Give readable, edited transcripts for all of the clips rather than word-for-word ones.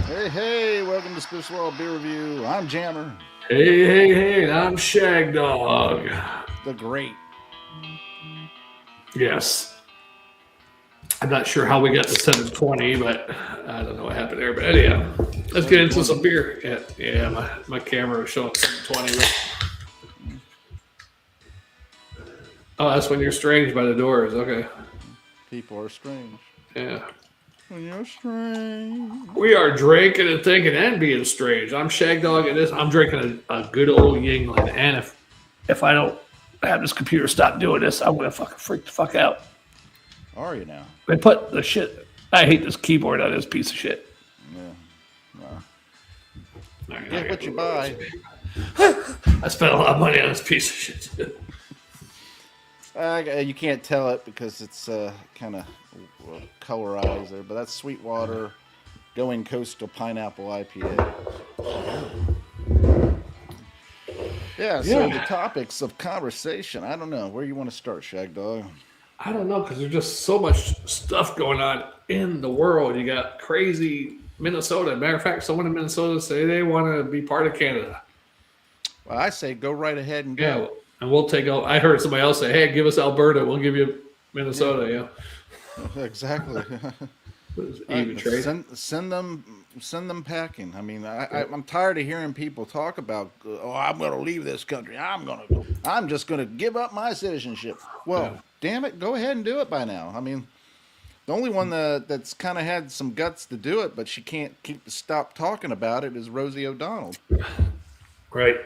Hey, welcome to Spiff's World Beer Review. I'm Jammer, Hey, and I'm Shag Dog. the great. Yes. I'm not sure how we got to 720, but I don't know what happened there. But anyhow, let's get into 720. some beer. Yeah, my camera was showing 720. Oh, that's when you're strange by the doors. Okay. People are strange. Yeah. When you're strange. We are drinking and thinking and being strange. I'm Shag Dog, and this I'm drinking a good old Yingling. And if I don't have this computer stop doing this, I'm gonna fucking freak the fuck out. Are you now? They put the shit. I hate this keyboard on this piece of shit. Yeah. Well, Right, get what you buy. I spent a lot of money on this piece of shit. You can't tell it because it's kind of colorized there, but that's Sweetwater Going Coastal Pineapple IPA. Yeah, so the topics of conversation. I don't know. Where you want to start, Shag Dog? I don't know because there's just so much stuff going on in the world. You got crazy Minnesota. Matter of fact, someone in Minnesota say they want to be part of Canada. Well, I say go right ahead and go. Yeah, and we'll take. I heard somebody else say, "Hey, give us Alberta. We'll give you Minnesota." Yeah. Exactly. Even trade. Send them packing. I mean, I'm tired of hearing people talk about, oh, I'm going to leave this country. I'm just going to give up my citizenship. Well, damn it, go ahead and do it by now. I mean, the only one that's kind of had some guts to do it, but she can't stop talking about it, is Rosie O'Donnell. Right.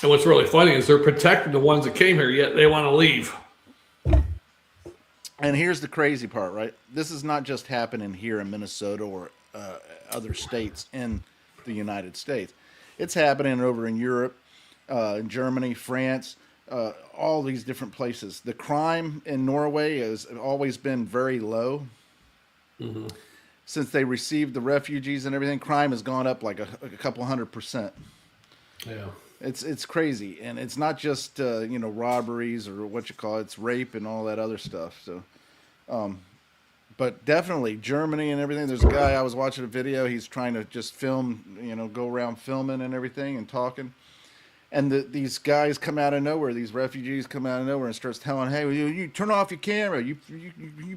And what's really funny is they're protecting the ones that came here, yet they want to leave. And here's the crazy part, right? This is not just happening here in Minnesota or other states in the United States. It's happening over in Europe, in Germany, France, all these different places. The crime in Norway has always been very low. Mm-hmm. Since they received the refugees and everything, crime has gone up like a couple 100%. Yeah. It's crazy, and it's not just robberies or what you call it. It's rape and all that other stuff. So, but definitely Germany and everything. There's a guy I was watching a video. He's trying to just film, go around filming and everything and talking. And these guys come out of nowhere. These refugees come out of nowhere and starts telling, "Hey, you turn off your camera. You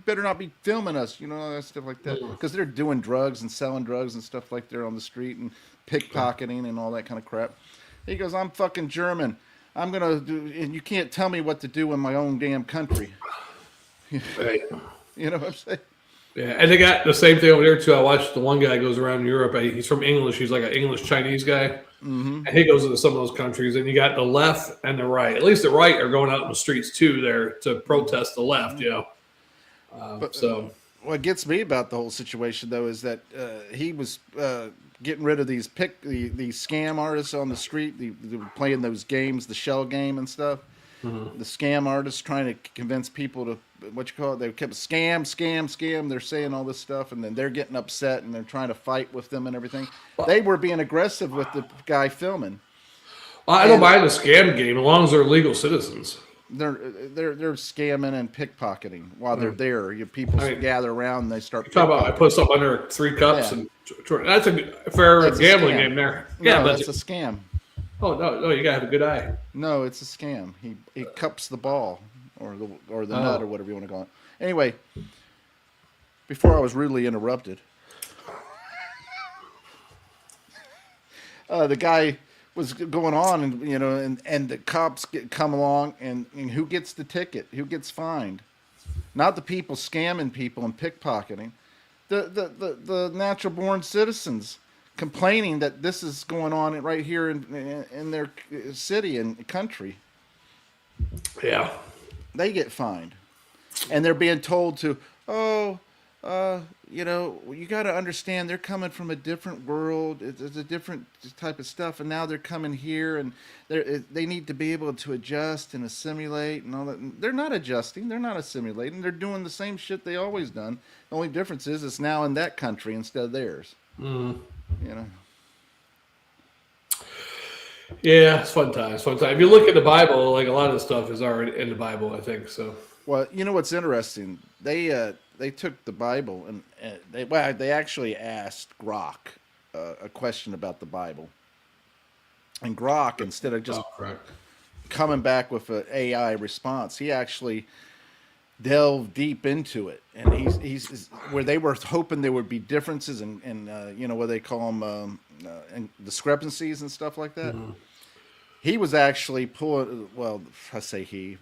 better not be filming us." That stuff like that, because they're doing drugs and selling drugs and stuff like that on the street and pickpocketing and all that kind of crap. He goes, "I'm fucking German. I'm gonna do, and you can't tell me what to do in my own damn country." Right. You know what I'm saying? Yeah, and they got the same thing over there too. I watched the one guy goes around Europe. He's from English. He's like an English Chinese guy, and he goes into some of those countries. And you got the left and the right. At least the right are going out in the streets too there to protest the left. So what gets me about the whole situation though is that he was getting rid of these scam artists on the street. They were playing those games, the shell game and stuff. Mm-hmm. The scam artists trying to convince people to they kept scam. They're saying all this stuff, and then they're getting upset and they're trying to fight with them and everything. They were being aggressive with the guy filming. Well, I don't mind the scam game as long as they're legal citizens. They're scamming and pickpocketing while they're there. People gather around and they start. Talk about I put something under 3 cups and that's a fair gambling game there. Yeah, but it's a scam. Oh no! You gotta have a good eye. No, it's a scam. He cups the ball or the nut or whatever you want to call it. Anyway, before I was rudely interrupted, the guy was going on, and the cops come along, and who gets the ticket? Who gets fined? Not the people scamming people and pickpocketing, the natural born citizens complaining that this is going on right here in their city and country. Yeah, they get fined, and they're being told to, you got to understand they're coming from a different world. It's a different type of stuff, and now they're coming here, and they need to be able to adjust and assimilate and all that. They're not adjusting. They're not assimilating. They're doing the same shit they always done. The only difference is it's now in that country instead of theirs. Mm. Yeah, it's fun time. If you look at the Bible, like a lot of the stuff is already in the Bible, I think so. Well, you know what's interesting? They took the Bible and they actually asked Grok a question about the Bible, and Grok, instead of just Oh, correct. coming back with an AI response, he actually delved deep into it, and he's where they were hoping there would be differences in what they call them and discrepancies and stuff like that. He was actually pulling. Well, I say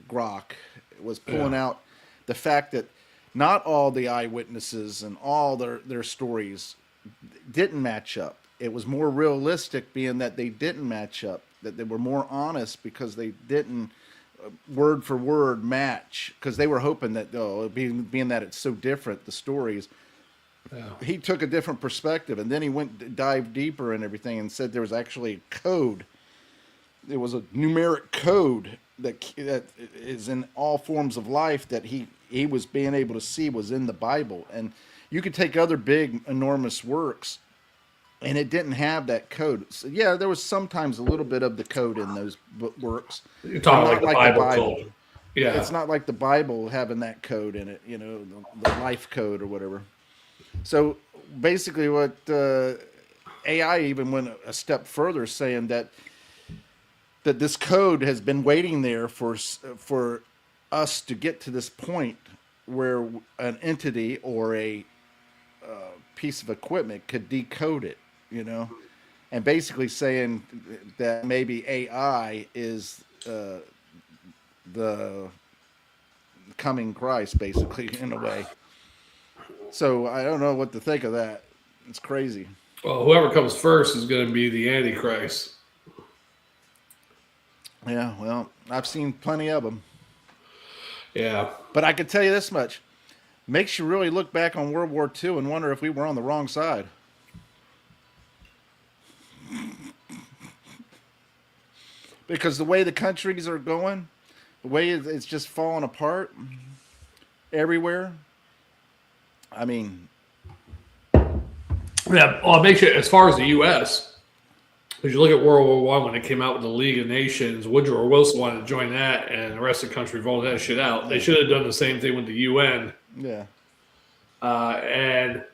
Grok was pulling Yeah. out the fact that not all the eyewitnesses and all their stories didn't match up. It was more realistic, being that they didn't match up, that they were more honest because they didn't word for word match, because they were hoping that, being that it's so different, the stories. Yeah. He took a different perspective, and then he went dive deeper and everything, and said there was actually a code. There was a numeric code that is in all forms of life that he was being able to see was in the Bible. And you could take other big enormous works, and it didn't have that code. So, yeah, there was sometimes a little bit of the code in those works, You're but talking not like the like the Bible Bible. code. Yeah. It's not like the Bible having that code in it, the life code or whatever. So basically, what AI even went a step further, saying that this code has been waiting there for us to get to this point where an entity or a piece of equipment could decode it, and basically saying that maybe AI is the coming Christ, basically, in a way. So I don't know what to think of that. It's crazy. Well, whoever comes first is going to be the Antichrist. Yeah, well, I've seen plenty of them. Yeah. But I can tell you this much. Makes you really look back on World War II and wonder if we were on the wrong side. Because the way the countries are going, the way it's just falling apart everywhere. I mean, Yeah. Well, it makes you, as far as the U.S., because you look at World War One when it came out with the League of Nations, Woodrow Wilson wanted to join that, and the rest of the country voted that shit out. They should have done the same thing with the UN. yeah. And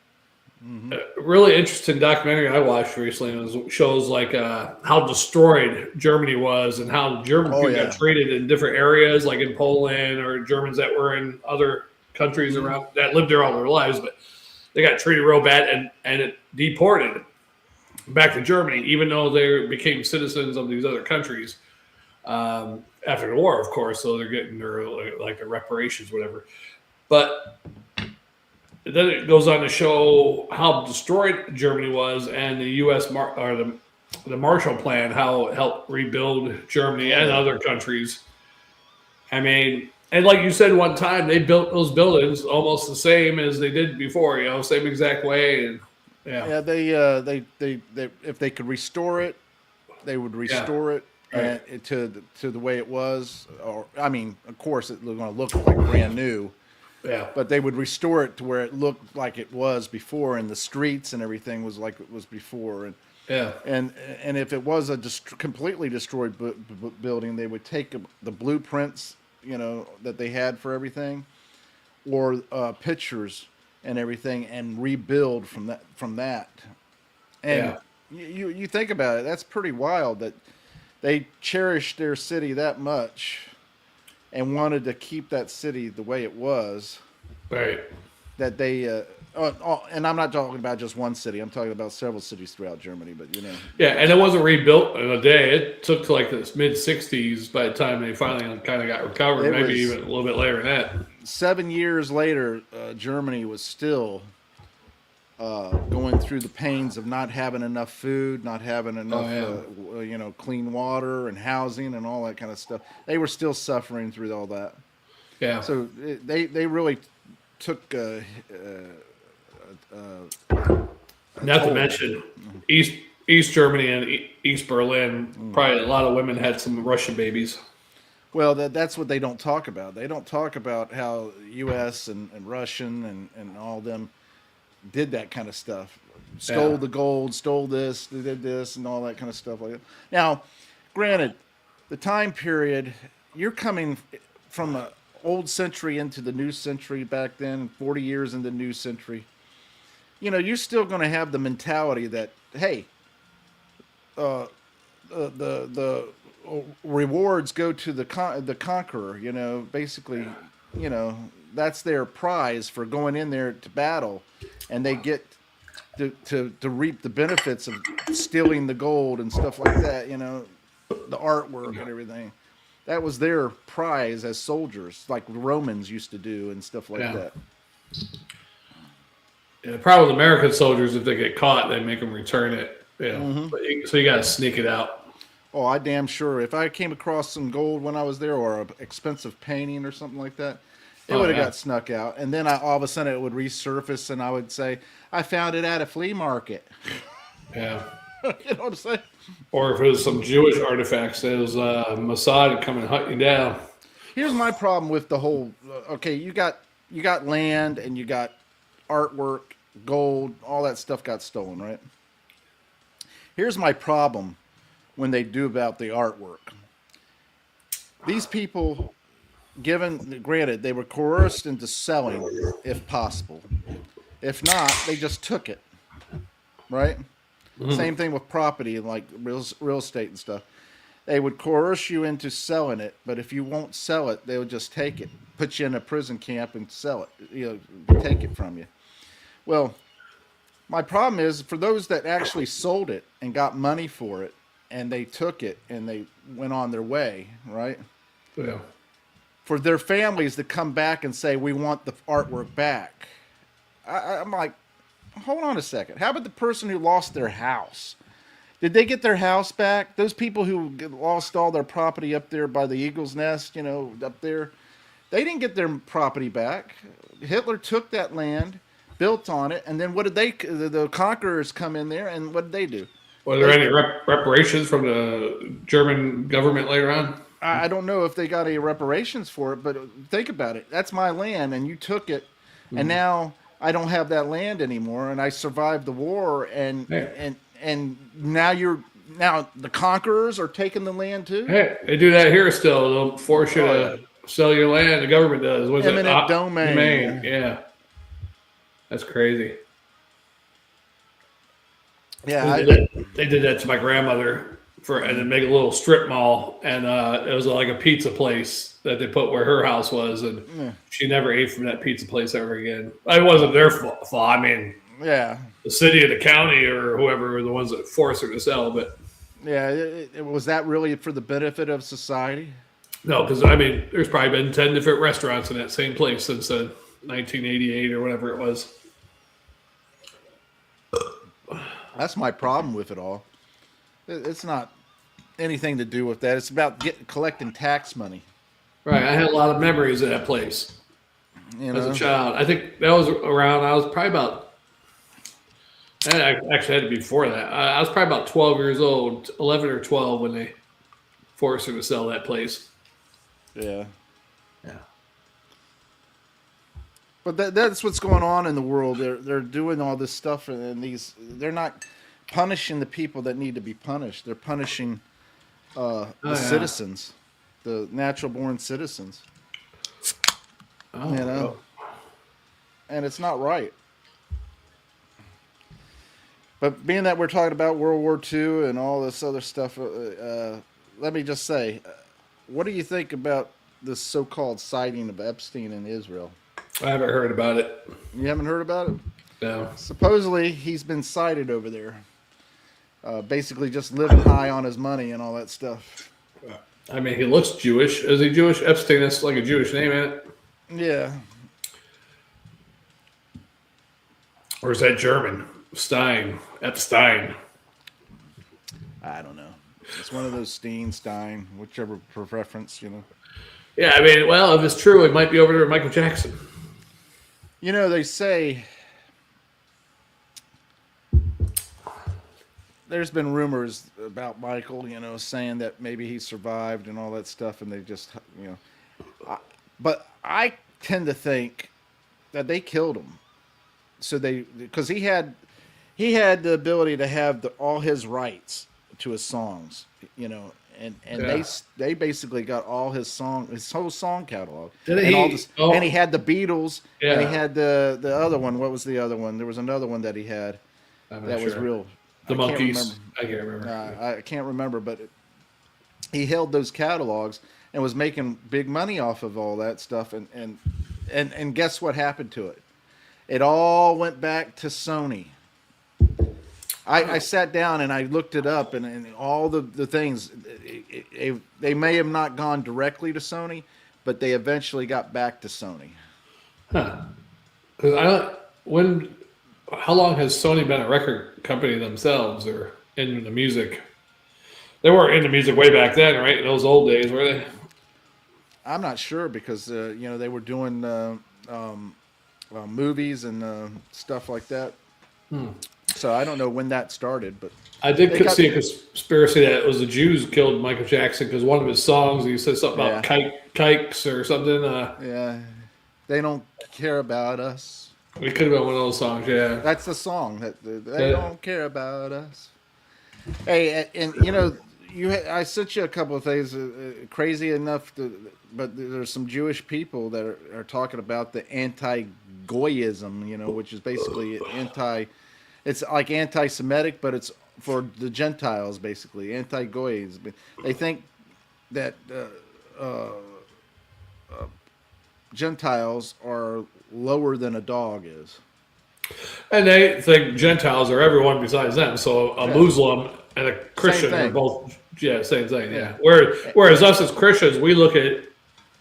a really interesting documentary I watched recently shows like how destroyed Germany was and how German Oh, people yeah. got treated in different areas, like in Poland, or Germans that were in other countries around that lived there all their lives, but they got treated real bad and it deported back to Germany, even though they became citizens of these other countries after the war, of course. So they're getting their their reparations, whatever. But then it goes on to show how destroyed Germany was, and the U.S. The Marshall Plan, how it helped rebuild Germany and other countries. I mean, and like you said one time, they built those buildings almost the same as they did before. Same exact way. And Yeah, they if they could restore it, they would restore it Right. to the way it was. Or I mean, of course, it's going to look like brand new, Yeah. but they would restore it to where it looked like it was before, and the streets and everything was like it was before. Yeah. And if it was a completely destroyed building, they would take the blueprints, that they had for everything, or pictures and everything, and rebuild from that. And you think about it, that's pretty wild that they cherished their city that much and wanted to keep that city the way it was, Right. that they and I'm not talking about just one city, I'm talking about several cities throughout Germany, but Yeah, and it wasn't rebuilt in a day. It took to like the mid '60s by the time they finally kind of got recovered. It Maybe was- even a little bit later than that. 7 years later, Germany was still going through the pains of not having enough food, not having enough, clean water and housing and all that kind of stuff. They were still suffering through all that. Yeah. So they really took. Not to mention East Germany and East Berlin. Probably a lot of women had some Russian babies. Well, that's what they don't talk about. They don't talk about how U.S. and Russian and all them did that kind of stuff. Stole the gold, stole this, they did this, and all that kind of stuff like that. Now, granted, the time period, you're coming from a old century into the new century back then, 40 years in the new century, you're still going to have the mentality that, hey, uh, the rewards go to the conqueror. Basically, you know that's their prize for going in there to battle, and they get to reap the benefits of stealing the gold and stuff like that. The artwork and everything. That was their prize as soldiers, like the Romans used to do and stuff like Yeah. that. Yeah, the problem with American soldiers, if they get caught, they make them return it. So you got to sneak it out. Oh, I damn sure. If I came across some gold when I was there, or an expensive painting or something like that, it would have got snuck out. And then all of a sudden it would resurface, and I would say, I found it at a flea market. Yeah. You know what I'm saying? Or if it was some Jewish artifacts, it was Mossad come and hunt you down. Here's my problem with the whole. Okay, you got land and you got artwork, gold, all that stuff got stolen, right? Here's my problem when they do about the artwork. These people, granted, they were coerced into selling, if possible. If not, they just took it, right? Mm-hmm. Same thing with property, like real estate and stuff. They would coerce you into selling it, but if you won't sell it, they would just take it, put you in a prison camp and sell it, take it from you. Well, my problem is for those that actually sold it and got money for it, and they took it and they went on their way, right? Yeah. For their families to come back and say, we want the artwork back. I'm like, hold on a second. How about the person who lost their house? Did they get their house back? Those people who lost all their property up there by the Eagle's Nest, up there, they didn't get their property back. Hitler took that land, built on it, and then what did the conquerors come in there, and what did they do? Were there any reparations from the German government later on? I don't know if they got any reparations for it, but think about it. That's my land, and you took it, and now I don't have that land anymore, and I survived the war, and now the conquerors are taking the land too. Hey, they do that here still. They'll force you to sell your land. The government does. What's eminent domain. Yeah, that's crazy. Yeah, they did that to my grandmother and then make a little strip mall, and it was like a pizza place that they put where her house was, and she never ate from that pizza place ever again. It wasn't their fault. I mean, yeah, the city or the county or whoever were the ones that forced her to sell. But yeah, was that really for the benefit of society? No, because I mean, there's probably been 10 different restaurants in that same place since 1988 or whatever it was. That's my problem with it all. It's not anything to do with that. It's about collecting tax money. Right. I had a lot of memories of that place as a child. I think that was around. I was probably about. I actually had to be before that. I was probably about 12 years old, 11 or 12, when they forced her to sell that place. Yeah. Yeah. But that's what's going on in the world. They're doing all this stuff, and they're not punishing the people that need to be punished. They're punishing the citizens, the natural-born citizens. Oh, and it's not right. But being that we're talking about World War II and all this other stuff, let me just say, what do you think about this so-called sighting of Epstein in Israel? I haven't heard about it. You haven't heard about it? No. Supposedly, he's been sighted over there. Basically just living high on his money and all that stuff. I mean, he looks Jewish. Is he Jewish? Epstein, that's like a Jewish name, ain't it? Yeah. Or is that German? Epstein. I don't know. It's one of those Stein, whichever preference, Yeah, I mean, well, if it's true, it might be over there with Michael Jackson. They say there's been rumors about Michael, saying that maybe he survived and all that stuff, and they just, but I tend to think that they killed him. So because he had the ability to have all his rights to his songs, and Yeah. they basically got all his whole song catalog, Did and all he? this, and he Oh, had the Beatles, and he yeah. had the other one. What was the other one? There was another one that he had I'm not that was sure. real. The I can't remember. monkeys. I can't remember. I can't remember, but he held those catalogs and was making big money off of all that stuff. And guess what happened to it? It all went back to Sony. I sat down and I looked it up, and all the things, they may have not gone directly to Sony, but they eventually got back to Sony. Huh. Because I don't. When? How long has Sony been a record company themselves, or in the music? They weren't into music way back then, right? In those old days, were they? I'm not sure because they were doing movies and stuff like that. So I don't know when that started, but I did they got see a conspiracy that it was the Jews killed Michael Jackson because one of his songs he said something yeah, about kikes or something. yeah. They don't care about us. It could have been one of those songs, yeah. That's the song that they Yeah. don't care about us. Hey, and I sent you a couple of things, crazy enough, but there's some Jewish people that are talking about the anti-Goyism, which is basically it's like anti-Semitic, but it's for the Gentiles, basically, anti-Goyism. They think that Gentiles are lower than a dog is. And they think Gentiles are everyone besides them. So a Yeah. Muslim and a Christian are thing. both, yeah, same thing, yeah. Yeah. Whereas us as Christians, we look at,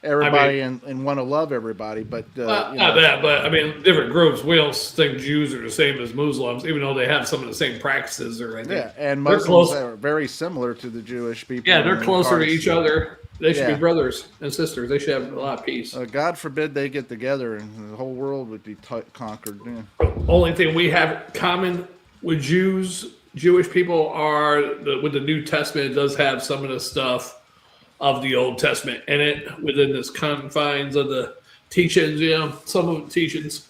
Everybody and want to love everybody, but not that, but I mean, different groups, we don't think Jews are the same as Muslims, even though they have some of the same practices or anything. yeah, and They're Muslims close. are very similar to the Jewish people. Yeah, they're in closer to regards each other. They should be Yeah. brothers and sisters. They should have a lot of peace. God forbid they get together and the whole world would be conquered. Yeah. Only thing we have common with Jewish people are with the New Testament. It does have some of the stuff of the Old Testament in it within this confines of the teachings. Some of the teachings,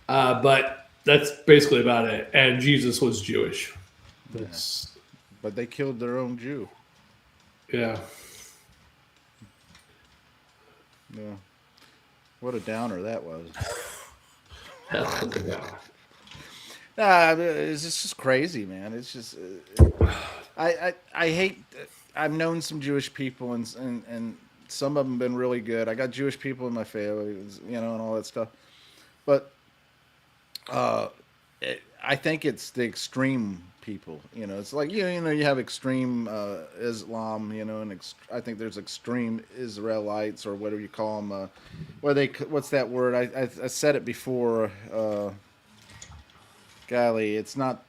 but that's basically about it. And Jesus was Jewish. That's But they killed their own Jew. yeah. Yeah. What a downer that was. It's just crazy, man. It's just I hate. I've known some Jewish people, and some of them been really good. I got Jewish people in my family, and all that stuff. But I think it's the extreme people. It's like you have extreme Islam, and I think there's extreme Israelites or whatever you call them. What's that word? I said it before. Golly, it's not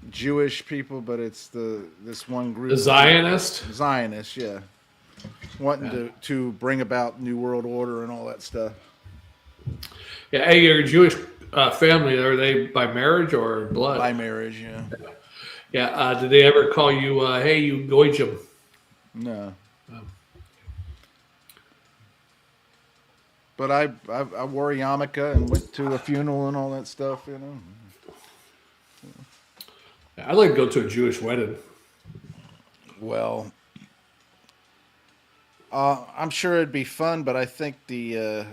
Jewish people, but it's this one group. The Zionist. Zionists, yeah, wanting to bring about New World Order and all that stuff. Yeah, hey, your Jewish family, are they by marriage or blood? By marriage, yeah. Yeah, did they ever call you, hey, you Goyim? No. But I wore a yarmulke and went to a funeral and all that stuff, I'd like to go to a Jewish wedding. Well, I'm sure it'd be fun, but I think the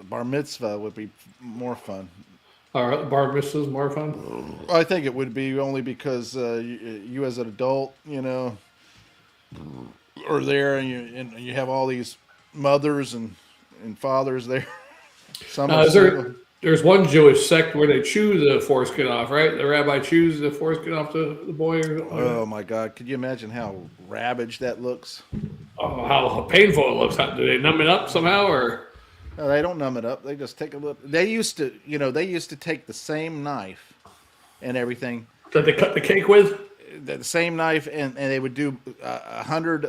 bar mitzvah would be more fun. Or bar mitzvahs more fun? I think it would be only because you as an adult, are there, and you have all these mothers and fathers there. Some are single. There's one Jewish sect where they chew the foreskin off, right? The rabbi chews the foreskin off the boy. Oh my God! Could you imagine how ravaged that looks? Oh, how painful it looks. Do they numb it up somehow, or? No, they don't numb it up. They just take a look. They used to take the same knife and everything. That they cut the cake with? The same knife, and they would do 100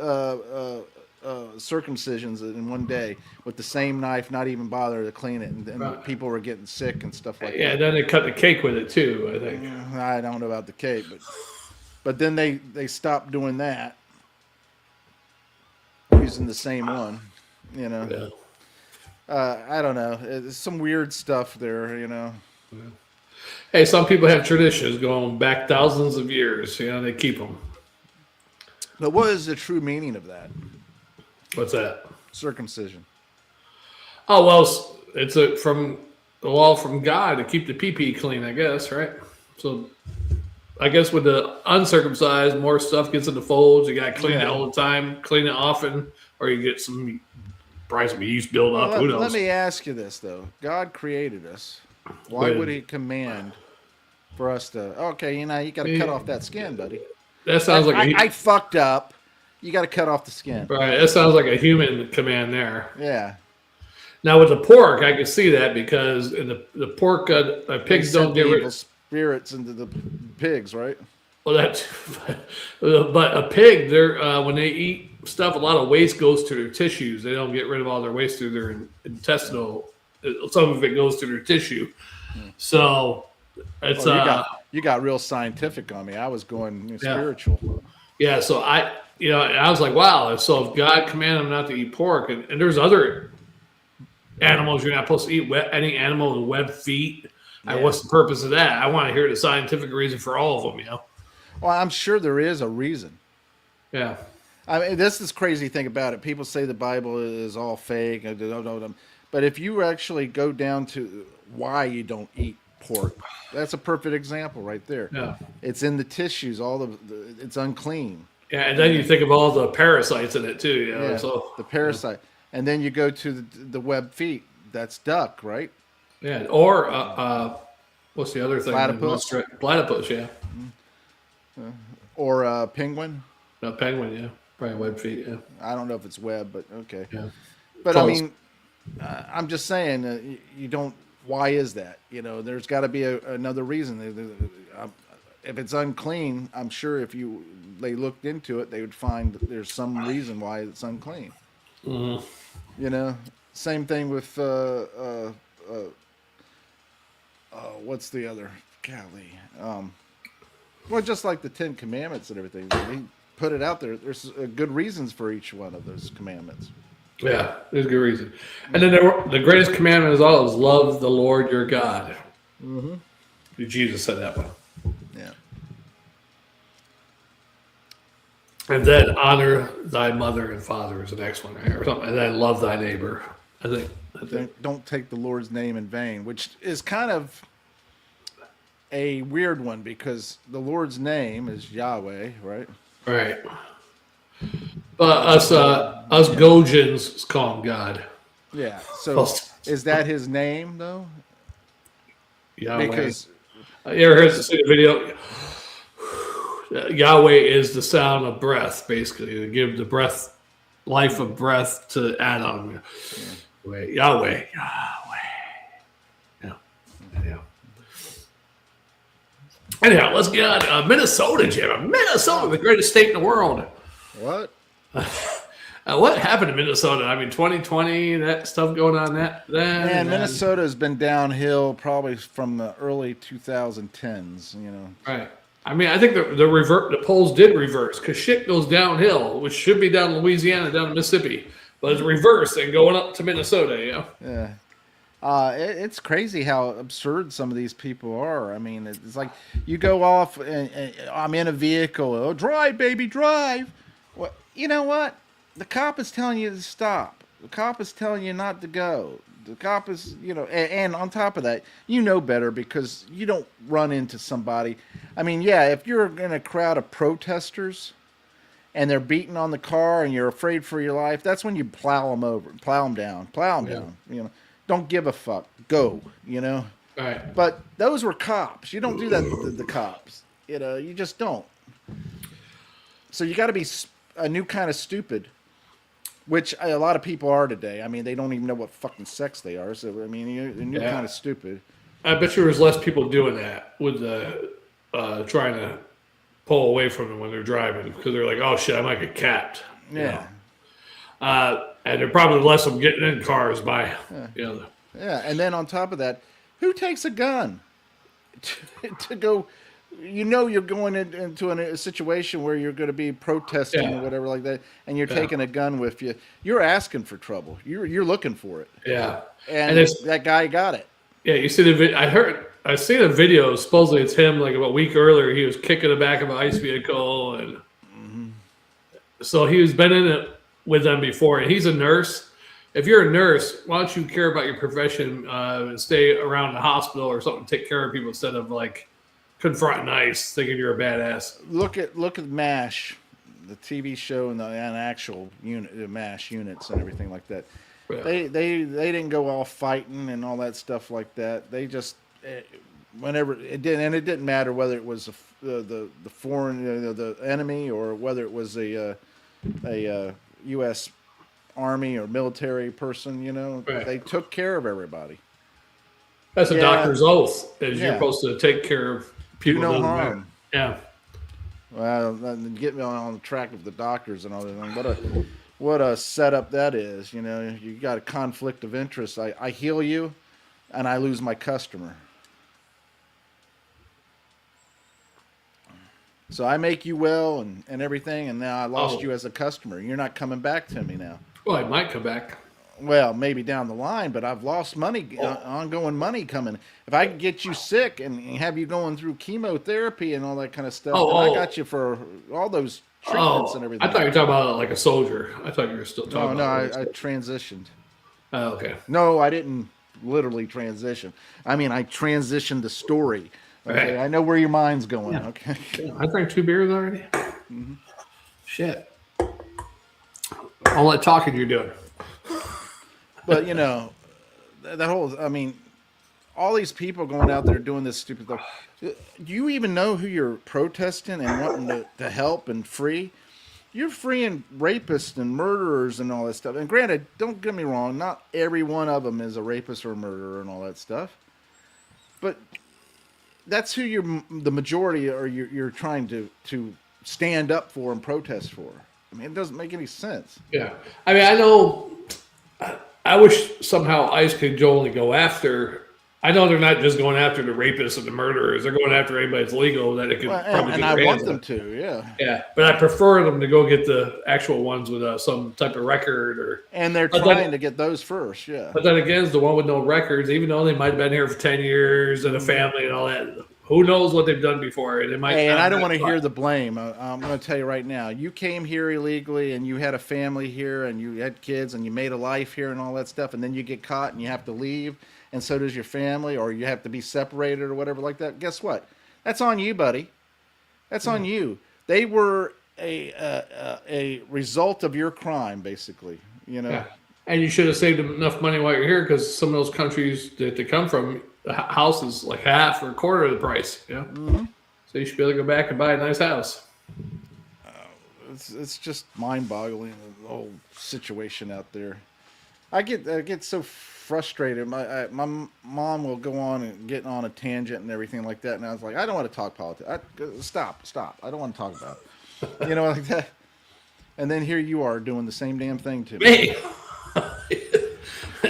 circumcisions in one day with the same knife, not even bother to clean it, and people were getting sick and stuff like that. Yeah, then they cut the cake with it too, I think. I don't know about the cake, but then they stopped doing that, using the same one, Yeah. I don't know. It's some weird stuff there, Yeah. Hey, some people have traditions going back thousands of years. They keep them. But what is the true meaning of that? What's that? Circumcision. Oh well, it's a from the law from God to keep the pee clean, I guess, right? So I guess with the uncircumcised, more stuff gets in the folds. You got to clean it Yeah. all the time, clean it often, or you get probably some yeast build Well, up. Who let knows? me ask you this though: God created us. Why would He command for us to? Okay, you got to cut off that skin, buddy. That sounds like I fucked up. You got to cut off the skin. right. That sounds like a human command there. Yeah. Now with the pork, I can see that because in the pork, pigs don't get rid. Spirits into the pigs, right? Well, that's but a pig, they're when they eat stuff, a lot of waste goes to their tissues. They don't get rid of all their waste through their intestinal. Some of it goes to their tissue. So it's you got real scientific on me. I was going spiritual. Yeah. So I was like, wow. So if God commanded them not to eat pork, and there's other animals you're not supposed to eat, any animal with webbed feet. Yeah. What's the purpose of that? I want to hear the scientific reason for all of them, Well, I'm sure there is a reason. Yeah. I mean, this is crazy thing about it. People say the Bible is all fake, but if you actually go down to why you don't eat pork, that's a perfect example right there. Yeah. It's in the tissues. It's unclean. Yeah, and then you think of all the parasites in it too. Yeah, so the parasite, and then you go to the webbed feet. That's duck, right? Yeah, or what's the other thing? Platypus. Platypus, yeah. Or penguin. No, penguin, yeah. Probably webbed feet, yeah. I don't know if it's web, but okay. Yeah. But close. I mean, I'm just saying, you don't. Why is that? There's got to be another reason. If it's unclean, I'm sure if they looked into it, they would find that there's some reason why it's unclean. Mm-hmm. Same thing with what's the other? Golly. Well, just like the 10 Commandments and everything, they put it out there. There's good reasons for each one of those commandments. Yeah, there's a good reason. And then the greatest commandment is all is love the Lord your God. Mm-hmm. Jesus said that one. Yeah. And then honor thy mother and father is the next one, right? Or something. And then love thy neighbor. I think. Don't take the Lord's name in vain, which is kind of a weird one because the Lord's name is Yahweh, right? Right. But us Gojans call him God. Yeah. So is that his name though? Yahweh. Because you ever heard the video? Yahweh is the sound of breath, basically, to give the breath, life of breath to Adam. Yeah. Yahweh. Yeah. Anyhow, let's get on Minnesota, Jim. Minnesota, the greatest state in the world. What? What happened to Minnesota? I mean, 2020, that stuff going on Man, Minnesota has been downhill probably from the early 2010s. Right. I mean, I think the polls did reverse because shit goes downhill, which should be down in Louisiana, down in Mississippi, but it's reversed and going up to Minnesota. Yeah. It's crazy how absurd some of these people are. I mean, it's like you go off and I'm in a vehicle. Oh, drive, baby, drive. Well, you know what? The cop is telling you to stop. The cop is telling you not to go. The cop is, and on top of that, better because you don't run into somebody. I mean, yeah, if you're in a crowd of protesters and they're beating on the car and you're afraid for your life, that's when you plow them down. Don't give a fuck. Go, All right. But those were cops. You don't do that to the cops. You just don't. So you got to be a new kind of stupid, which a lot of people are today. I mean, they don't even know what fucking sex they are. So, I mean, you're a new kind of stupid. I bet you there's less people doing that with trying to pull away from them when they're driving because they're like, oh, shit, I might get capped. Yeah. And they're probably less of getting in cars by, Yeah, and then on top of that, who takes a gun to go? You're going into a situation where you're going to be protesting or whatever like that, and you're taking a gun with you. You're asking for trouble. You're looking for it. Yeah, and that guy got it. Yeah, you see the video. I heard I seen a video. Supposedly it's him. Like about a week earlier, he was kicking the back of an ice vehicle, and so he's been in it with them before. And he's a nurse. If you're a nurse, why don't you care about your profession and stay around the hospital or something, take care of people instead of like confronting ICE, thinking you're a badass. Look at MASH, the TV show and the actual unit, the MASH units and everything like that. Yeah. They didn't go all fighting and all that stuff like that. They just whenever it didn't, and it didn't matter whether it was the foreign the enemy or whether it was a U.S. Army or military person. Right. They took care of everybody. That's a doctor's oath. Is you're Yeah. supposed to take care of people. Do no doesn't harm. matter. Yeah. Well, get me on the track of the doctors and all that. What a setup that is. You got a conflict of interest. I heal you, and I lose my customer. So I make you well and everything, and now I lost you as a customer. You're not coming back to me now. Well, I might come back. Well, maybe down the line, but I've lost money, ongoing money coming. If I could get you sick and have you going through chemotherapy and all that kind of stuff, then I got you for all those treatments and everything. I thought you were talking about like a soldier. I thought you were still talking about I transitioned. Oh, okay. No, I didn't literally transition. I mean, I transitioned the story. Okay, Right. I know where your mind's going. Yeah. Okay. Yeah, I drank 2 beers already. Mm-hmm. Shit. All that talking you're doing. But that whole, I mean, all these people going out there doing this stupid stuff. Do you even know who you're protesting and wanting to help and free? You're freeing rapists and murderers and all that stuff. And granted, don't get me wrong, not every one of them is a rapist or a murderer and all that stuff. But that's who the majority are you're trying to stand up for and protest for. I mean, it doesn't make any sense. Yeah. I mean, I know. I wish somehow ICE could only go after. I know they're not just going after the rapists and the murderers. They're going after anybody that's legal that it could probably and get I their want hands them on. to, yeah. Yeah, but I prefer them to go get the actual ones with some type of record or. And they're trying to get those first, yeah. But then again, it's the one with no records, even though they might have been here for 10 years and a family and all that. Who knows what they've done before? They might. Hey, and I don't want to hear the blame. I'm going to tell you right now. You came here illegally, and you had a family here, and you had kids, and you made a life here, and all that stuff. And then you get caught, and you have to leave, and so does your family, or you have to be separated or whatever like that. Guess what? That's on you, buddy. That's on you. They were a result of your crime, basically. Yeah. And you should have saved enough money while you're here, because some of those countries that they come from, the house is like half or a quarter of the price. Yeah. Mm-hmm. So you should be able to go back and buy a nice house. It's just mind-boggling, the whole situation out there. I get so frustrated. My mom will go on and get on a tangent and everything like that, and I was like, I don't want to talk politics. Stop. I don't want to talk about it. Like that. And then here you are doing the same damn thing to me.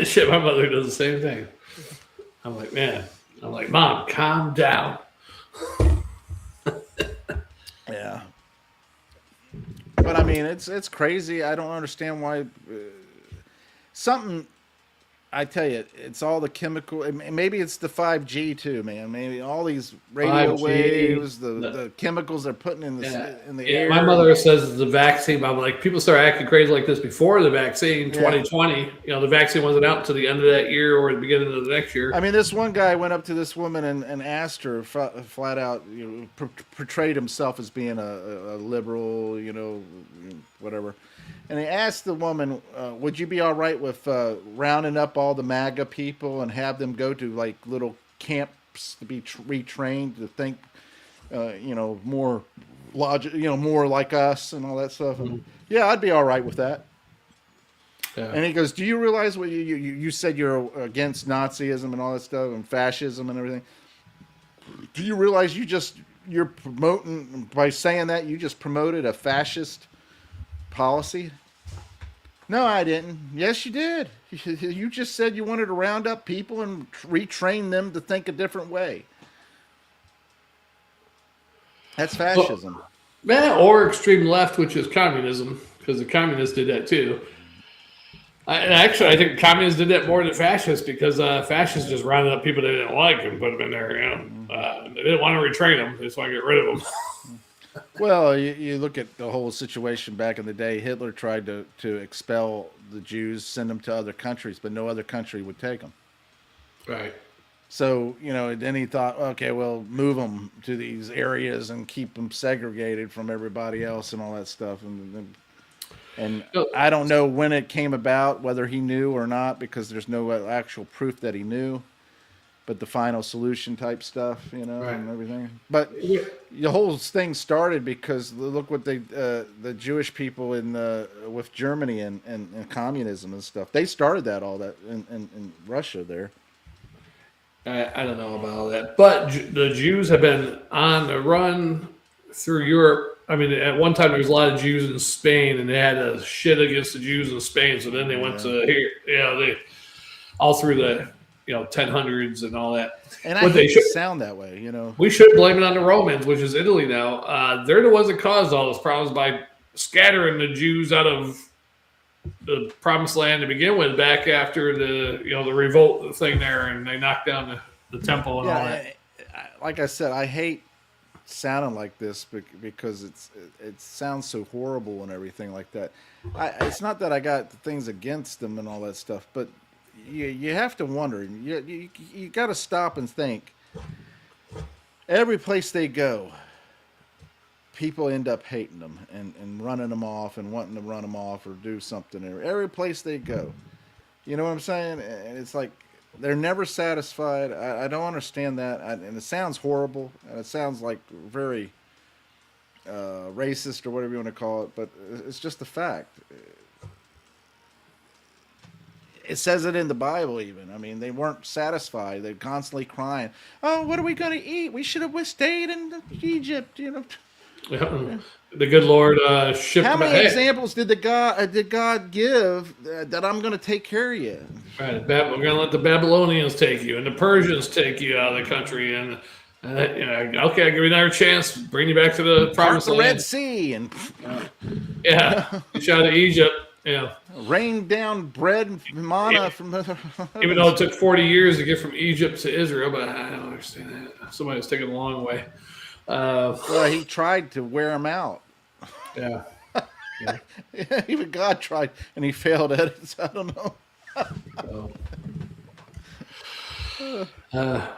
Shit, my mother does the same thing. I'm like, Mom, calm down. Yeah. But I mean, it's crazy. I don't understand why. Something, I tell you, it's all the chemical. Maybe it's the 5G too, man. Maybe all these radio 5G, waves, the chemicals they're putting in the air. My mother says the vaccine. I'm like, people started acting crazy like this before the vaccine, 2020. The vaccine wasn't out until the end of that year or the beginning of the next year. I mean, this one guy went up to this woman and asked her flat out, portrayed himself as being a liberal, whatever. And he asked the woman, would you be all right with rounding up all the MAGA people and have them go to like little camps to be retrained to think, more logic, more like us and all that stuff. Mm-hmm. And, yeah, I'd be all right with that. Yeah. And he goes, do you realize what you said you're against Nazism and all that stuff and fascism and everything? Do you realize you're promoting, by saying that, you just promoted a fascist policy? No, I didn't. Yes, you did. You just said you wanted to round up people and retrain them to think a different way. That's fascism. Or extreme left, which is communism, because the communists did that too. And actually, I think communists did that more than fascists because fascists just rounded up people they didn't like and put them in there. They didn't want to retrain them; they just want to get rid of them. Well, you look at the whole situation back in the day. Hitler tried to expel the Jews, send them to other countries, but no other country would take them. Right. So, then he thought, okay, well, move them to these areas and keep them segregated from everybody else and all that stuff. And I don't know when it came about, whether he knew or not, because there's no actual proof that he knew. But the final solution type stuff, Right. and everything. But the whole thing started because look what the Jewish people with Germany and communism and stuff. They started all that in Russia there. I don't know about all that, but the Jews have been on the run through Europe. I mean, at one time there was a lot of Jews in Spain, and they had a shit against the Jews in Spain. So then they went to here, they all through the 1000s and all that. And I hate to sound that way, We should blame it on the Romans, which is Italy now. They're the ones that caused all those problems by scattering the Jews out of the promised land to begin with, back after the revolt thing there, and they knocked down the temple and all that. Like I said, I hate sounding like this because it sounds so horrible and everything like that. It's not that I got things against them and all that stuff, but you have to wonder. You got to stop and think. Every place they go, people end up hating them and running them off and wanting to run them off or do something. Every place they go, you know what I'm saying? And it's like they're never satisfied. I don't understand that, and it sounds horrible, and it sounds like very racist or whatever you want to call it. But it's just a fact. It says it in the Bible even. I mean, they weren't satisfied. They're constantly crying, "Oh, what are we going to eat? We should have stayed in Egypt." Yeah. The good Lord shipped How them many ahead. examples did God give that I'm going to take care of you? Right, we're going to let the Babylonians take you, and the Persians take you out of the country, and okay, I'll give you another chance, bring you back to the Part promised the land. Red Sea and Yeah, get you out of Egypt. rain down bread and manna from the. Even though it took 40 years to get from Egypt to Israel, but I don't understand that. Somebody was taking a long way. Well, he tried to wear them out. Yeah. Even God tried, and he failed at it. So I don't know.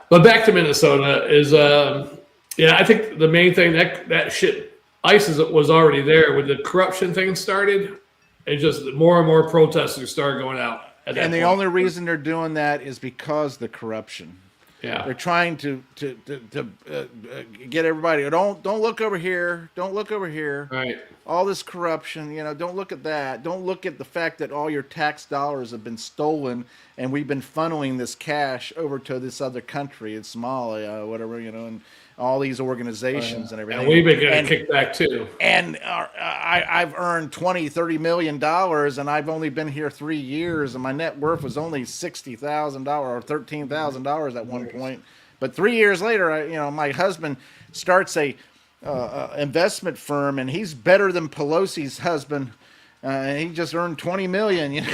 But back to Minnesota is, I think the main thing that shit, ISIS was already there when the corruption thing started. It's just more and more protesters started going out. And the only reason they're doing that is because the corruption. Yeah, they're trying to get everybody. Don't look over here. Don't look over here. Right. All this corruption. Don't look at that. Don't look at the fact that all your tax dollars have been stolen, and we've been funneling this cash over to this other country in Somalia, whatever. And all these organizations and everything. And we've been getting kicked back too. And I've earned $20-30 million, and I've only been here 3 years, and my net worth was only $60,000 or $13,000 at one point. But 3 years later, my husband starts a investment firm, and he's better than Pelosi's husband. And he just earned $20 million.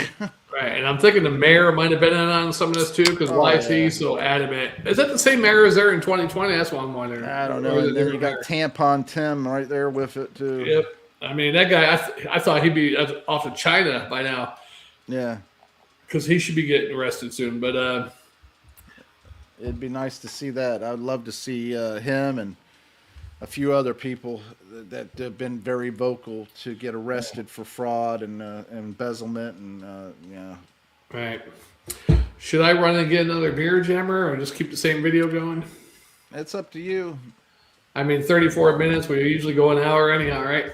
Right, and I'm thinking the mayor might have been in on some of this too, because why is he so adamant? Is that the same mayor as there in 2020? That's what I'm wondering. I don't know. And then you got Tampon Tim right there with it too. Yep. I mean, that guy, I thought he'd be off of China by now. Yeah. Because he should be getting arrested soon. But it'd be nice to see that. I'd love to see him and a few other people that have been very vocal to get arrested for fraud and embezzlement and Right. Should I run and get another beer jammer or just keep the same video going? It's up to you. I mean, 34 minutes. We usually go an hour anyhow, right?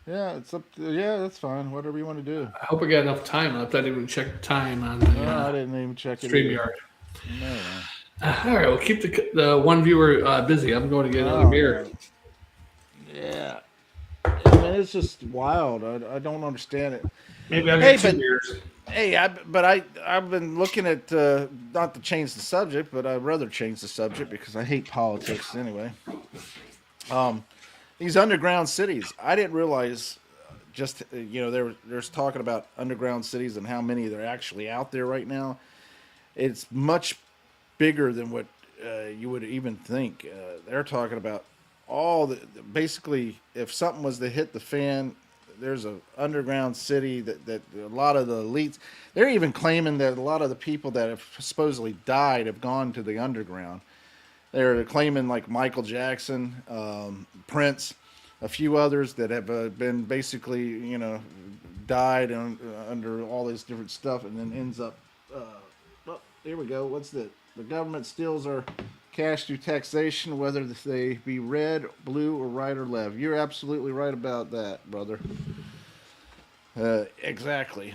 Yeah, it's up to, that's fine. Whatever you want to do. I hope I got enough time left. I didn't even check the time on I didn't even check it. StreamYard. No. All right, we'll keep the one viewer busy. I'm going to get another beer. Yeah. I mean, it's just wild. I don't understand it. Maybe I'll get 2 beers. Hey, I've been looking at, not to change the subject, but I'd rather change the subject because I hate politics anyway. These underground cities, I didn't realize just there's talking about underground cities and how many they're actually out there right now. It's much bigger than what you would even think. They're talking about all the basically, if something was to hit the fan, there's a underground city that a lot of the elites. They're even claiming that a lot of the people that have supposedly died have gone to the underground. They're claiming like Michael Jackson, Prince, a few others that have been basically, died under all this different stuff, and then ends up. Oh, here we go. What's the government steals our cash through taxation, whether they be red, blue, or right or left. You're absolutely right about that, brother. Exactly.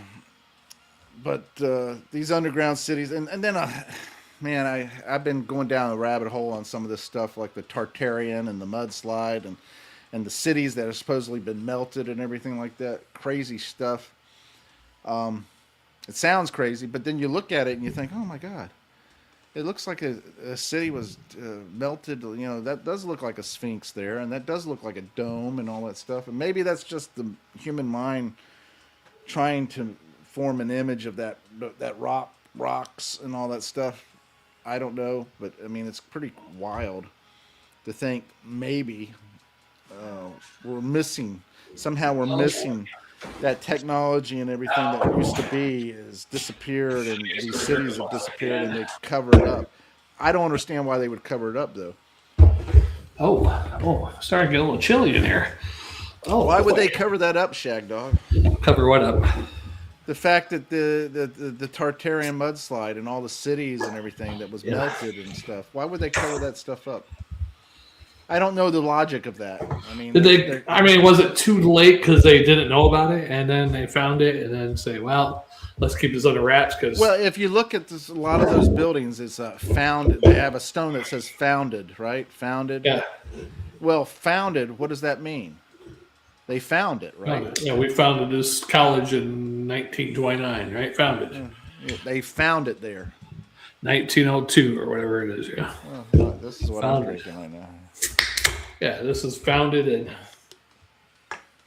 But these underground cities, and then man, I've been going down a rabbit hole on some of this stuff, like the Tartarian and the mudslide, and the cities that have supposedly been melted and everything like that. Crazy stuff. It sounds crazy, but then you look at it and you think, oh my God, it looks like a city was melted. That does look like a sphinx there, and that does look like a dome and all that stuff. And maybe that's just the human mind trying to form an image of that rocks and all that stuff. I don't know, but I mean, it's pretty wild to think maybe we're missing that technology and everything that used to be has disappeared, and these cities have disappeared, and they cover it up. I don't understand why they would cover it up, though. Starting to get a little chilly in here. Why would they cover that up, Shag Dog? Cover what up? The fact that the Tartarian mudslide and all the cities and everything that was melted and stuff. Why would they cover that stuff up? I don't know the logic of that. I mean, was it too late because they didn't know about it, and then they found it, and then say, well, let's keep this under wraps? Well, if you look at this, a lot of those buildings, it's founded. They have a stone that says "founded," right? Founded. Yeah. Well, founded. What does that mean? They found it, right? Yeah, we founded this college in 1929, right? Founded. Yeah, they found it there. 1902 or whatever it is. Yeah. Oh, this is what I'm drinking right now. Yeah, this is founded and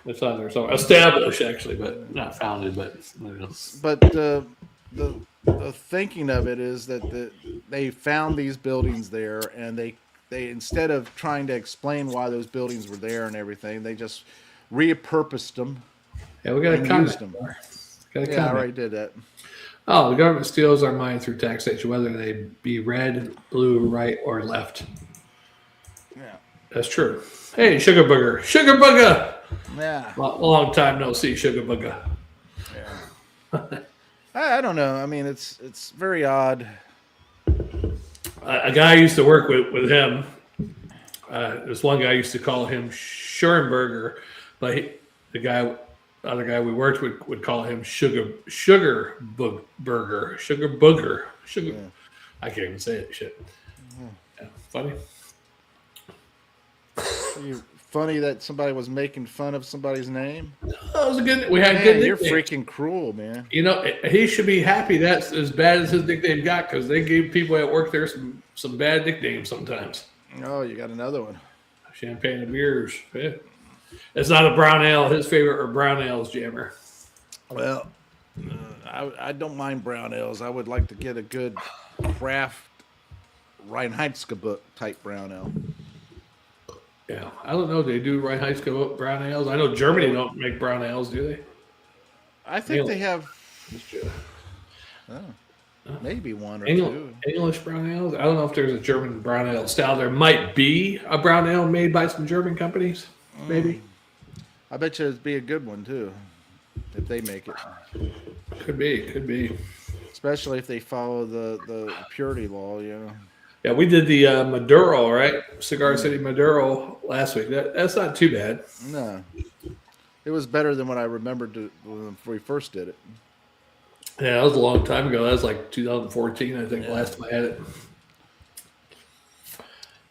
it's on there. So established, actually, but not founded. But the thinking of it is that they found these buildings there, and they instead of trying to explain why those buildings were there and everything, they just repurposed them. Yeah, we got a comment. I already did that. Oh, the government steals our money through taxation, whether they be red, blue, right, or left. Yeah. That's true. Hey, Sugar Booger. Sugar Booger! Yeah. Long time no see, Sugar Booger. Yeah. I don't know. I mean, it's very odd. A guy I used to work with him. This one guy used to call him Schoenberger, but the other guy we worked with would call him Sugar Booger. Yeah. I can't even say it. Shit. Yeah, funny. Funny that somebody was making fun of somebody's name. That was a good. We had good. You're freaking cruel, man. He should be happy. That's as bad as his nickname got, because they gave people at work there some bad nicknames sometimes. Oh, you got another one. Champagne and beers. Yeah. It's not a brown ale. His favorite are brown ales, Jammer. Well, I don't mind brown ales. I would like to get a good craft Reinheitsgebot type brown ale. Yeah, I don't know. They do Reinheitsgebot brown ales. I know Germany don't make brown ales, do they? I think they have. Maybe one or two. English brown ales? I don't know if there's a German brown ale style. There might be a brown ale made by some German companies. Maybe. I bet you it'd be a good one, too, if they make it. Could be. Especially if they follow the purity law, Yeah, we did the Maduro, right? Cigar City Maduro last week. That's not too bad. No. It was better than what I remembered when we first did it. Yeah, that was a long time ago. That was like 2014, I think, last time I had it.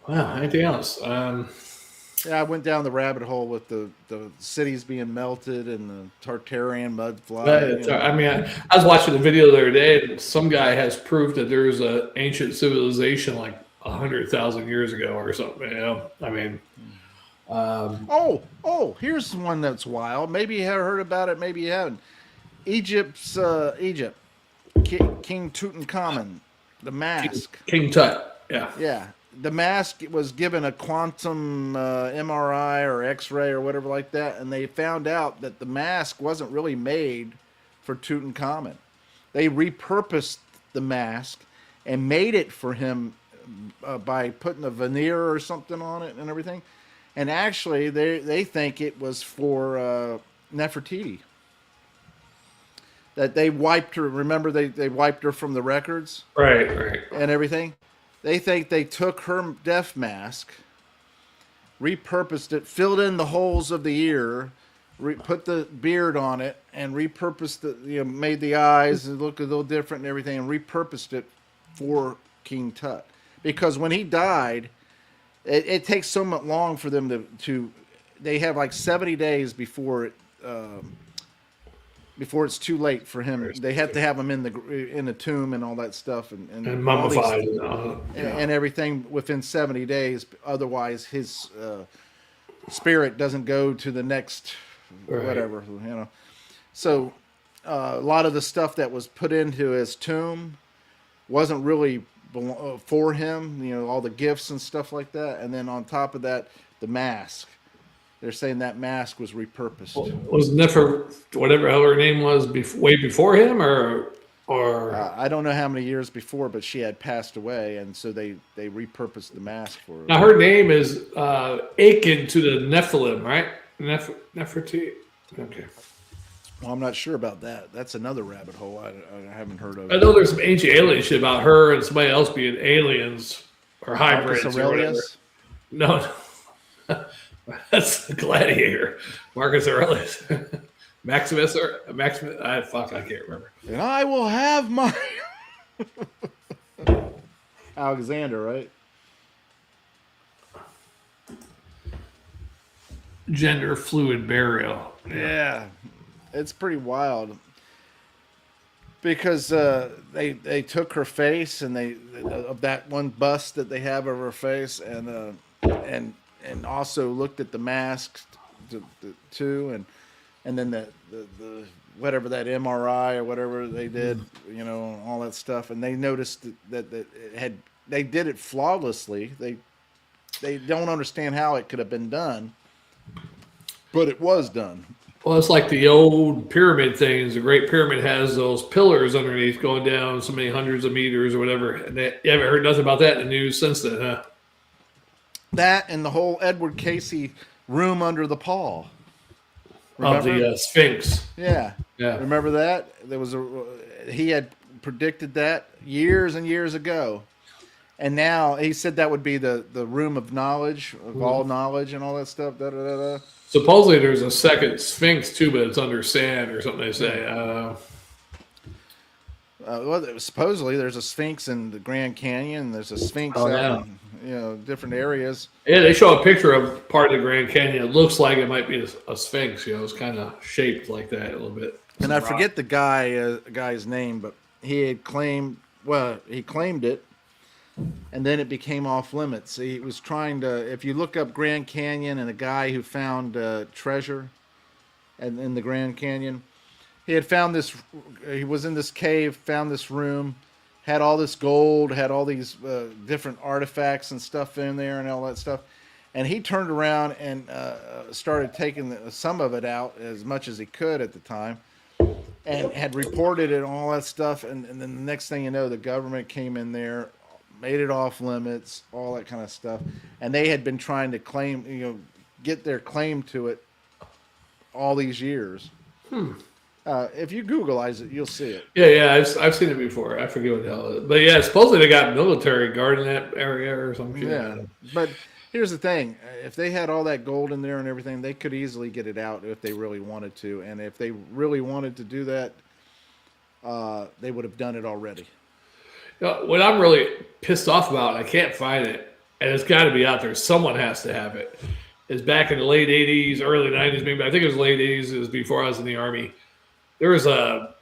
Wow, anything else? I went down the rabbit hole with the cities being melted and the Tartarian mud flying. I was watching the video the other day, and some guy has proof that there's an ancient civilization like 100,000 years ago or something. Here's one that's wild. Maybe you have heard about it. Maybe you haven't. Egypt. King Tutankhamun, the mask. King Tut. Yeah. Yeah, the mask was given a quantum MRI or X-ray or whatever like that, and they found out that the mask wasn't really made for Tutankhamun. They repurposed the mask and made it for him by putting a veneer or something on it and everything. And actually, they think it was for Nefertiti. That they wiped her. Remember, they wiped her from the records, Right. and everything. They think they took her death mask, repurposed it, filled in the holes of the ear, put the beard on it, and repurposed made the eyes look a little different and everything, and repurposed it for King Tut. Because when he died, it takes so much long for them to they have like 70 days before it's too late for him. They have to have him in the tomb and all that stuff and mummified and everything within 70 days. Otherwise, his spirit doesn't go to the next whatever. So a lot of the stuff that was put into his tomb wasn't really for him. All the gifts and stuff like that. And then on top of that, the mask. They're saying that mask was repurposed. Was Nefer, whatever hell her name was, way before him, or I don't know how many years before, but she had passed away, and so they repurposed the mask for her. Now her name is akin to the Nephilim, right? Nefertiti. Okay. Well, I'm not sure about that. That's another rabbit hole I haven't heard of. I know there's some ancient alien shit about her and somebody else being aliens or hybrids. Marcus or whatever. Aurelius? No. That's the Gladiator. Marcus Aurelius. Maximus. I can't remember. And I will have my Alexander, right? Gender fluid burial. Yeah. It's pretty wild. Because they took her face and they of that one bust that they have of her face and also looked at the mask too, and then the whatever that MRI or whatever they did, all that stuff, and they noticed that they did it flawlessly. They don't understand how it could have been done, but it was done. Well, it's like the old pyramid things. The Great Pyramid has those pillars underneath going down so many hundreds of meters or whatever. And you haven't heard nothing about that in the news since then, huh? That and the whole Edward Casey room under the paw. Remember? Of the Sphinx. Yeah. Remember that? He had predicted that years and years ago. And now he said that would be the room of knowledge, of all knowledge and all that stuff. Supposedly there's a second Sphinx too, but it's under sand or something they say. Supposedly there's a Sphinx in the Grand Canyon. There's a Sphinx out in different areas. Yeah, they show a picture of part of the Grand Canyon. It looks like it might be a Sphinx. It's kind of shaped like that a little bit. And I forget the guy's name, but he claimed it. And then it became off limits. He was trying to, if you look up Grand Canyon and a guy who found treasure in the Grand Canyon, he had found this, he was in this cave, found this room, had all this gold, had all these different artifacts and stuff in there and all that stuff. And he turned around and started taking some of it out as much as he could at the time and had reported it and all that stuff. And then the next thing you know, the government came in there, made it off limits, all that kind of stuff. And they had been trying to claim, get their claim to it all these years. If you Googleize it, you'll see it. Yeah, I've seen it before. I forget what the hell it is. But yeah, supposedly they got military guarding that area or something. Yeah, but here's the thing. If they had all that gold in there and everything, they could easily get it out if they really wanted to. And if they really wanted to do that, they would have done it already. What I'm really pissed off about, and I can't find it, and it's got to be out there. Someone has to have it. Is back in the late 80s, early 90s, maybe. I think it was late 80s. It was before I was in the Army. There was a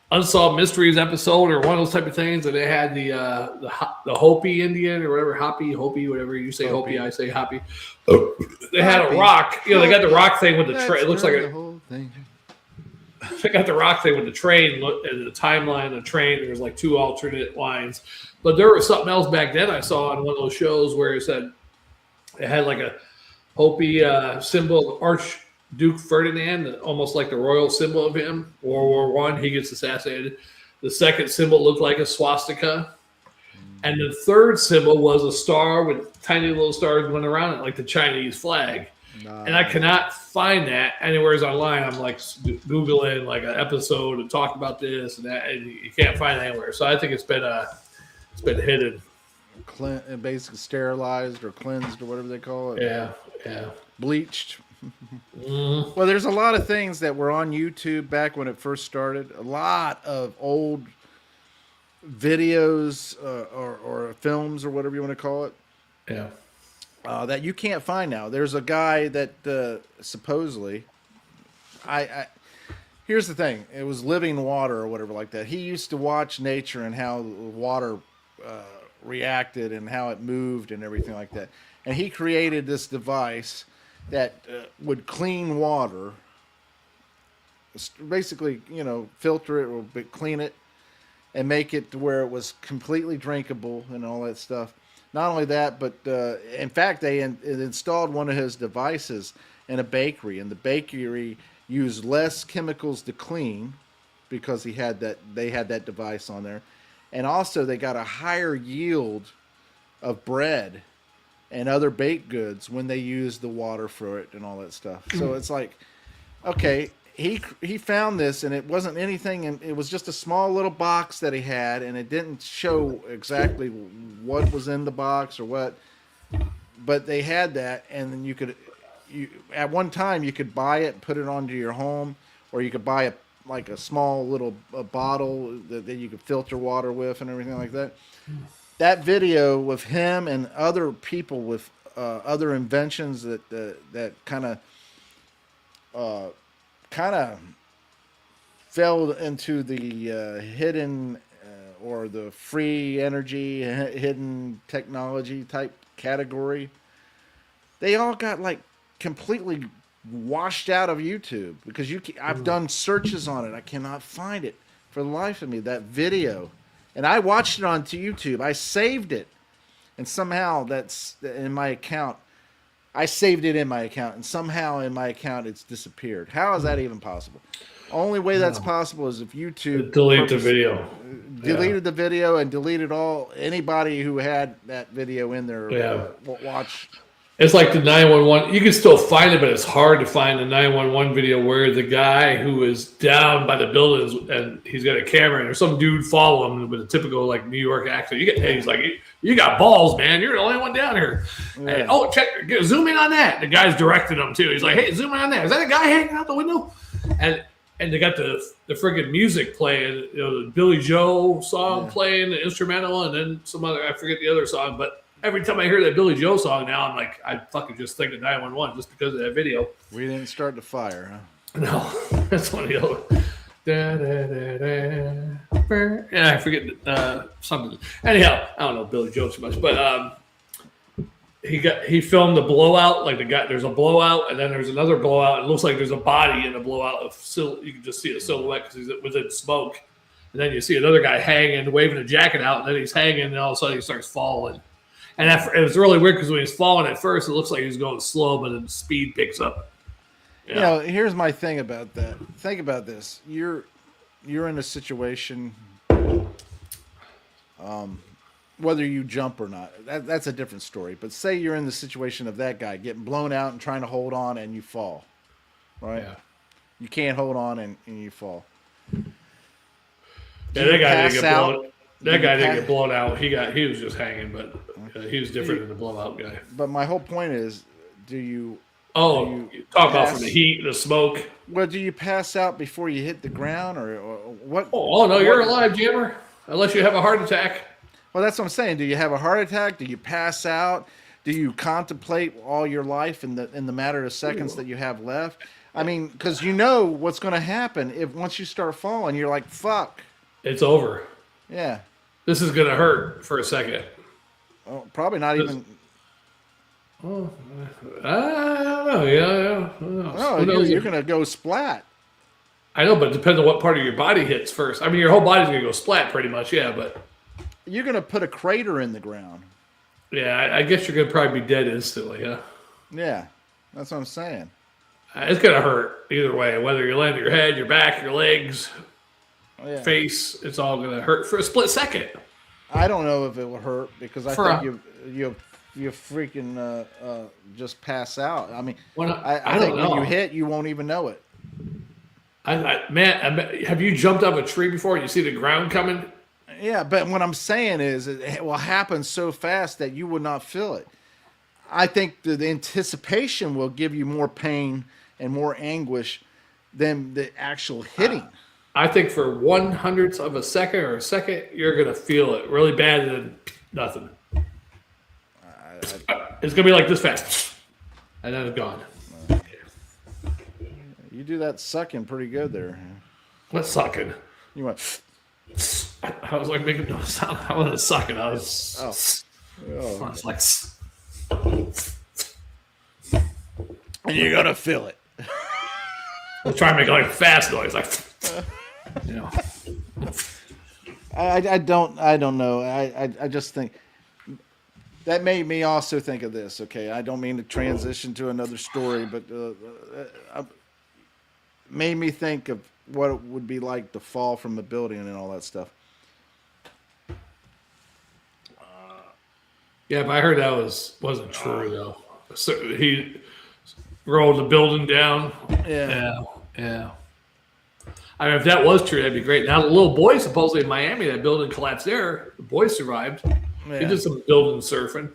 Unsolved Mysteries episode or one of those type of things, and they had the Hopi Indian or whatever, Hopi, whatever you say Hopi, I say Hopi. They had a rock, they got the rock thing with the train. It looks like the whole thing. They got the rock thing with the train and the timeline of the train. There's like 2 alternate lines, but there was something else back then I saw on one of those shows where it said it had like a Hopi symbol of Archduke Ferdinand, almost like the royal symbol of him. World War I, he gets assassinated. The second symbol looked like a swastika. And the third symbol was a star with tiny little stars going around it, like the Chinese flag. And I cannot find that anywhere online. I'm like Googling like an episode and talk about this and that, and you can't find it anywhere. So I think it's been hidden. Basically sterilized or cleansed or whatever they call it. Yeah. Bleached. Well, there's a lot of things that were on YouTube back when it first started. A lot of old videos or films or whatever you want to call it. Yeah. That you can't find now. There's a guy that supposedly, here's the thing. It was Living Water or whatever like that. He used to watch nature and how water reacted and how it moved and everything like that. And he created this device that would clean water, basically, filter it or clean it and make it to where it was completely drinkable and all that stuff. Not only that, but in fact, they installed one of his devices in a bakery, and the bakery used less chemicals to clean because they had that device on there, and also they got a higher yield of bread and other baked goods when they used the water for it and all that stuff. So it's like, okay, he found this, and it wasn't anything, and it was just a small little box that he had, and it didn't show exactly what was in the box or what, but they had that, and then at one time you could buy it and put it onto your home, or you could buy a small little bottle that you could filter water with and everything like that. That video with him and other people with other inventions that kind of fell into the hidden or the free energy, hidden technology type category. They all got like completely washed out of YouTube because I've done searches on it. I cannot find it for the life of me, that video. And I watched it on YouTube. I saved it. And somehow that's in my account. I saved it in my account, and somehow in my account it's disappeared. How is that even possible? Only way that's possible is if YouTube deleted the video. Deleted the video and deleted anybody who had that video in their watch. It's like the 911. You can still find it, but it's hard to find the 911 video where the guy who is down by the buildings and he's got a camera and there's some dude following him with a typical like New York accent. He's like, you got balls, man. You're the only one down here. Yeah. And, zoom in on that. The guy's directing him too. He's like, hey, zoom in on that. Is that a guy hanging out the window? And they got the friggin' music playing, the Billy Joe song playing, the instrumental, and then some other, I forget the other song, but every time I hear that Billy Joe song now, I'm like, I fucking just think of 911 just because of that video. We didn't start the fire, huh? No, that's one of the other. Yeah, I forget something. Anyhow, I don't know Billy Joe too much, but he filmed the blowout. Like there's a blowout, and then there's another blowout. It looks like there's a body in a blowout you can just see a silhouette because he's within smoke. And then you see another guy hanging, waving a jacket out, and then he's hanging, and all of a sudden he starts falling. And it was really weird because when he's falling at first, it looks like he's going slow, but then the speed picks up. Yeah. Here's my thing about that. Think about this. You're in a situation, whether you jump or not, that's a different story. But say you're in the situation of that guy getting blown out and trying to hold on and you fall, right? Yeah. You can't hold on and you fall. Yeah, that guy didn't get blown. That guy didn't get blown out. He was just hanging, but he was different than the blowout guy. But my whole point is, you talk about from the heat, the smoke. Well, do you pass out before you hit the ground, or what? Oh no, you're alive, Jammer. Unless you have a heart attack. Well, that's what I'm saying. Do you have a heart attack? Do you pass out? Do you contemplate all your life in the matter of seconds that you have left? I mean, because you know what's going to happen if once you start falling, you're like, fuck. It's over. Yeah. This is gonna hurt for a second. Well, probably not This- even. Oh, I don't know. Yeah. I don't know. No, Who knows you're if- going to go splat. I know, but it depends on what part of your body hits first. I mean, your whole body's gonna go splat pretty much. Yeah, but You're going to put a crater in the ground. yeah, I guess you're gonna probably be dead instantly. Yeah. Yeah. That's what I'm saying. It's gonna hurt either way, whether you land on your head, your back, your legs, Yeah. face. It's all gonna hurt for a split second. I don't know if it will hurt because I For think you freaking just pass out. I mean, Well, I think when you hit, you won't even know it. Man, have you jumped up a tree before and you see the ground coming? Yeah, but what I'm saying is it will happen so fast that you will not feel it. I think the anticipation will give you more pain and more anguish than the actual hitting. I think for 1/100th of a second or a second, you're gonna feel it really bad and then nothing. It's gonna be like this fast, and then it's gone. You do that sucking pretty good there. What's sucking? You went, I was like making no sound. I wasn't sucking. I was. I oh, was like. and you're gonna feel it. I was trying to make like a fast noise, like. You know. I don't know. I just think that made me also think of this. Okay, I don't mean to transition to another story, but made me think of what it would be like to fall from a building and all that stuff. Yeah, but I heard that wasn't true though. So he rolled the building down. Yeah. I mean, if that was true, that'd be great. Now the little boy supposedly in Miami, that building collapsed there. The boy survived. Yeah. He did some building surfing.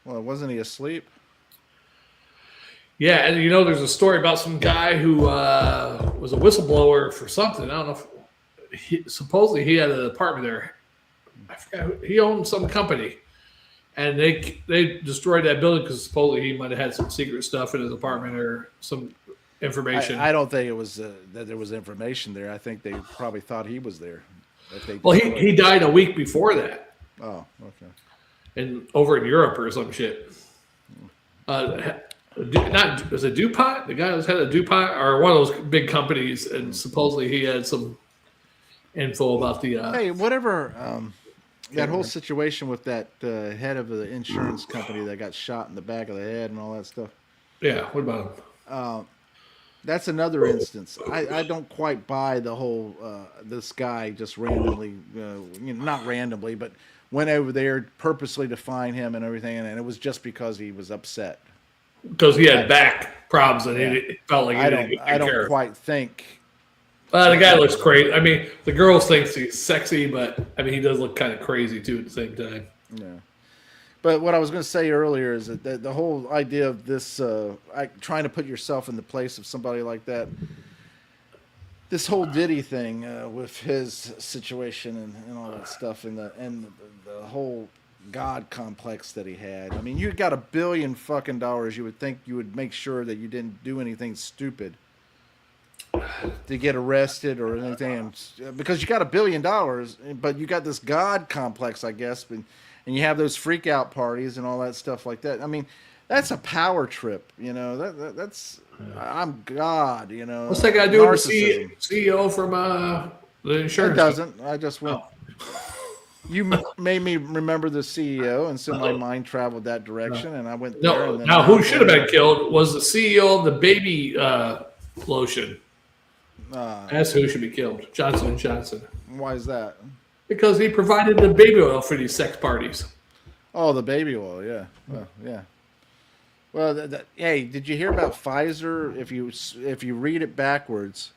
Well, wasn't he asleep? Yeah, and there's a story about some guy who was a whistleblower for something. I don't know. Supposedly he had an apartment there. I forgot. He owned some company, and they destroyed that building because supposedly he might have had some secret stuff in his apartment or some information. I don't think it was that there was information there. I think they probably thought he was there. Well, he died a week before that, Oh, okay. and over in Europe or some shit. Not was it DuPont? The guy who's head of DuPont or one of those big companies, and supposedly he had some info about the. Hey, whatever. That whole situation with that head of the insurance company that got shot in the back of the head and all that stuff. Yeah, what about him? That's another instance. I don't quite buy the whole this guy just randomly, not randomly, but went over there purposely to find him and everything, and it was just because he was upset. Because he had back problems and he felt like he didn't I don't quite think. The guy looks crazy. I mean, the girls think he's sexy, but I mean, he does look kind of crazy too at the same time. Yeah. But what I was going to say earlier is that the whole idea of this, trying to put yourself in the place of somebody like that, this whole Diddy thing with his situation and all that stuff, and the whole God complex that he had. I mean, you got $1 billion fucking dollars. You would think you would make sure that you didn't do anything stupid to get arrested or anything, because you got $1 billion, but you got this God complex, I guess, and you have those freak out parties and all that stuff like that. I mean, that's a power trip, that's I'm God, What's that got to do with the CEO from the insurance? It doesn't. I just went. You made me remember the CEO, and so my mind traveled that direction, and I went there. No, and then now who should have been killed was the CEO of the baby lotion. That's who should be killed. Johnson & Johnson. Why is that? Because he provided the baby oil for these sex parties. Oh, the baby oil, yeah. Well, yeah. Well, hey, did you hear about Pfizer? If you read it backwards,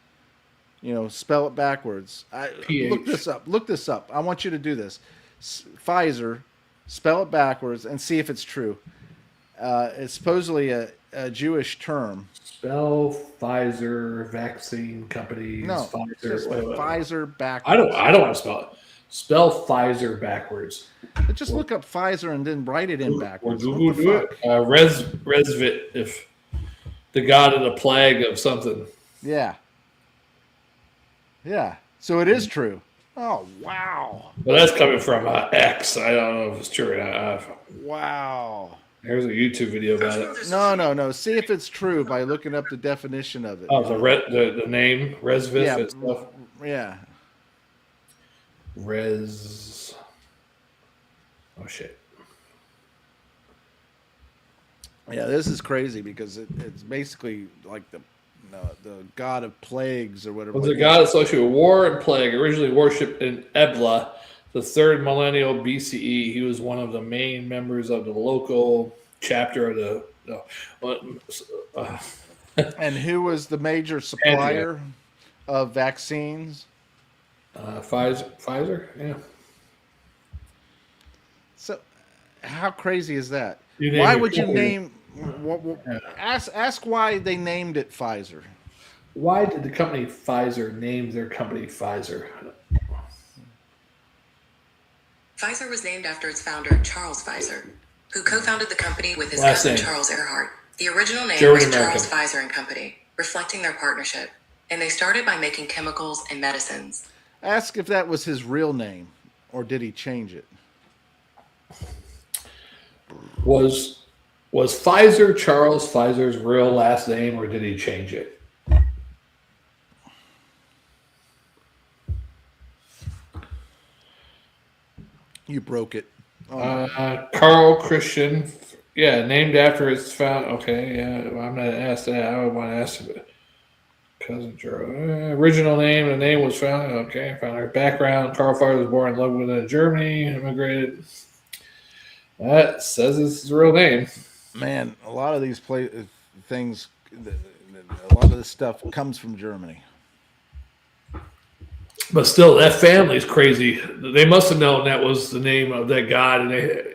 spell it backwards. Look this up. I want you to do this. Pfizer, spell it backwards and see if it's true. It's supposedly a Jewish term. Spell Pfizer vaccine companies. No, Pfizer. Pfizer backwards. I don't want to spell it. Spell Pfizer backwards. Just look up Pfizer and then write it in backwards. Google do it. Resvit if. the god of the plague of something. Yeah. Yeah. So it is true. Oh, wow. Well, that's coming from X. I don't know if it's true or not. Wow. There's a YouTube video about it. No. See if it's true by looking up the definition of it. Oh, the name Resvith Yeah. and stuff. Yeah. Res. Oh shit. Yeah, this is crazy because it's basically like the god of plagues or whatever. Was a god associated with war and plague, originally worshipped in Ebla, the third millennial BCE. He was one of the main members of the local chapter of the. And who was the major supplier of vaccines? Pfizer, yeah. So, how crazy is that? You Why name would it. you name? Ask why they named it Pfizer. Why did the company Pfizer name their company Pfizer? Pfizer was named after its founder, Charles Pfizer, who co-founded the company with his Last cousin name. Charles Earhart. The original name German was American. Charles Pfizer and Company, reflecting their partnership, and they started by making chemicals and medicines. Ask if that was his real name, or did he change it? Was Pfizer Charles Pfizer's real last name, or did he change it? You broke it. Carl Christian, yeah, named after its founder. Okay, yeah, well, I'm not asked that. I would want to ask it. Cousin Charles. Original name, the name was found. Okay, found her background. Carl Pfizer was born in Lebanon, Germany, immigrated. That says it's his real name. Man, a lot of these things, a lot of this stuff comes from Germany. But still, that family's crazy. They must have known that was the name of that god. And they,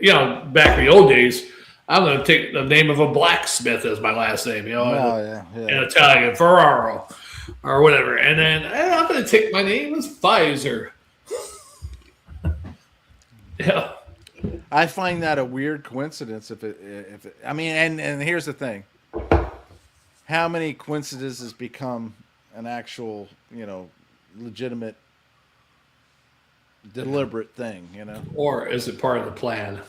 back in the old days, I'm going to take the name of a blacksmith as my last name, in Italian, Ferraro, or whatever. And then I'm going to take my name as Pfizer. Yeah. I find that a weird coincidence. And here's the thing: how many coincidences become an actual, legitimate, deliberate thing? Or is it part of the plan?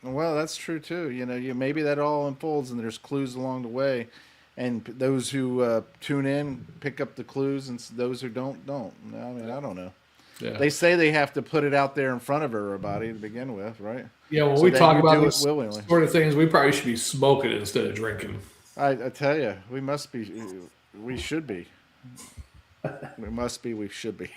Well, that's true too. Maybe that all unfolds, and there's clues along the way, and those who tune in pick up the clues, and those who don't. I don't know. Yeah. They say they have to put it out there in front of everybody to begin with, right? Yeah, when we talk about these sort of things, we probably should be smoking instead of drinking. I tell you, we must be. We should be. We must be. We should be.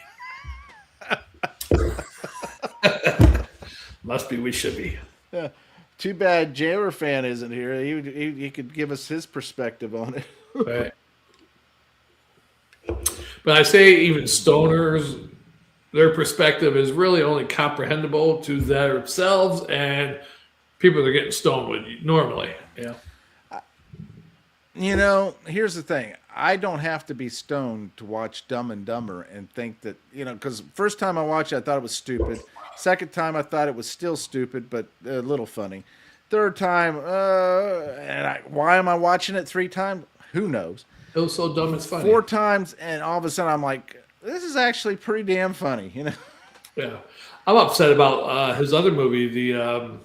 Must be. We should be. Yeah. Too bad Jailer fan isn't here. He could give us his perspective on it. Right. But I say even stoners, their perspective is really only comprehensible to themselves and people they're getting stoned with normally. Yeah. Here's the thing. I don't have to be stoned to watch Dumb and Dumber and think that, because first time I watched it, I thought it was stupid. Second time, I thought it was still stupid, but a little funny. Third time, why am I watching it 3 times? Who knows? It was so dumb it's funny. 4 times, and all of a sudden I'm like, this is actually pretty damn funny, Yeah. I'm upset about his other movie, the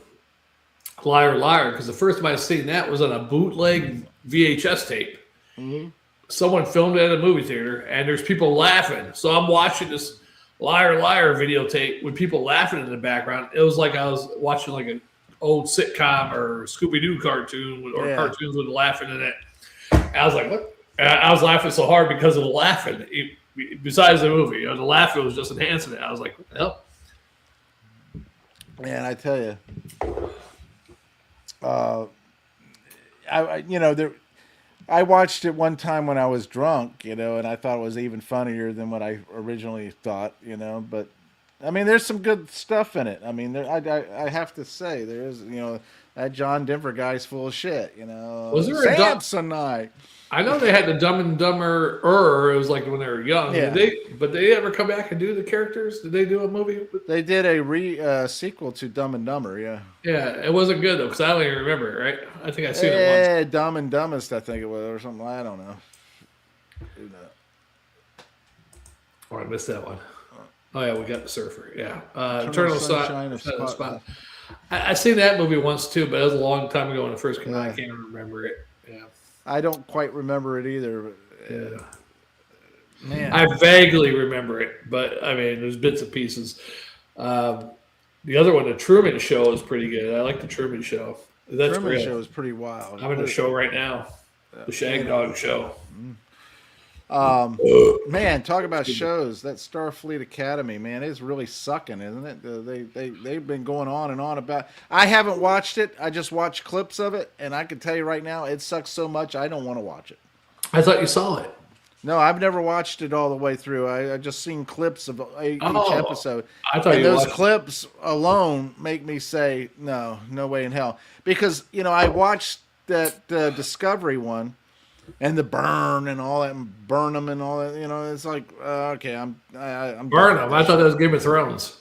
Liar Liar, because the first time I seen that was on a bootleg VHS tape. Mm-hmm. Someone filmed it at a movie theater, and there's people laughing. So I'm watching this Liar Liar videotape with people laughing in the background. It was like I was watching like an old sitcom or Scooby-Doo cartoon or cartoons with laughing in it. And I was like, what? And I was laughing so hard because of the laughing. Besides the movie, the laughing was just enhancing it. I was like, what the hell? Man, I tell you, I watched it one time when I was drunk, and I thought it was even funnier than what I originally thought, but there's some good stuff in it. I have to say there is, that John Denver guy's full of shit, Was there Samsonite. I know they had the Dumb and Dumber. It was like when they were young. Yeah. But they ever come back and do the characters? Did they do a movie? They did a sequel to Dumb and Dumber. Yeah. Yeah, it wasn't good though because I don't even remember it. Right? I think I seen it once. Yeah, Dumb and Dumbest, I think it was, or something. I don't know. Oh, I missed that one. Oh yeah, we got the Surfer. Yeah, Eternal Sunshine of Spot. I seen that movie once too, but it was a long time ago when it first came out. I can't remember it. Yeah, I don't quite remember it either. But, yeah. Man, I vaguely remember it, but I mean, there's bits and pieces. The other one, the Truman Show, is pretty good. I like the Truman Show. That's Truman real. Show is pretty wild. I'm in the show right now. The Shag Dog Show. Man, talk about shows. That Starfleet Academy, man, it's really sucking, isn't it? They've been going on and on about. I haven't watched it. I just watched clips of it, and I can tell you right now, it sucks so much. I don't want to watch it. I thought you saw it. No, I've never watched it all the way through. I just seen clips of each episode. I thought and you those watched clips alone make me say, no way in hell. Because, I watched that Discovery one and the burn and all that, and burn them and all that. It's like, okay, I'm Burn them. I thought that was Game of Thrones.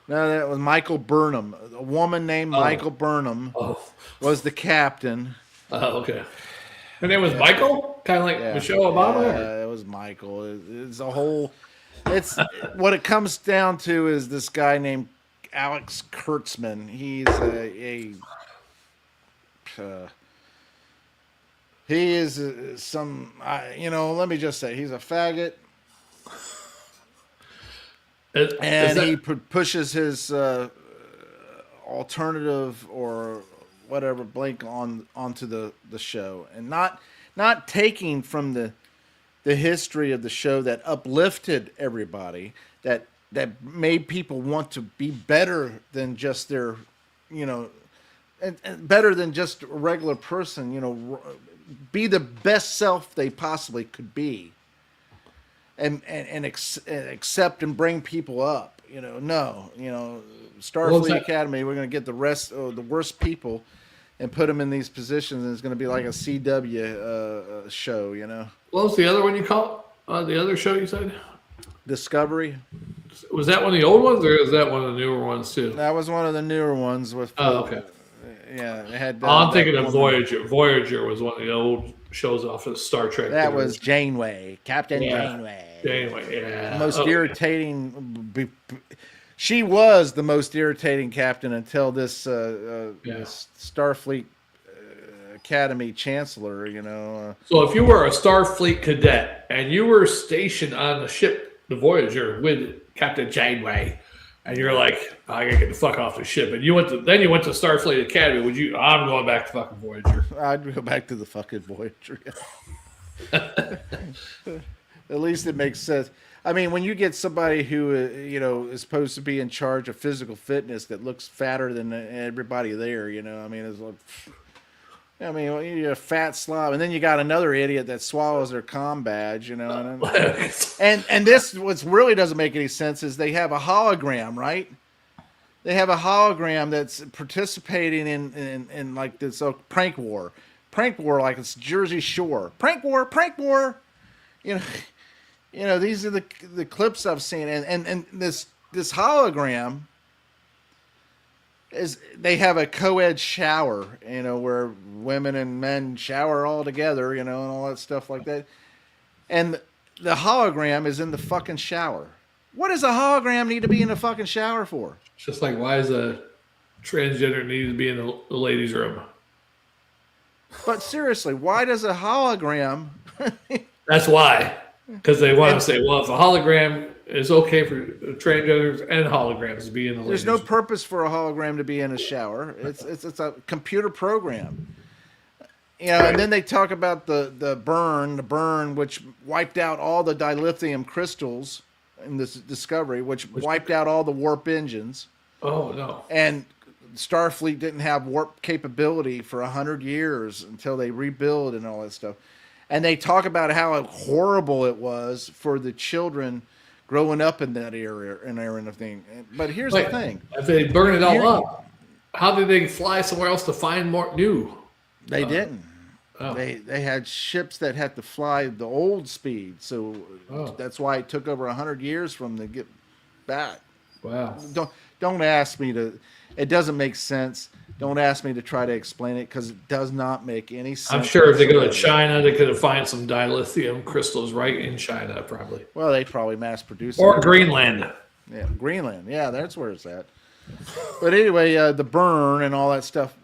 No, that was Michael Burnham. A woman named Michael Burnham was the captain. Oh, okay. Her name was Michael? Kind of like Michelle Obama? Yeah, it was Michael. It's a whole... It's what it comes down to is this guy named Alex Kurtzman. He's he is let me just say, he's a faggot. He pushes his alternative or whatever blank onto the show, and not taking from the history of the show that uplifted everybody, that made people want to be better than just their, and better than just a regular person, be the best self they possibly could be, and accept and bring people up. Starfleet Academy, we're going to get the worst people and put them in these positions, and it's going to be like a CW show, What was the other one you called? The other show you said? Discovery. Was that one of the old ones, or is that one of the newer ones too? That was one of the newer ones with. Okay. Yeah, it had. I'm thinking of Voyager. Voyager was one of the old shows off of Star Trek. That was Janeway, Captain Janeway. Janeway, yeah. The most irritating. She was the most irritating captain until this Starfleet Academy Chancellor. So if you were a Starfleet cadet and you were stationed on the ship, the Voyager, with Captain Janeway, and you're like, I gotta get the fuck off the ship, and you went to Starfleet Academy, would you? I'm going back to fucking Voyager. I'd go back to the fucking Voyager. At least it makes sense. I mean, when you get somebody who is supposed to be in charge of physical fitness that looks fatter than everybody there, it's like, you're a fat slob, and then you got another idiot that swallows their comm badge, and this what really doesn't make any sense is they have a hologram, right? They have a hologram that's participating in like this prank war, like it's Jersey Shore, prank war. These are the clips I've seen, and this hologram is they have a co-ed shower, where women and men shower all together, and all that stuff like that. And the hologram is in the fucking shower. What does a hologram need to be in the fucking shower for? It's just like, why does a transgender need to be in the ladies' room? But seriously, why does a hologram? That's why. Because they want to say, well, if a hologram is okay for transgenders and holograms to be in the There's no purpose for a hologram to be in a shower. It's a computer program. Right. And then they talk about the burn, which wiped out all the dilithium crystals in this Discovery, which wiped out all the warp engines. Oh, no. And Starfleet didn't have warp capability for 100 years until they rebuild and all that stuff. And they talk about how horrible it was for the children growing up in that area and everything. But here's the thing: if they burn it all up, how did they fly somewhere else to find more new? They didn't. Oh. They had ships that had to fly the old speed, so that's why it took over 100 years for them to get back. Wow. Don't ask me to. It doesn't make sense. Don't ask me to try to explain it because it does not make any sense. I'm sure if they go to whatsoever. China, they could have found some dilithium crystals right in China, probably. Well, they probably mass produce Or it. Greenland. Yeah, Greenland. Yeah, that's where it's at. But anyway, the burn and all that stuff.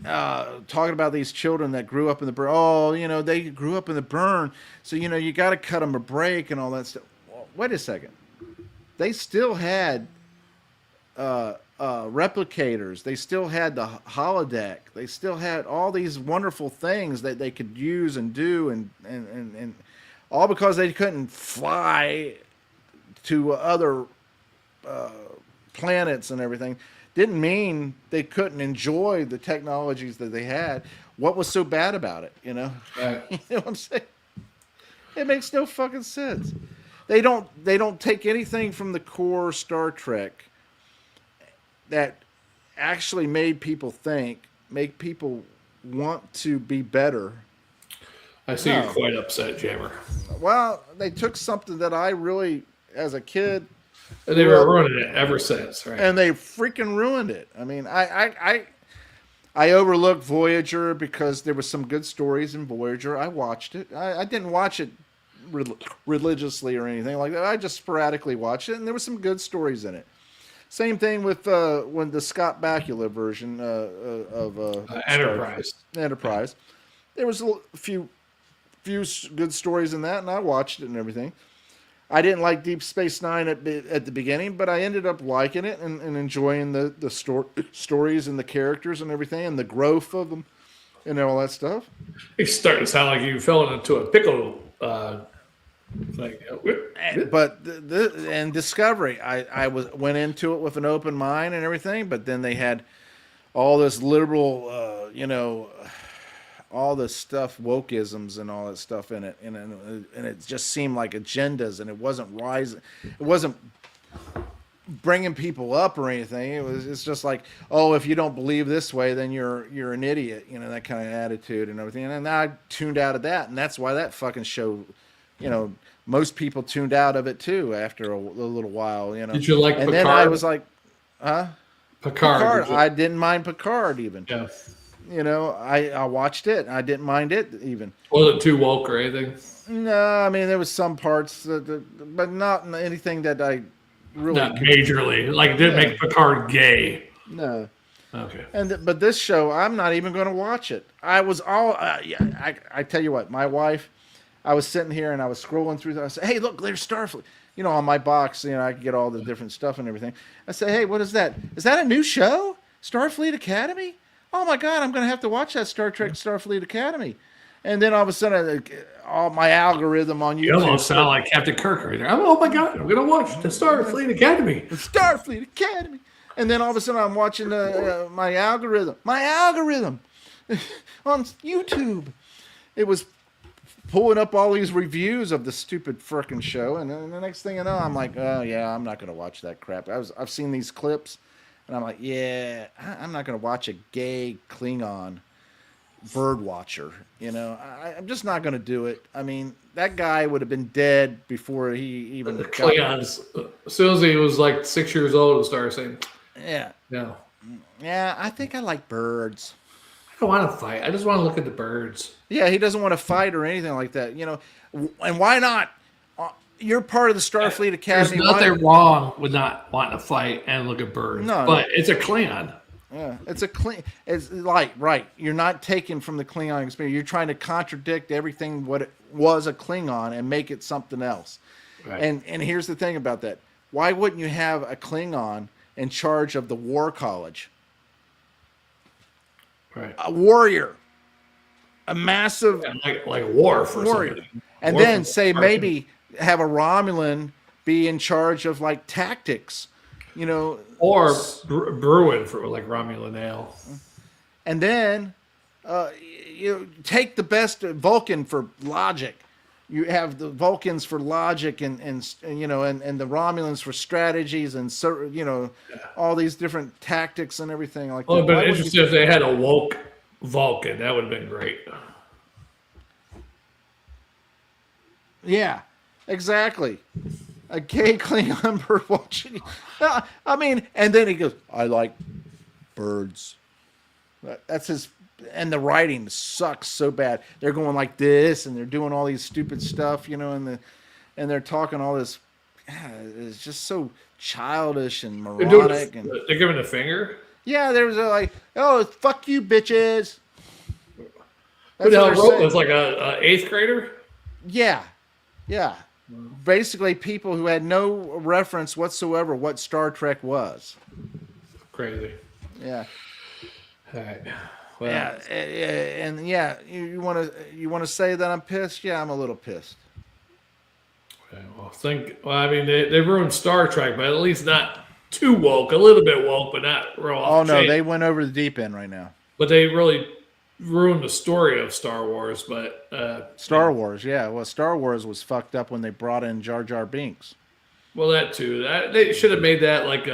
Talking about these children that grew up in the burn. Oh, they grew up in the burn, so you got to cut them a break and all that stuff. Well, wait a second. They still had replicators. They still had the holodeck. They still had all these wonderful things that they could use and do, and all because they couldn't fly to other planets and everything. Didn't mean they couldn't enjoy the technologies that they had. What was so bad about it? Right. You know what I'm saying? It makes no fucking sense. They don't take anything from the core Star Trek that actually made people think, make people want to be better. I see you're quite upset, Jammer. Well, they took something that I really, as a kid, And they were ruining it ever since, right? and they freaking ruined it. I mean, I overlooked Voyager because there were some good stories in Voyager. I watched it. I didn't watch it religiously or anything like that. I just sporadically watched it, and there were some good stories in it. Same thing with when the Scott Bakula version of Enterprise. Enterprise. There was a few good stories in that, and I watched it and everything. I didn't like Deep Space Nine at the beginning, but I ended up liking it and enjoying the stories and the characters and everything and the growth of them and all that stuff. It's starting to sound like you fell into a pickle. But and Discovery, I went into it with an open mind and everything, but then they had all this liberal, all this stuff, wokeisms and all that stuff in it, and it just seemed like agendas, and it wasn't rising, it wasn't bringing people up or anything. It's just like, oh, if you don't believe this way, then you're an idiot, that kind of attitude and everything. And I tuned out of that, and that's why that fucking show, most people tuned out of it too after a little while. Did you like and Picard? then I was like, huh? Picard. I didn't mind Picard even. Yeah. I watched it. I didn't mind it even. Wasn't too woke or anything. No, I mean there was some parts, but not anything that I really. Not majorly. Like it didn't make Picard gay. No. Okay. But this show, I'm not even going to watch it. I was all. I tell you what, my wife. I was sitting here and I was scrolling through. I said, "Hey, look, there's Starfleet." On my box, I could get all the different stuff and everything. I said, "Hey, what is that? Is that a new show? Starfleet Academy? Oh my God, I'm going to have to watch that Star Trek Starfleet Academy." And then all of a sudden, all my algorithm on YouTube. You almost sound like Captain Kirk right there. Oh my God, I'm going to watch the Starfleet Academy. Starfleet Academy. And then all of a sudden, I'm watching my algorithm on YouTube. It was pulling up all these reviews of the stupid frickin' show, and then the next thing I know, I'm like, oh yeah, I'm not gonna watch that crap. I've seen these clips, and I'm like, yeah, I'm not gonna watch a gay Klingon bird watcher. I'm just not gonna do it. I mean, that guy would have been dead before he even got. Klingons. As soon as he was like 6 years old, and started saying, Yeah. "No, Yeah, I think I like birds. I don't want to fight. I just want to look at the birds." Yeah, he doesn't want to fight or anything like that. And why not? You're part of the Starfleet Academy. There's nothing wrong with not wanting to fight and look at birds. No, but it's a Klingon. Yeah, it's like, right. You're not taking from the Klingon experience. You're trying to contradict everything what it was a Klingon and make it something else. Right. And here's the thing about that. Why wouldn't you have a Klingon in charge of the war college? Right. A warrior. A massive like war for warrior. something. And War then for say something. maybe have a Romulan be in charge of like tactics, Or Bruin for like Romulan ale. and then you take the best Vulcan for logic. You have the Vulcans for logic and the Romulans for strategies and all these different tactics and everything like that. Well, it'd Why been would interesting if they had a woke Vulcan. That would have been great. Yeah, exactly. A gay Klingon bird watching. I mean, and then he goes, "I like birds." That's his. And the writing sucks so bad. They're going like this, and they're doing all these stupid stuff, and they're talking all this. It's just so childish and moronic, and They're giving the finger. yeah, there's like, oh, fuck you, bitches. Who That's the hell what they're wrote saying. this? Like a eighth grader? Yeah, yeah. Basically, people who had no reference whatsoever what Star Trek was. Crazy. Yeah. All right. Well, Yeah, and yeah, you want to say that I'm pissed? Yeah, I'm a little pissed. okay, well, I mean, they ruined Star Trek, but at least not too woke. A little bit woke, but not real off Oh the no, chain. they went over the deep end right now. But they really ruined the story of Star Wars. But Star Wars, yeah. Well, Star Wars was fucked up when they brought in Jar Jar Binks. well, that too. They should have made that like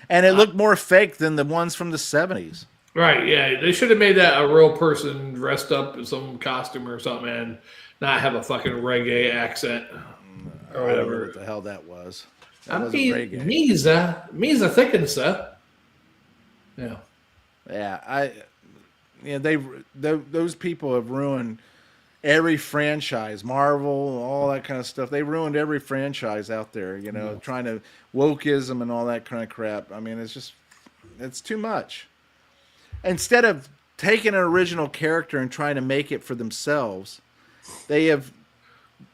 And it looked more fake than the ones from the 70s. right. Yeah, they should have made that a real person dressed up in some costume or something, and not have a fucking reggae accent or I don't know whatever. what the hell that was. That I'm wasn't reggae. Misa thinking, sir. Yeah. Yeah, those people have ruined every franchise, Marvel, all that kind of stuff. They ruined every franchise out there, trying to wokeism and all that kind of crap. I mean, it's too much. Instead of taking an original character and trying to make it for themselves, they have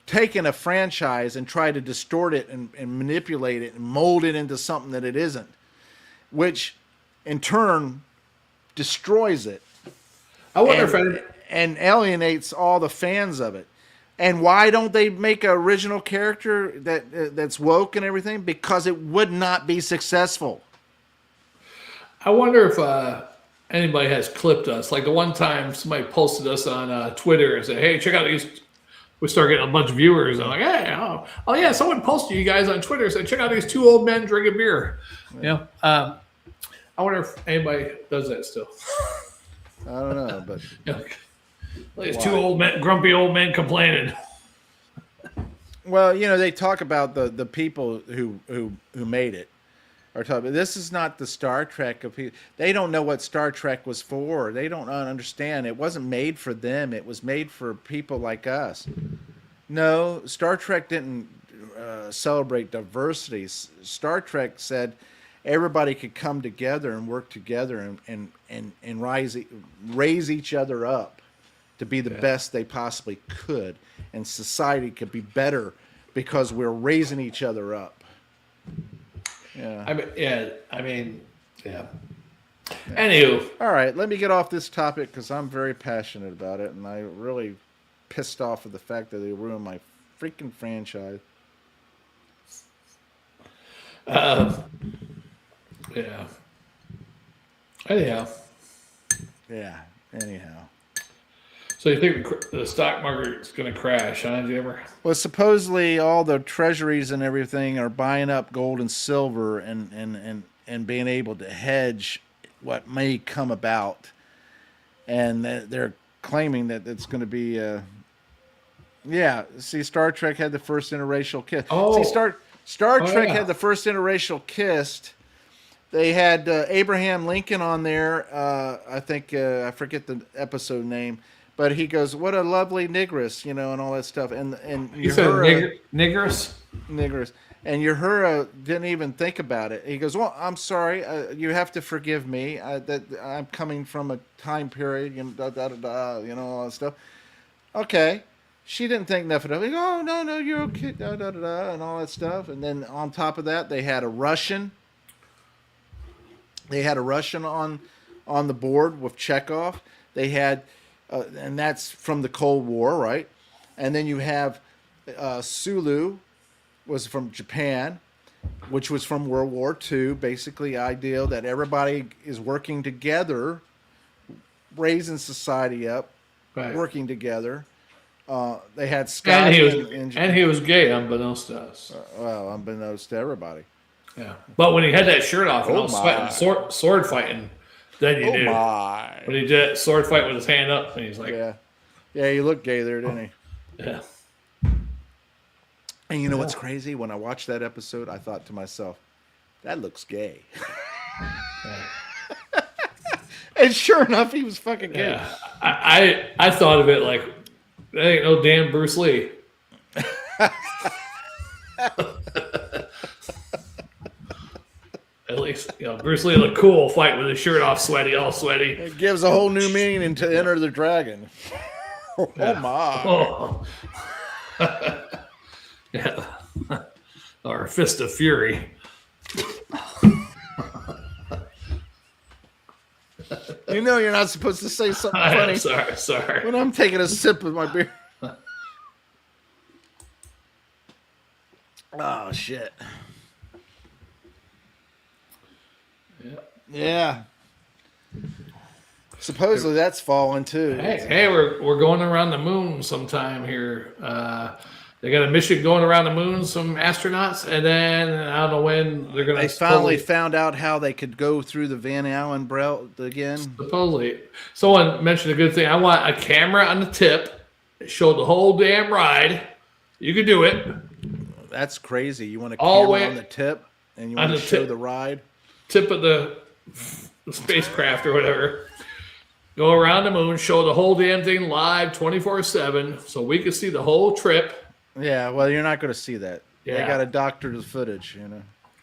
taken a franchise and tried to distort it and manipulate it and mold it into something that it isn't, which in turn destroys it I wonder and alienates all the fans of it. And why don't they make an original character that's woke and everything? Because it would not be successful. I wonder if anybody has clipped us. Like the one time somebody posted us on Twitter and said, "Hey, check out these." We start getting a bunch of viewers. I'm like, "Hey, oh yeah, someone posted you guys on Twitter and said, check out these two old men drinking beer." I wonder if anybody does that still. I don't know, but Like these two old men, grumpy old men complaining. well, they talk about the people who made it. Are talking. This is not the Star Trek of people. They don't know what Star Trek was for. They don't understand. It wasn't made for them. It was made for people like us. No, Star Trek didn't celebrate diversity. Star Trek said everybody could come together and work together and raise each other up to be the best they possibly could, and society could be better because we're raising each other up. Yeah. I mean, Anywho, All right, let me get off this topic because I'm very passionate about it, and I really pissed off at the fact that they ruined my freaking franchise. yeah. Anyhow, Yeah. Anyhow. so you think the stock market's going to crash, huh? Did you ever? Well, supposedly all the treasuries and everything are buying up gold and silver and being able to hedge what may come about, and they're claiming that it's going to be. Yeah, see, Star Trek had the first interracial kiss. Oh. See, Star Trek Yeah. had the first interracial kiss. They had Abraham Lincoln on there. I think I forget the episode name. But he goes, "What a lovely negress," and all that stuff. And You said niggers? niggers. And Uhura didn't even think about it. He goes, "Well, I'm sorry. You have to forgive me. That I'm coming from a time period, all that stuff." Okay. She didn't think nothing of it. "Oh, no, you're okay," and all that stuff. And then on top of that, they had a Russian. They had a Russian on the board with Chekhov. They had, and that's from the Cold War, right? And then you have Sulu, was from Japan, which was from World War II. Basically, ideal that everybody is working together, raising society up, Right. working together. They had Scotty And he was gay, unbeknownst to us. well, unbeknownst to everybody. Yeah. But when he had that shirt off and Oh all my. sweating, sword fighting, then you Oh knew. my! When he did sword fight with his hand up, and he's like, Yeah, he looked gay there, didn't he? Yeah. And you know what's crazy? When I watched that episode, I thought to myself, that looks gay. And sure enough, he was fucking gay. Yeah. I thought of it like, that ain't no damn Bruce Lee. At least, Bruce Lee looked cool fighting with his shirt off, sweaty, all sweaty. It gives a whole new meaning to Enter the Dragon. Oh my. Oh. Yeah. Or Fist of Fury. You know you're not supposed to say something funny Sorry. when I'm taking a sip of my beer. Oh, shit. Yeah. Supposedly that's falling too. Hey, we're going around the moon sometime here. They got a mission going around the moon, some astronauts, and then I don't know when they're going to. They finally found out how they could go through the Van Allen belt again. Supposedly, someone mentioned a good thing. I want a camera on the tip. It showed the whole damn ride. You could do it. That's crazy. You want a All camera way on the tip, and you want to show the ride. Tip of the spacecraft or whatever. Go around the moon, show the whole damn thing live 24/7 so we can see the whole trip. Yeah, well, you're not going to see that. Yeah. They got to doctor the footage,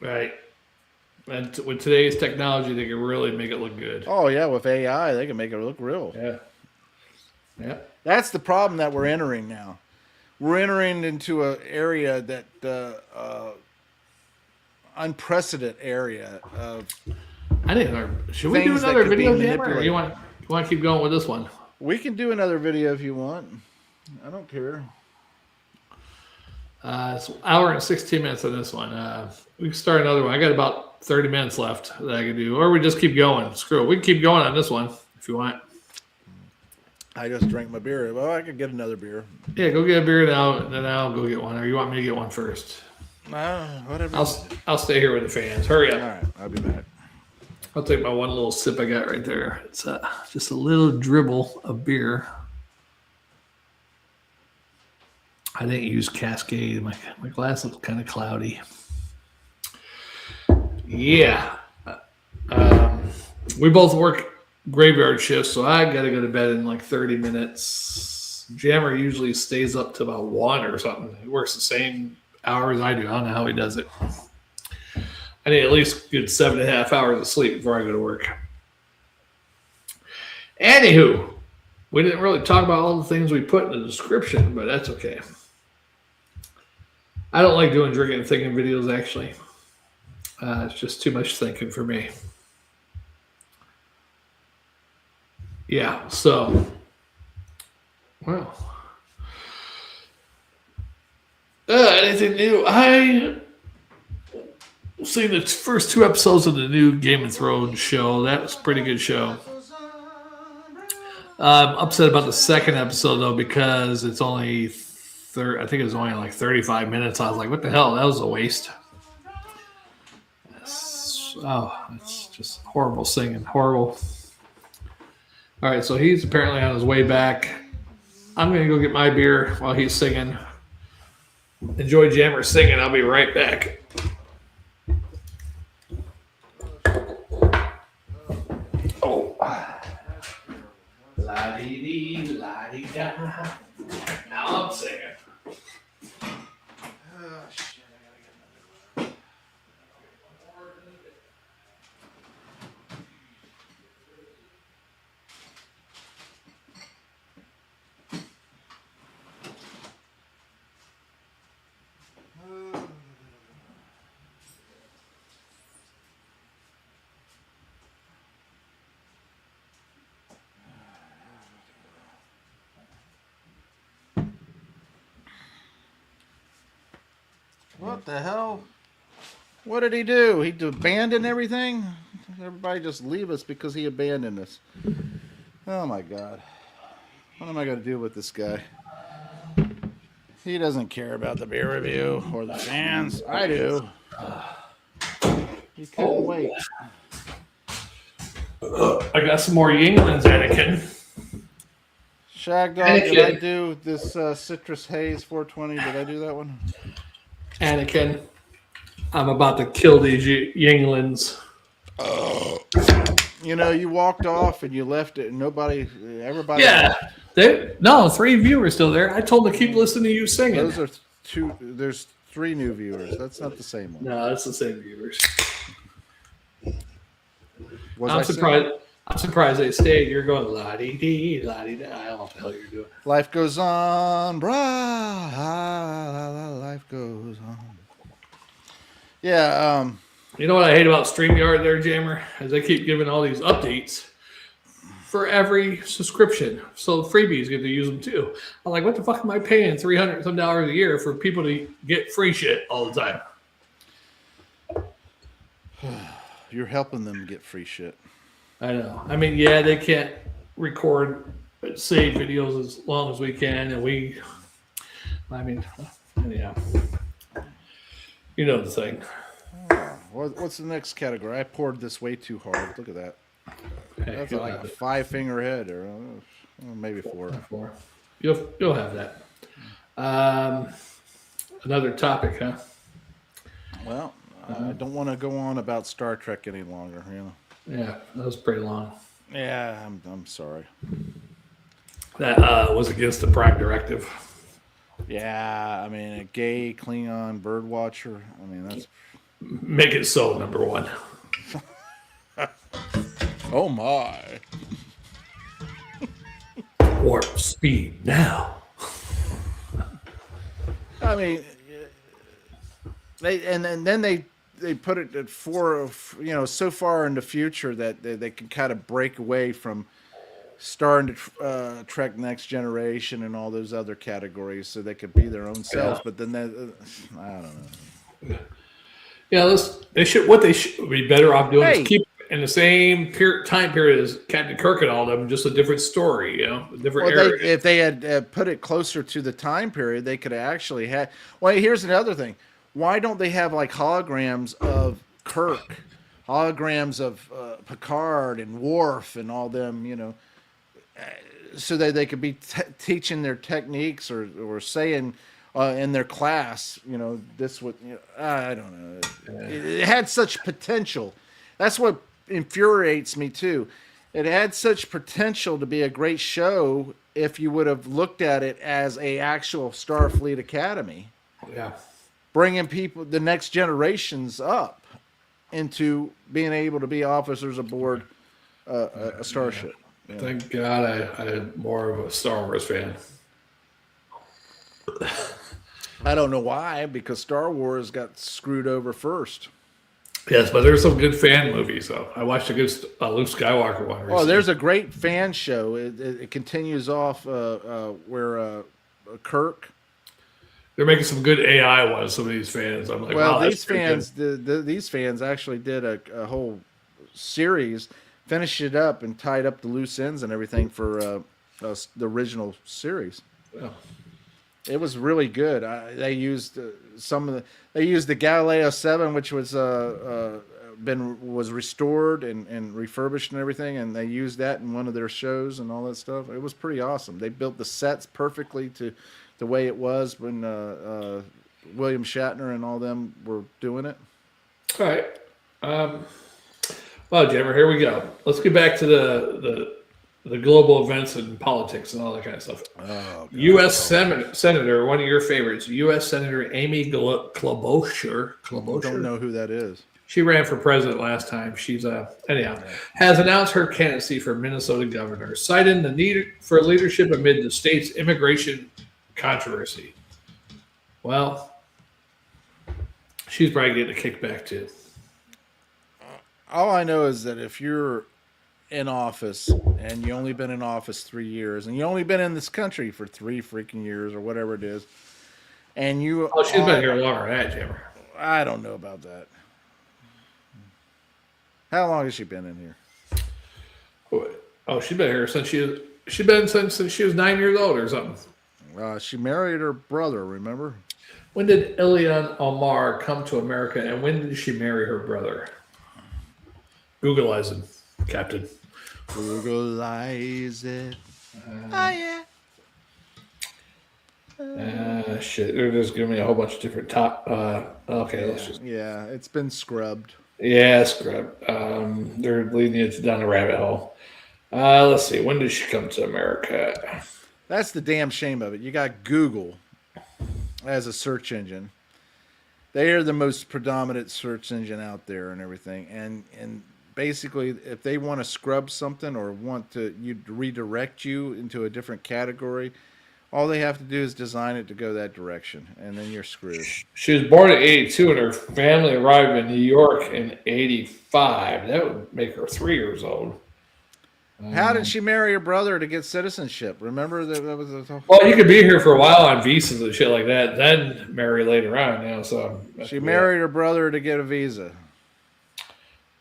Right. And with today's technology, they can really make it look good. Oh, yeah, with AI, they can make it look real. Yeah. That's the problem that we're entering now. We're entering into an area that unprecedented area of. I didn't know. Should we do another video, Jammer, or you want to keep going with this one? We can do another video if you want. I don't care. It's an hour and 16 minutes on this one. We can start another one. I got about 30 minutes left that I can do, or we just keep going. Screw it. We can keep going on this one if you want. I just drank my beer. Well, I could get another beer. Yeah, go get a beer now, and then I'll go get one. Or you want me to get one first? Whatever. I'll stay here with the fans. Hurry up. All right, I'll be back. I'll take my one little sip I got right there. It's just a little dribble of beer. I didn't use Cascade. My glass looks kind of cloudy. Yeah. We both work graveyard shifts, so I got to go to bed in like 30 minutes. Jammer usually stays up to about 1 or something. He works the same hours I do. I don't know how he does it. I need at least good 7.5 hours of sleep before I go to work. Anywho, we didn't really talk about all the things we put in the description, but that's okay. I don't like doing drinking and thinking videos, actually. It's just too much thinking for me. Yeah, so, well. Anything new? I seen the first 2 episodes of the new Game of Thrones show. That was a pretty good show. I'm upset about the second episode, though, because it's only, I think it was only like 35 minutes. I was like, what the hell? That was a waste. It's just horrible singing. Horrible. All right, so he's apparently on his way back. I'm going to go get my beer while he's singing. Enjoy Jammer singing. I'll be right back. Oh. La-dee-dee, la-dee-da. Now I'm singing. Oh, shit. What the hell? What did he do? He abandoned everything? Everybody just leave us because he abandoned us. Oh my God. What am I going to do with this guy? He doesn't care about the beer review or the fans. I do. He couldn't wait. I got some more Yinglin's Anakin. Shag Dog, did I do this Citrus Haze 420? Did I do that one? Anakin, I'm about to kill these Yinglings. You know, you walked off and you left it, and everybody Yeah. left. No, 3 viewers still there. I told them to keep listening to you singing. Those are 2. There's 3 new viewers. That's not the same one. No, that's the same viewers. I'm surprised. I'm surprised they stayed. You're going la dee dee, la dee. I don't know what the hell you're doing. Life goes on, brah. Life goes on. Yeah. You know what I hate about StreamYard there, Jammer? Is they keep giving all these updates for every subscription. So freebies get to use them too. I'm like, what the fuck am I paying $300 some a year for people to get free shit all the time? You're helping them get free shit. I know. I mean, yeah, they can't record, save videos as long as we can, and yeah. You know the thing. What's the next category? I poured this way too hard. Look at that. Hey, That's like a 5-finger head, or maybe 4. You'll have that. Another topic, huh? Well, I don't want to go on about Star Trek any longer. Yeah, that was pretty long. Yeah, I'm sorry. That was against the Prime Directive. Yeah, I mean, a gay Klingon birdwatcher. I mean, that's... Make it so, number 1. Oh, my. Warp speed now. I mean, then they put it at 4, so far in the future that they can kind of break away from starting to Trek Next Generation and all those other categories, so they could be their own selves. Yeah. But then I don't know. Yeah, they should be better off doing is keep in the same time period as Captain Kirk and all of them, just a different story, a different area. If they had put it closer to the time period, they could have actually had. Well, here's another thing. Why don't they have like holograms of Kirk, holograms of Picard and Worf and all them, so that they could be teaching their techniques or saying in their class, this would, I don't know. It had such potential. That's what infuriates me too. It had such potential to be a great show if you would have looked at it as a actual Starfleet Academy. Yeah. Bringing people, the next generations up into being able to be officers aboard a starship. Yeah. Thank God I'm more of a Star Wars fan. I don't know why, because Star Wars got screwed over first. Yes, but there's some good fan movies, though. I watched a good Luke Skywalker one recently. Oh, there's a great fan show. It continues off where Kirk... They're making some good AI ones, some of these fans. I'm like, well, wow, these fans actually did a whole series, finished it up, and tied up the loose ends and everything for the original series. Yeah. It was really good. They used they used the Galileo 7, which was restored and refurbished and everything, and they used that in one of their shows and all that stuff. It was pretty awesome. They built the sets perfectly to the way it was when William Shatner and all them were doing it. All right. Well, Jimmer, here we go. Let's get back to the global events and politics and all that kind of stuff. Oh, U.S. Senator, one of your favorites, U.S. Senator Amy Klobuchar. Don't know who that is. She ran for president last time. She's has announced her candidacy for Minnesota governor, citing the need for leadership amid the state's immigration controversy. Well, she's probably getting a kickback too. All I know is that if you're in office and you only been in office 3 years and you only been in this country for 3 freaking years or whatever it is, and you she's been here longer than that, Jammer. I don't know about that. How long has she been in here? Oh, she's been here since since she was 9 years old or something. She married her brother, remember? When did Ilhan Omar come to America, and when did she marry her brother? Googleize him, Captain. Googleize it. Oh yeah. Shit, they're just giving me a whole bunch of different top. Okay, let's just. Yeah, it's been scrubbed. Yeah, scrub. They're leading you down the rabbit hole. Let's see. When did she come to America? That's the damn shame of it. You got Google as a search engine. They are the most predominant search engine out there and everything. And basically, if they want to scrub something or want to redirect you into a different category, all they have to do is design it to go that direction, and then you're screwed. She was born in 82 and her family arrived in New York in 85. That would make her 3 years old. How did she marry her brother to get citizenship? Remember that was a Well, you could be here for a while on visas and shit like that, then marry later on. You know, so she married her brother to get a visa.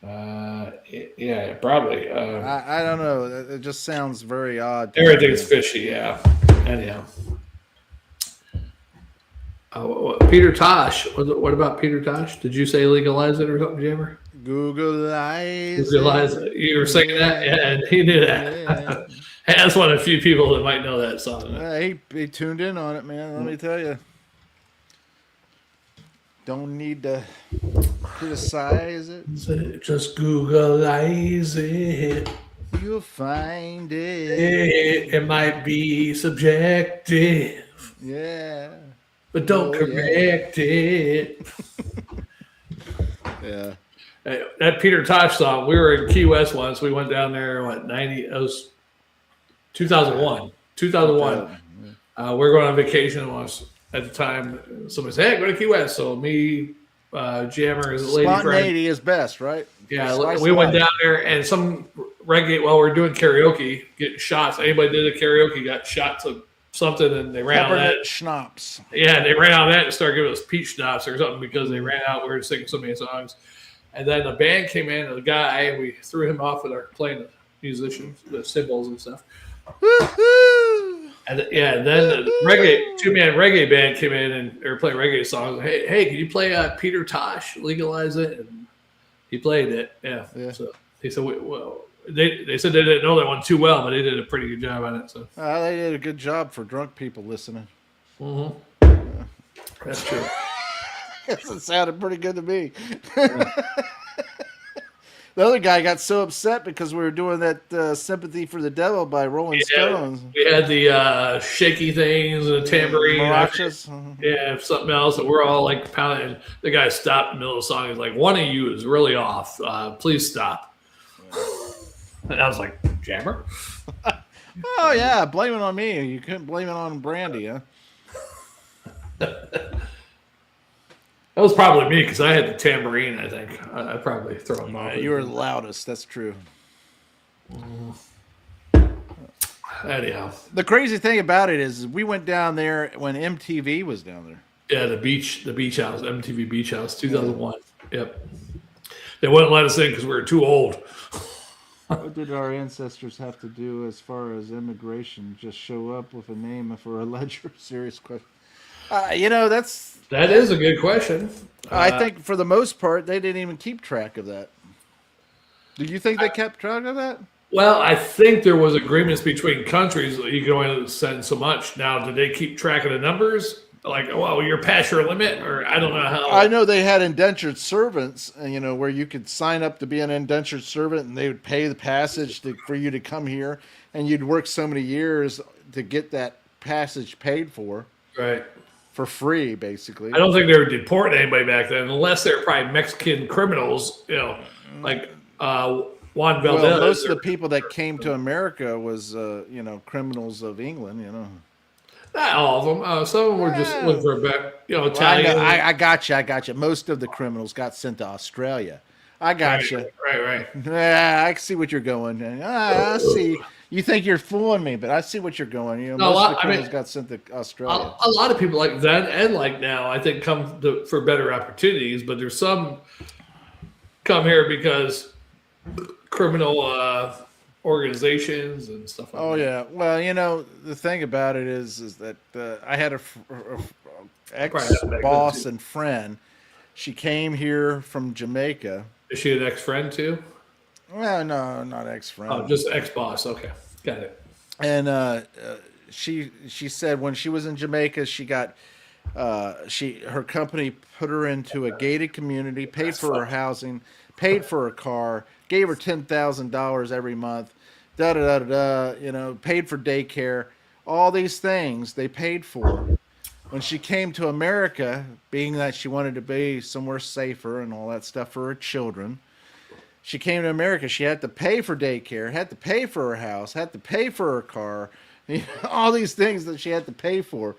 Yeah, probably. I don't know. It just sounds very odd. Everything's fishy. Yeah. Anyhow. Peter Tosh. What about Peter Tosh? Did you say legalize it or something, Jammer? Googleize. You were singing that? Yeah, and he knew that. Yeah. That's one of the few people that might know that song. He tuned in on it, man. Let me tell you. Don't need to criticize it. Just Googleize it. You'll find it. It might be subjective, Yeah. but don't correct it. Yeah. That Peter Tosh song, we were in Key West once. We went down there, 90? It was 2001. 2001. We were going on vacation once at the time. Somebody said, hey, go to Key West. So me, Jammer, his lady friend. Spontaneity is best, right? Yeah, we went down there and some reggae, while we were doing karaoke, getting shots. Anybody did a karaoke, got shot to something, and they ran out of that. Schnapps. Yeah, they ran out of that and started giving us peach schnapps or something because they ran out. We were singing so many songs. And then the band came in, and the guy, we threw him off with our playing the musicians, the cymbals and stuff. Woo-hoo! And then the reggae, two-man reggae band came in and they were playing reggae songs. Hey, can you play Peter Tosh, Legalize It? And he played it. Yeah. So he said, well, they said they didn't know that one too well, but they did a pretty good job on it. So they did a good job for drunk people listening. Mm-hmm. Yeah. That's true. It sounded pretty good to me. Yeah. The other guy got so upset because we were doing that Sympathy for the Devil by Rolling Stones. We had the shaky things and the tambourine. Marachas. Yeah, something else. And we're all like pounding. And the guy stopped in the middle of the song. He's like, one of you is really off. Please stop. And I was like, Jammer? Oh, yeah. Blame it on me. You couldn't blame it on Brandy, huh? That was probably me because I had the tambourine, I think. I'd probably throw him off. You were the loudest. That's true. Anyhow. The crazy thing about it is we went down there when MTV was down there. Yeah, the beach house, MTV Beach House, 2001. Yep. They wouldn't let us in because we were too old. What did our ancestors have to do as far as immigration? Just show up with a name for a ledger? Serious question. That is a good question. I think for the most part, they didn't even keep track of that. Do you think they kept track of that? Well, I think there was agreements between countries that you can only send so much. Now, did they keep track of the numbers? Like, well, you're past your limit, or I don't know how. I know they had indentured servants, where you could sign up to be an indentured servant, and they would pay the passage for you to come here, and you'd work so many years to get that passage paid for. Right. For free, basically. I don't think they were deporting anybody back then, unless they were probably Mexican criminals, like Juan Valdez. Well, most of the people that came to America was, criminals of England, Not all of them. Some of them were just looking for a better, Italian. I got you. Most of the criminals got sent to Australia. I got you. Right. Yeah, I see what you're going. I see. You think you're fooling me, but I see what you're going. Most of the criminals got sent to Australia. A lot of people like then and like now, I think, come for better opportunities, but there's some come here because criminal organizations and stuff like that. Oh, yeah. Well, the thing about it is that I had a ex-boss and friend. She came here from Jamaica. Is she an ex-friend too? Well, no, not ex-friend. Oh, just ex-boss. Okay, got it. And she said when she was in Jamaica, she got her company put her into a gated community, paid That's for her fucked. housing, paid for her car, gave her $10,000 every month, da da da da da. Paid for daycare, all these things they paid for. When she came to America, being that she wanted to be somewhere safer and all that stuff for her children, she came to America. She had to pay for daycare, had to pay for her house, had to pay for her car, all these things that she had to pay for.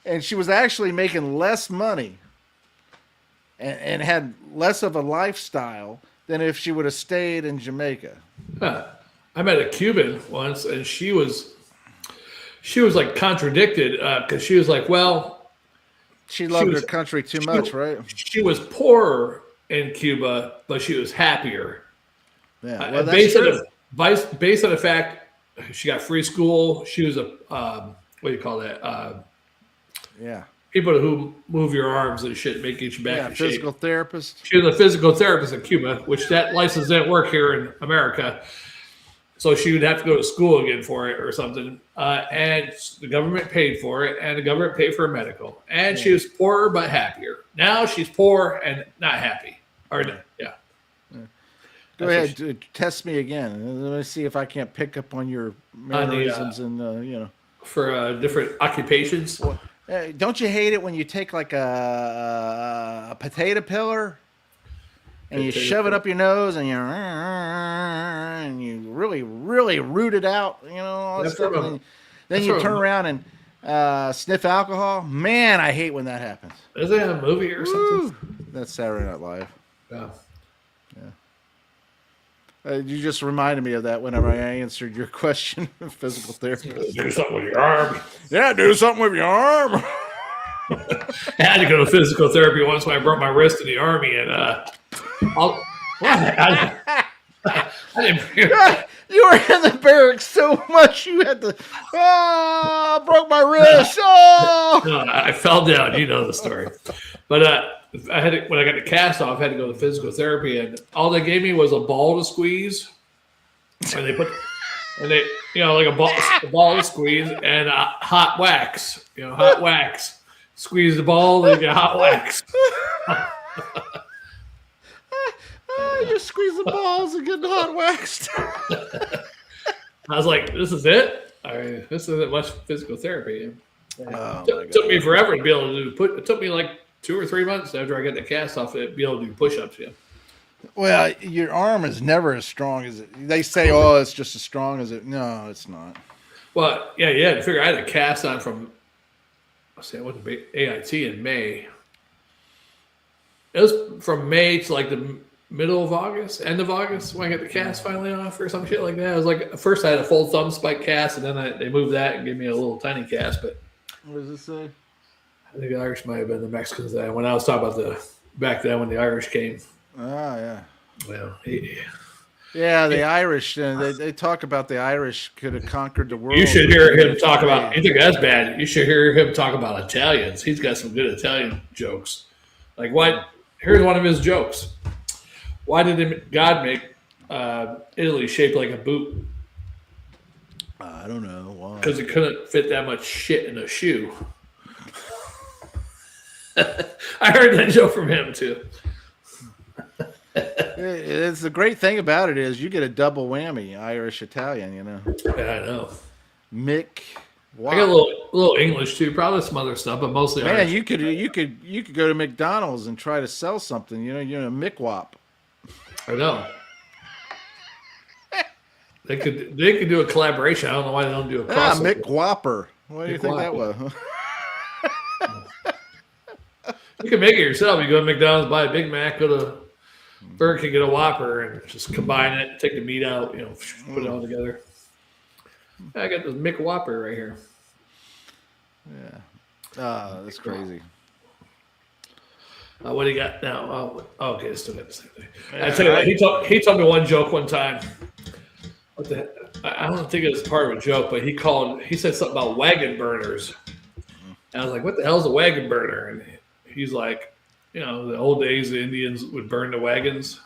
And she was actually making less money and had less of a lifestyle than if she would have stayed in Jamaica. Huh. I met a Cuban once, and she was like contradicted because she was like, well, She she loved her was country too she, much, right? she was poorer in Cuba, but she was happier. Yeah, well, And that's true. based on the fact she got free school. She was a what do you call that? Yeah, People who move your arms and shit, make you back yeah, in shape. physical therapist. She was a physical therapist in Cuba, which that license didn't work here in America. So she would have to go to school again for it or something. And the government paid for it, and the government paid for her medical. And she was poorer but happier. Now she's poor and not happy. Or yeah. Go That's ahead, what she- test me again. Let me see if I can't pick up on your mannerisms and. for different occupations. Don't you hate it when you take like a potato peeler and you Potato shove it peeler. up your nose and you really really root it out, all that That's stuff. from a- And then that's you from a- turn around and sniff alcohol. Man, I hate when that happens. Is it a movie or something? Woo! That's Saturday Night Live. Yeah. You just reminded me of that whenever I answered your question. Physical therapy. Do something with your arm. Yeah, do something with your arm. I had to go to physical therapy once when I broke my wrist in the army, and I didn't. You were in the barracks so much you had to. Oh, broke my wrist. Oh. No, I fell down. You know the story. But I had to, when I got the cast off, I had to go to physical therapy, and all they gave me was a ball to squeeze, and they like a ball to squeeze and hot wax. Hot wax. Squeeze the ball, and you get hot wax. You squeeze the balls and get hot waxed. I was like, "This is it. This isn't much physical therapy." Oh, It took me forever to be able to do. It took me like 2 or 3 months after I got the cast off to be able to do push-ups. Yeah. Well, your arm is never as strong as it. They say, "Oh, it's just as strong as it." No, it's not. Well, yeah, you had to figure. I had a cast on from. I went to AIT in May. It was from May to like the middle of August, end of August, when I got the cast finally off or some shit like that. It was like first I had a full thumb spike cast, and then they moved that and gave me a little tiny cast. But What does it say? I think the Irish might have been the Mexicans then. When I was talking about back then when the Irish came. Ah, yeah. Well, Yeah, the Irish. They talk about the Irish could have conquered the world. you should hear him talk about. You think that's bad? You should hear him talk about Italians. He's got some good Italian jokes. Like what? Here's one of his jokes. Why did God make Italy shaped like a boot? I don't know why. Because it couldn't fit that much shit in a shoe. I heard that joke from him too. It's the great thing about it is you get a double whammy, Irish Italian. Yeah, I know. Mick. Wow. I got a little English too, probably some other stuff, but mostly Man, Irish. you could go to McDonald's and try to sell something. You're a Mick-wop. I know. They could do a collaboration. I don't know why they don't do a crossover. Mick Whopper. What do you think that was? You can make it yourself. You go to McDonald's, buy a Big Mac, go to Burger King, get a Whopper, and just combine it, take the meat out, put it all together. I got this Mick Whopper right here. Yeah. That's crazy. What do you got now? Oh, okay, still got the same thing. I tell you what, he told me one joke one time. What the? I don't think it was part of a joke, but he said something about wagon burners, and I was like, "What the hell is a wagon burner?" And he's like, the old days the Indians would burn the wagons.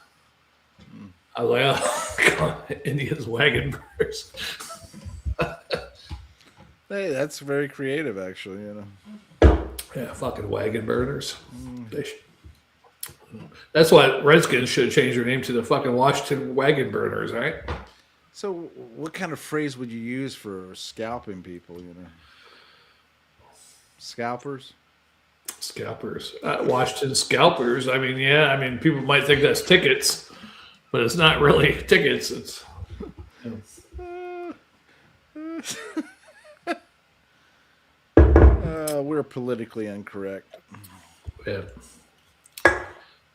I was like, "Oh, God, Indians wagon burners." Hey, that's very creative, actually. Yeah, fucking wagon burners. They sh- That's what Redskins should change their name to, the fucking Washington Wagon Burners, right? So, what kind of phrase would you use for scalping people? Scalpers. Scalpers. Washington Scalpers. I mean, yeah, I mean, people might think that's tickets, but it's not really tickets. It's. We're politically incorrect. Yeah.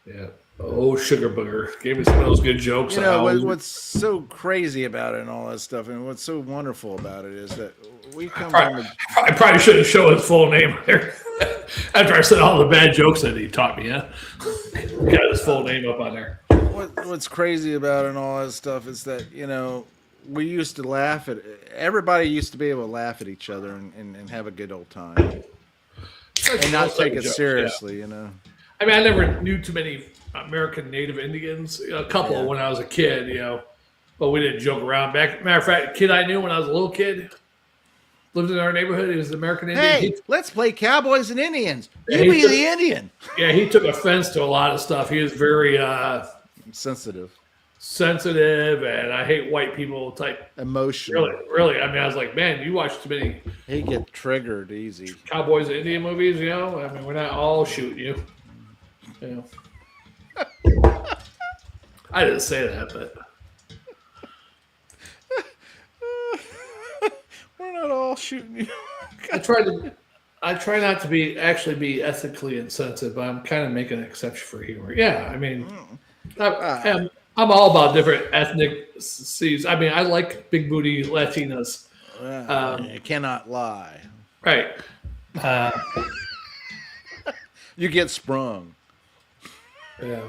Yeah. Oh, sugar booger. Gave me some of those good jokes. What's so crazy about it and all that stuff, and what's so wonderful about it is that we come I probably shouldn't show his full name there. After I said all the bad jokes that he taught me, yeah. Got his full name up on there. What's crazy about it and all that stuff is that, we used to laugh at everybody used to be able to laugh at each other and have a good old time. And not take it seriously, I mean, I never knew too many American Native Indians. A couple when I was a kid, but we didn't joke around. Matter of fact, a kid I knew when I was a little kid lived in our neighborhood. He was an American Indian. Hey, let's play cowboys and Indians. You be the Indian. Yeah, he took offense to a lot of stuff. He was very sensitive, and I hate white people type. Emotional. Really. I mean, I was like, man, you watch too many. He get triggered easy. Cowboys and Indian movies, I mean, we're not all shooting you. I didn't say that, but we're not all shooting you. I try not to be ethically insensitive, but I'm kind of making an exception for humor. Yeah, I mean, I'm all about different ethnicities. I mean, I like big booty Latinas. You cannot lie. Right. You get sprung. Yeah.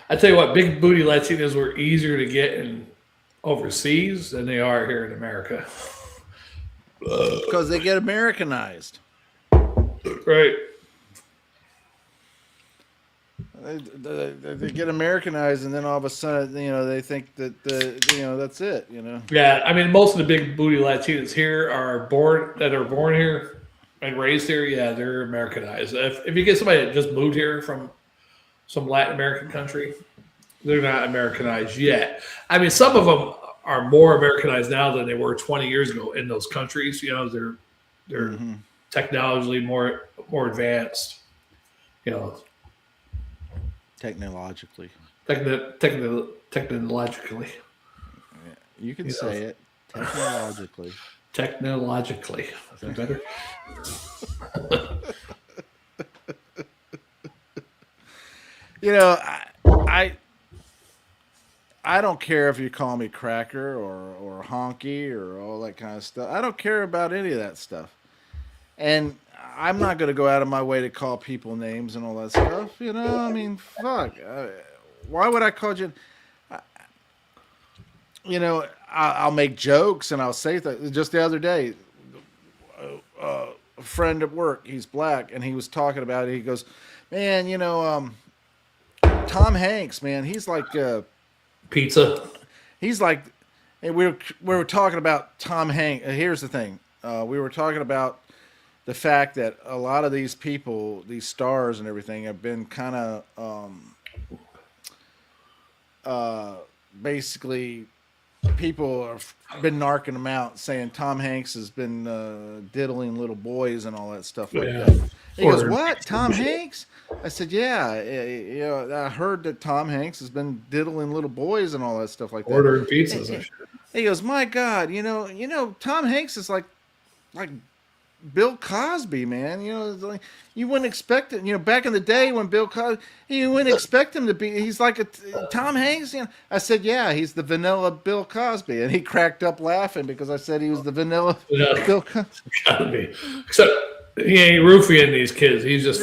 I tell you what, big booty Latinas were easier to get in overseas than they are here in America. Because they get Americanized. Right. They get Americanized, and then all of a sudden, they think that that's it. Yeah, I mean, most of the big booty Latinas here are born here and raised here. Yeah, they're Americanized. If you get somebody that just moved here from some Latin American country, they're not Americanized yet. I mean, some of them are more Americanized now than they were 20 years ago in those countries. They're technologically more advanced. Technologically. Technologically. Yeah, you can say it. Technologically. Technologically. Is that better? I don't care if you call me cracker or honky or all that kind of stuff. I don't care about any of that stuff. And I'm not going to go out of my way to call people names and all that stuff. I mean, fuck. Why would I call you? I'll make jokes and I'll say that. Just the other day, a friend at work, he's black, and he was talking about it. He goes, man, Tom Hanks, man, he's like pizza. He's like, and we were talking about Tom Hanks. Here's the thing. We were talking about the fact that a lot of these people, these stars and everything, have been kind of basically people have been narking them out, saying Tom Hanks has been diddling little boys and all that stuff like that. He goes, what? Tom Hanks? I said, yeah. I heard that Tom Hanks has been diddling little boys and all that stuff like that. Ordering pizzas and shit. He goes, my God, Tom Hanks is like Bill Cosby, man. You wouldn't expect it. Back in the day when Bill Cosby, you wouldn't expect him to be. He's like a Tom Hanks. I said, yeah, he's the vanilla Bill Cosby, and he cracked up laughing because I said he was the vanilla Bill Cosby. Gotta be. Except he ain't roofing these kids. He's just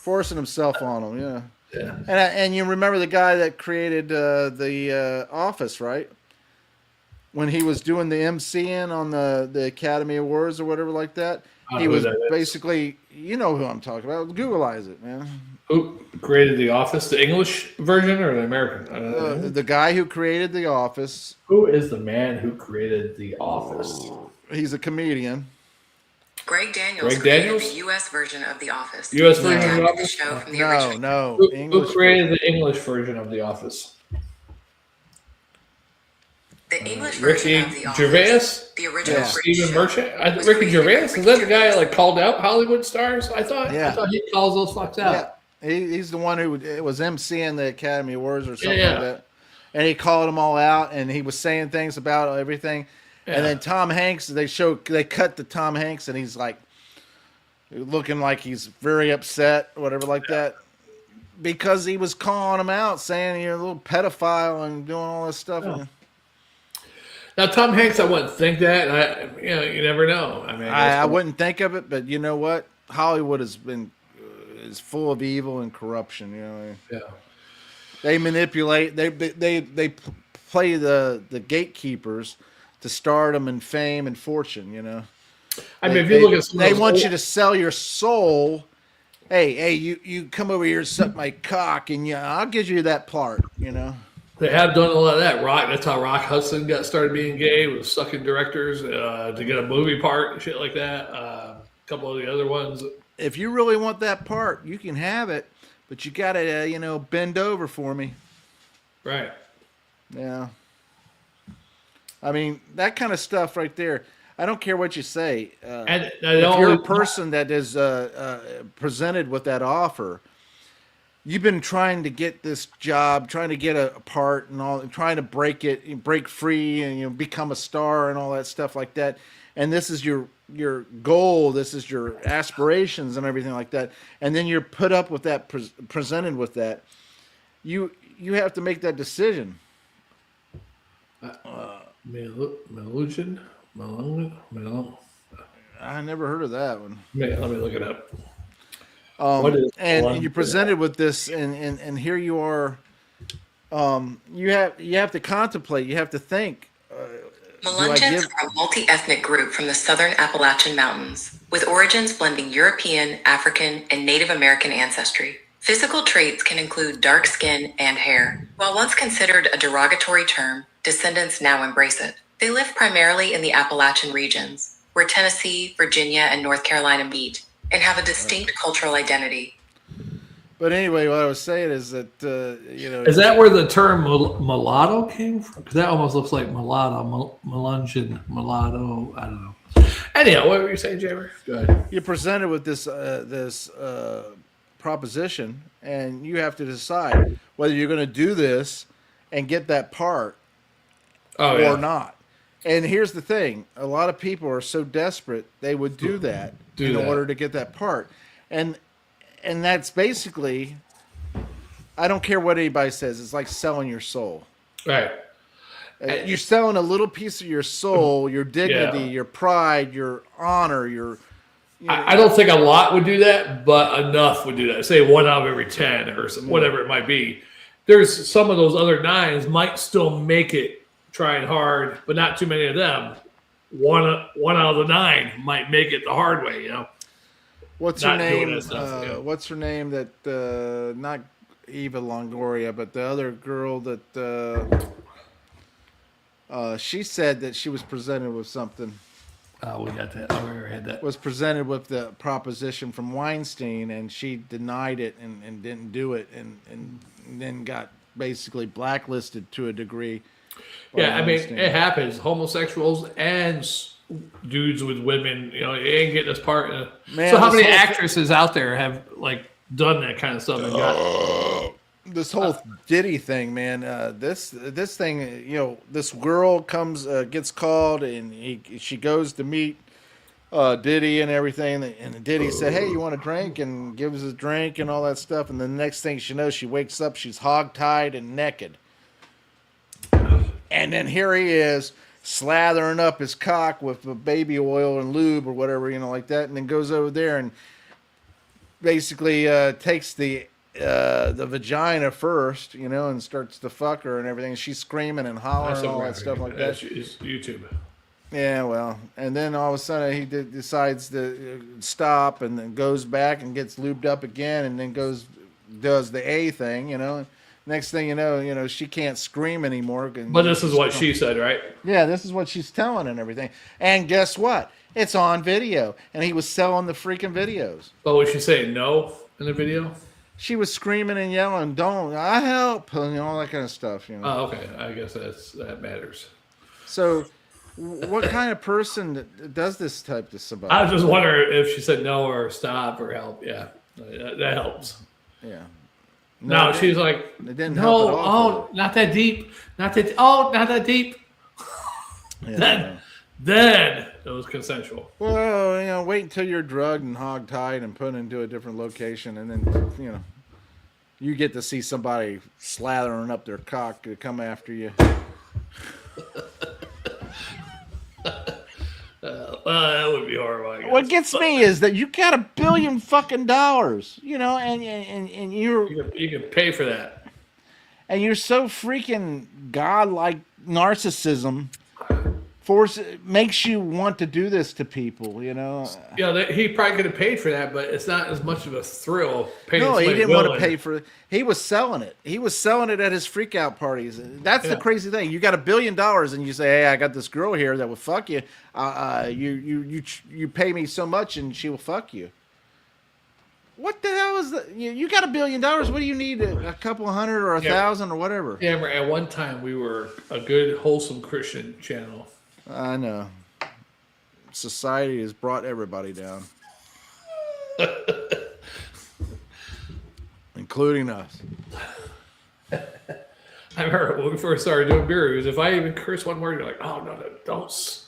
forcing himself on them. Yeah. Yeah. And you remember the guy that created the Office, right? When he was doing the MCing on the Academy Awards or whatever like that, he was basically, you know who I'm talking about. Googleize it, man. Who created The Office? The English version or the American? The guy who created The Office. Who is the man who created The Office? He's a comedian. Greg Daniels Greg created Daniels? the U.S. version of The Office. U.S. He version of The adapted the Office? show from the No, original. no, Who English created version. the English version of The Office? The English version of Ricky The Office, Gervais? the original Yeah. British Stephen show, Merchant? was Ricky created by Gervais? Ricky Is that the guy Gervais. like called out Hollywood stars? I thought Yeah. he calls those fucks Yeah, out. he's the one who was emceeing the Academy Awards or something Yeah. like that, and he called them all out, and he was saying things about everything, Yeah. and then Tom Hanks, they cut to Tom Hanks, and he's like looking like he's very upset, whatever like that, because he was calling him out, saying you're a little pedophile and doing all this stuff. Yeah. Now Tom Hanks, I wouldn't think that. You never know. I mean, I wouldn't think of it, but you know what? Hollywood is full of evil and corruption. You know. yeah. They manipulate. They play the gatekeepers to stardom and fame and fortune. You know. I mean, if you look at some of they those want old- you to sell your soul. Hey, you come over here and suck my cock, and I'll give you that part. You know. They have done a lot of that. That's how Rock Hudson got started being gay, with sucking directors to get a movie part and shit like that. A couple of the other ones. If you really want that part, you can have it, but you gotta bend over for me. Right. Yeah. I mean, that kind of stuff right there. I don't care what you say. And If you're a person that is presented with that offer, you've been trying to get this job, trying to get a part and all, trying to break free, and become a star and all that stuff like that. And this is your goal. This is your aspirations and everything like that. And then you're put up with that, presented with that. You have to make that decision. Melusion? I never heard of that one. Let me look it up. What is And you're presented with this, and here you are. You have to contemplate. You have to think. Melungeons are a multi-ethnic group from the southern Appalachian Mountains, with origins blending European, African, and Native American ancestry. Physical traits can include dark skin and hair. While once considered a derogatory term, descendants now embrace it. They live primarily in the Appalachian regions, where Tennessee, Virginia, and North Carolina meet, and have a distinct cultural identity. But anyway, what I was saying is that Is that where the term mulatto came from? Because that almost looks like mulatto, melungeon, mulatto. I don't know. Anyhow, what were you saying, Jamer? Go ahead. you're presented with this proposition, and you have to decide whether you're going to do this and get that part or not. And here's the thing: a lot of people are so desperate they would do that in order to get that part, and that's basically, I don't care what anybody says, it's like selling your soul. Right. You're selling a little piece of your soul, your dignity, your pride, your honor, I don't think a lot would do that, but enough would do that. Say 1 out of every 10 or whatever it might be. There's some of those other 9s might still make it trying hard, but not too many of them. One out of the 9 might make it the hard way, you know. What's her Not doing name? that stuff, yeah. What's her name? That not Eva Longoria, but the other girl that she said that she was presented with something. Oh, we got that. Oh, we already had that. Was presented with the proposition from Weinstein, and she denied it and didn't do it, and then got basically blacklisted to a degree. Yeah, I mean, it happens. Homosexuals and dudes with women, you know, you ain't getting this part. Man, so how this many whole actresses out there have like done that kind of stuff and got this whole Diddy thing, man. This thing, this girl gets called, and she goes to meet Diddy and everything, and Diddy said, "Hey, you want a drink?" and gives a drink and all that stuff. And then the next thing she knows, she wakes up, she's hogtied and naked, and then here he is slathering up his cock with baby oil and lube or whatever, like that, and then goes over there and basically takes the vagina first, and starts to fuck her and everything. She's screaming and hollering and all that stuff like that. It's YouTube. Yeah, well, and then all of a sudden he decides to stop, and then goes back and gets lubed up again, and then does the A thing, Next thing you know, she can't scream anymore. But this is what she said, right? Yeah, this is what she's telling and everything. And guess what? It's on video, and he was selling the freaking videos. But was she saying no in the video? She was screaming and yelling, "Don't! I help!" and all that kind of stuff. Oh, okay. I guess that matters. So, what kind of person does this type to somebody? I was just wondering if she said no or stop or help. Yeah, that helps. Yeah. No, she's like, it didn't no, help at all. not that deep. Not that deep. Yeah, then it was consensual. Well, wait until you're drugged and hogtied and put into a different location, and then, you get to see somebody slathering up their cock to come after you. That would be horrible. I guess. What gets me is that you got $1 billion fucking dollars, and You can pay for that. And you're so freaking godlike narcissism makes you want to do this to people, Yeah, he probably could have paid for that, but it's not as much of a thrill. No, he didn't want to pay for it. He was selling it. He was selling it at his freak out parties. That's the crazy thing. You got $1 billion and you say, "Hey, I got this girl here that will fuck you. You pay me so much and she will fuck you." What the hell is that? You got $1 billion. What do you need? A couple hundred or 1,000 or whatever? Yeah, at one time we were a good, wholesome Christian channel. I know. Society has brought everybody down. Including us. I remember when we first started doing beer reviews, if I even curse one word, you're like, oh, no, don't.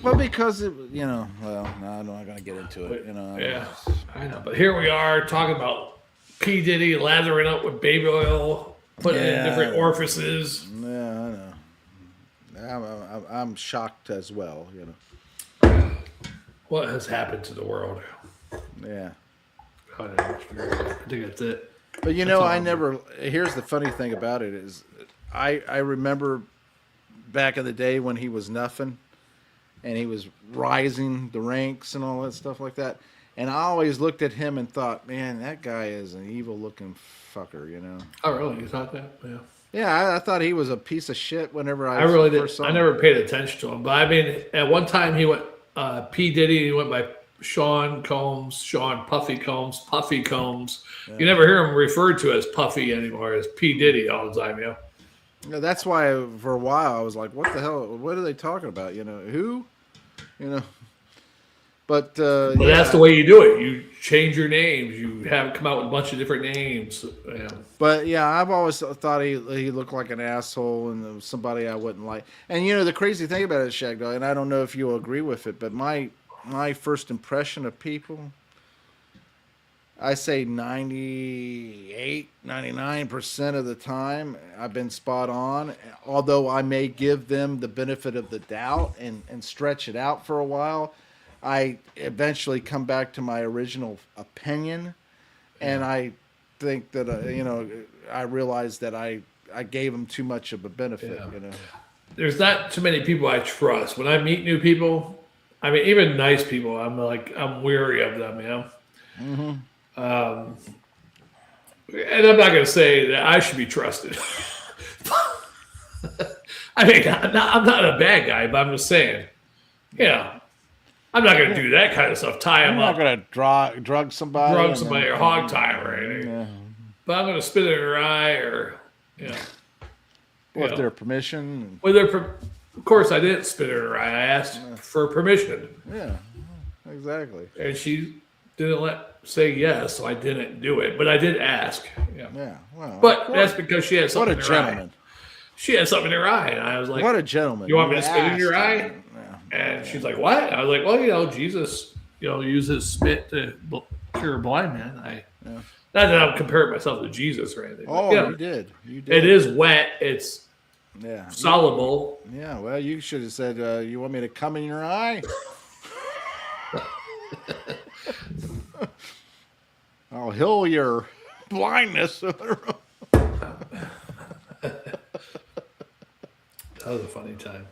Well, because no, I'm not going to get into it. Yeah, I know. But here we are talking about P. Diddy lathering up with baby oil, putting it in different orifices. Yeah, I know. I'm shocked as well, What has happened to the world? Yeah. I think that's it. But here's the funny thing about it is I remember back in the day when he was nothing and he was rising the ranks and all that stuff like that. And I always looked at him and thought, man, that guy is an evil looking fucker, Oh, really? You thought that? Yeah. Yeah, I thought he was a piece of shit whenever I really did. first saw him. I never paid attention to him. But I mean, at one time he went P. Diddy, he went by Sean Puffy Combs. Yeah. You never hear him referred to as Puffy anymore, as P. Diddy all the time, Yeah, that's why for a while I was like, what the hell? What are they talking about? Who? But that's the way you do it. You change your names. You have come out with a bunch of different names. Yeah. But yeah, I've always thought he looked like an asshole and somebody I wouldn't like. And the crazy thing about it, Shag Dog, and I don't know if you'll agree with it, but my first impression of people, I say 98, 99% of the time I've been spot on. Although I may give them the benefit of the doubt and stretch it out for a while, I eventually come back to my original opinion, and I think that I realized that I gave them too much of a benefit. There's not too many people I trust. When I meet new people, I mean, even nice people, I'm weary of them. Mm-hmm. And I'm not going to say that I should be trusted. I mean, I'm not a bad guy, but I'm just saying, I'm not going to do that kind of stuff. Tie them up. I'm not going to drug somebody. Or hog tie them or anything. Yeah. But I'm going to spit in their eye or, with their permission. Of course, I didn't spit in her eye. I asked for permission. Yeah, exactly. And she didn't say yes, so I didn't do it. But I did ask. Yeah. Well, but that's because she had something in her eye. What a gentleman. She had something in her eye, and I was like, what a gentleman. You want me to spit in your eye? And she's like, what? I was like, well, Jesus, uses spit to cure a blind man. Not that I'm comparing myself to Jesus or anything. Oh, you did. It is wet. It's soluble. Yeah, well, you should have said, you want me to come in your eye? I'll heal your blindness. That was a funny time.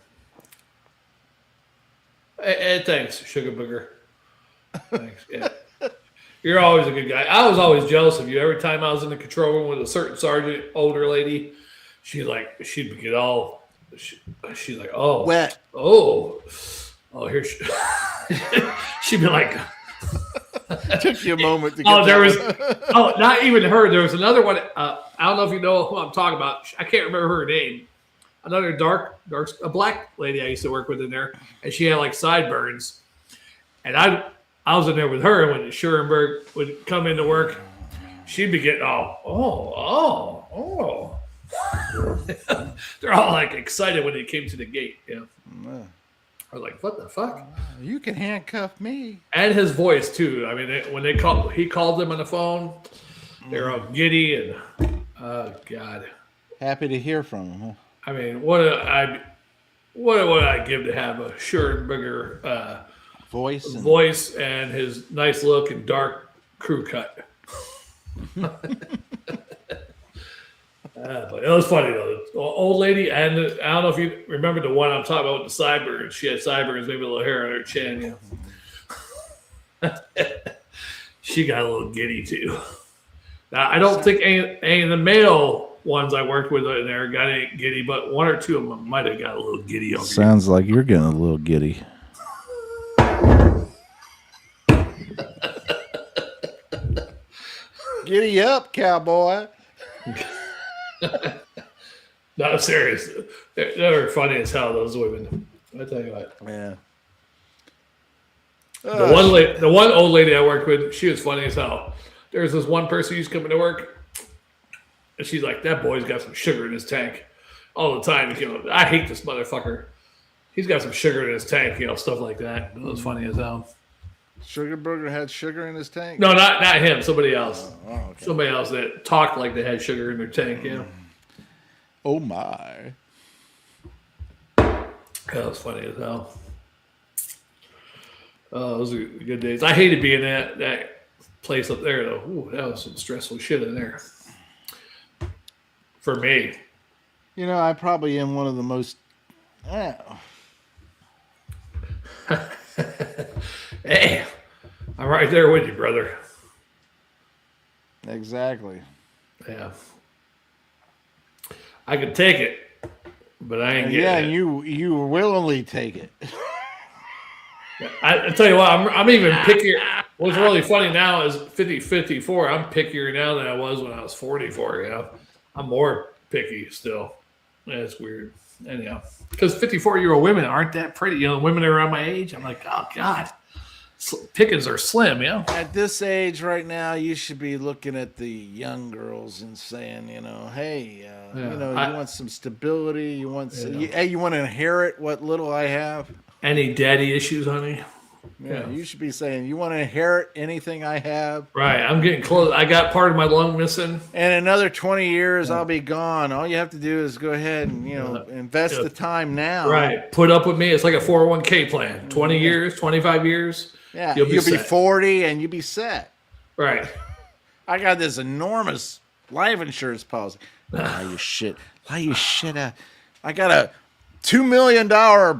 Hey, thanks, Sugar Booger. Thanks. Yeah. You're always a good guy. I was always jealous of you. Every time I was in the control room with a certain sergeant, older lady, she'd get all, she's like, Wet. oh, here she, she'd be like, Took you a moment to get not even her. There was another one. I don't know if you know who I'm talking about. I can't remember her name. Another a black lady I used to work with in there, and she had like sideburns. And I was in there with her, and when Schurenberg would come into work, she'd be getting oh. They're all like excited when they came to the gate. Yeah. I was like, what the fuck? You can handcuff me. And his voice too. I mean, he called them on the phone. They're all giddy and oh god. Happy to hear from him. Huh? I mean, what would I give to have a Schurenberger voice and his nice look and dark crew cut. But it was funny though. The old lady, and I don't know if you remember the one I'm talking about with the sideburns. She had sideburns, maybe a little hair on her chin. Yeah. She got a little giddy too. Now, I don't think any of the male ones I worked with in there got any giddy, but one or two of them might have got a little giddy. Sounds like you're getting a little giddy. Giddy up, cowboy. No, serious. They're funny as hell, those women. I tell you what. Yeah. The one old lady I worked with, she was funny as hell. There's this one person who's coming to work, and she's like, that boy's got some sugar in his tank all the time. I hate this motherfucker. He's got some sugar in his tank, stuff like that. It was funny as hell. Sugarburger had sugar in his tank? No, not him. Somebody else. Okay. Somebody else that talked like they had sugar in their tank. Oh my! That was funny as hell. Oh, those are good days. I hated being that place up there though. Ooh, that was some stressful shit in there. For me. I probably am one of the most. Hey, I'm right there with you, brother. Exactly. Yeah. I could take it, but I ain't getting it. Yeah, you willingly take it. I tell you what, I'm even pickier. What's really funny now is 54. I'm pickier now than I was when I was 44. I'm more picky still. That's weird. Anyhow, because 54-year-old women aren't that pretty. Women around my age, I'm like, oh god, pickings are slim. At this age right now, you should be looking at the young girls and saying, hey, you want some stability. You want you want to inherit what little I have. Any daddy issues, honey? Yeah, you should be saying, you want to inherit anything I have? Right, I'm getting close. I got part of my lung missing. And another 20 years, I'll be gone. All you have to do is go ahead and, invest the time now. Right, put up with me. It's like a 401k plan. 20 years, 25 years. Yeah, you'll be 40 and you'll be set. Right. I got this enormous life insurance policy. Lie your shit out. I got a $2 million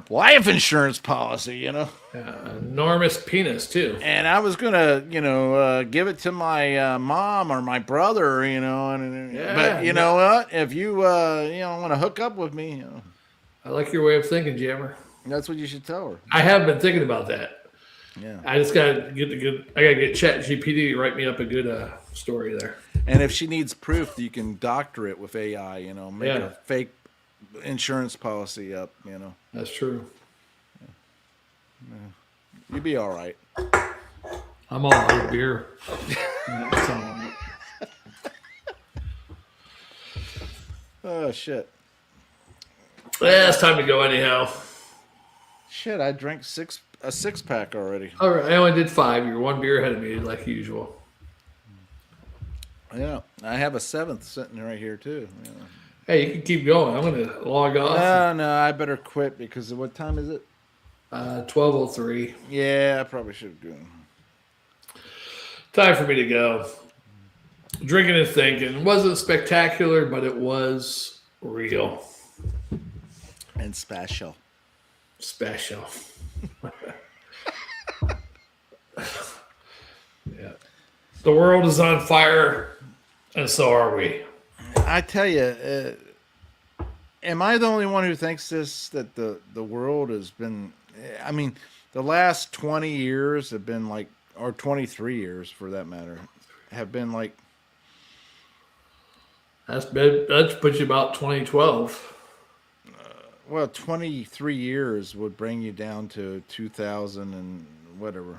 life insurance policy, enormous penis too. And I was gonna, give it to my mom or my brother, but you know what? If you, want to hook up with me, I like your way of thinking, Jammer. That's what you should tell her. I have been thinking about that. Yeah. I just gotta get ChatGPT to write me up a good story there. And if she needs proof, you can doctor it with AI. Make a fake insurance policy up. That's true. Yeah. You'd be all right. I'm all out of beer. Oh shit. Yeah, it's time to go anyhow. Shit, I drank a six pack already. All right, I only did 5. You're 1 beer ahead of me, like usual. Yeah, I have a 7th sitting right here too. Yeah. Hey, you can keep going. I'm gonna log off. No, I better quit because what time is it? 12:03. Yeah, I probably should have gone. Time for me to go. Drinking and thinking. It wasn't spectacular, but it was real. And special. Special. Yeah. The world is on fire, and so are we. I tell you, am I the only one who thinks this? That the world has been. I mean, the last 20 years have been like, or 23 years for that matter, have been like. That's put you about 2012. Well, 23 years would bring you down to 2000 and whatever.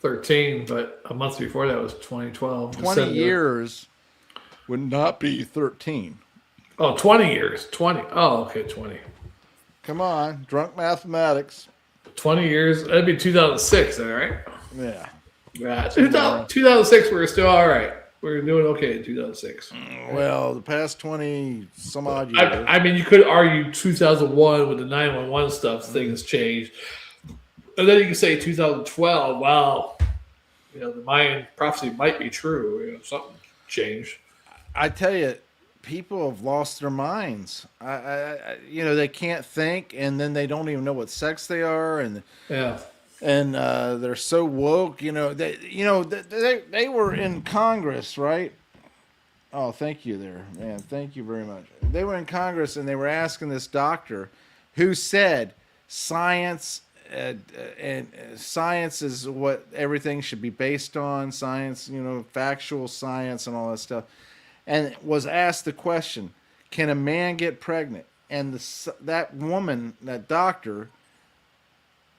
13, but a month before that was 2012. 20 December. years would not be 13. Oh, 20 years. 20. Oh, okay, 20. Come on, drunk mathematics. 20 years. That'd be 2006, then, right? Yeah. Yeah. 2006, we were still all right. We were doing okay in 2006. Well, the past 20 some odd years. I mean, you could argue 2001 with the 911 stuff, things changed. And then you can say 2012, well, the Mayan prophecy might be true. Something changed. I tell you, people have lost their minds. They can't think, and then they don't even know what sex they are, and Yeah. they're so woke. They were in Congress, right? Oh, thank you there, man. Thank you very much. They were in Congress, and they were asking this doctor, who said science. And science is what everything should be based on. Science, factual science and all that stuff. And was asked the question, can a man get pregnant? And that woman, that doctor,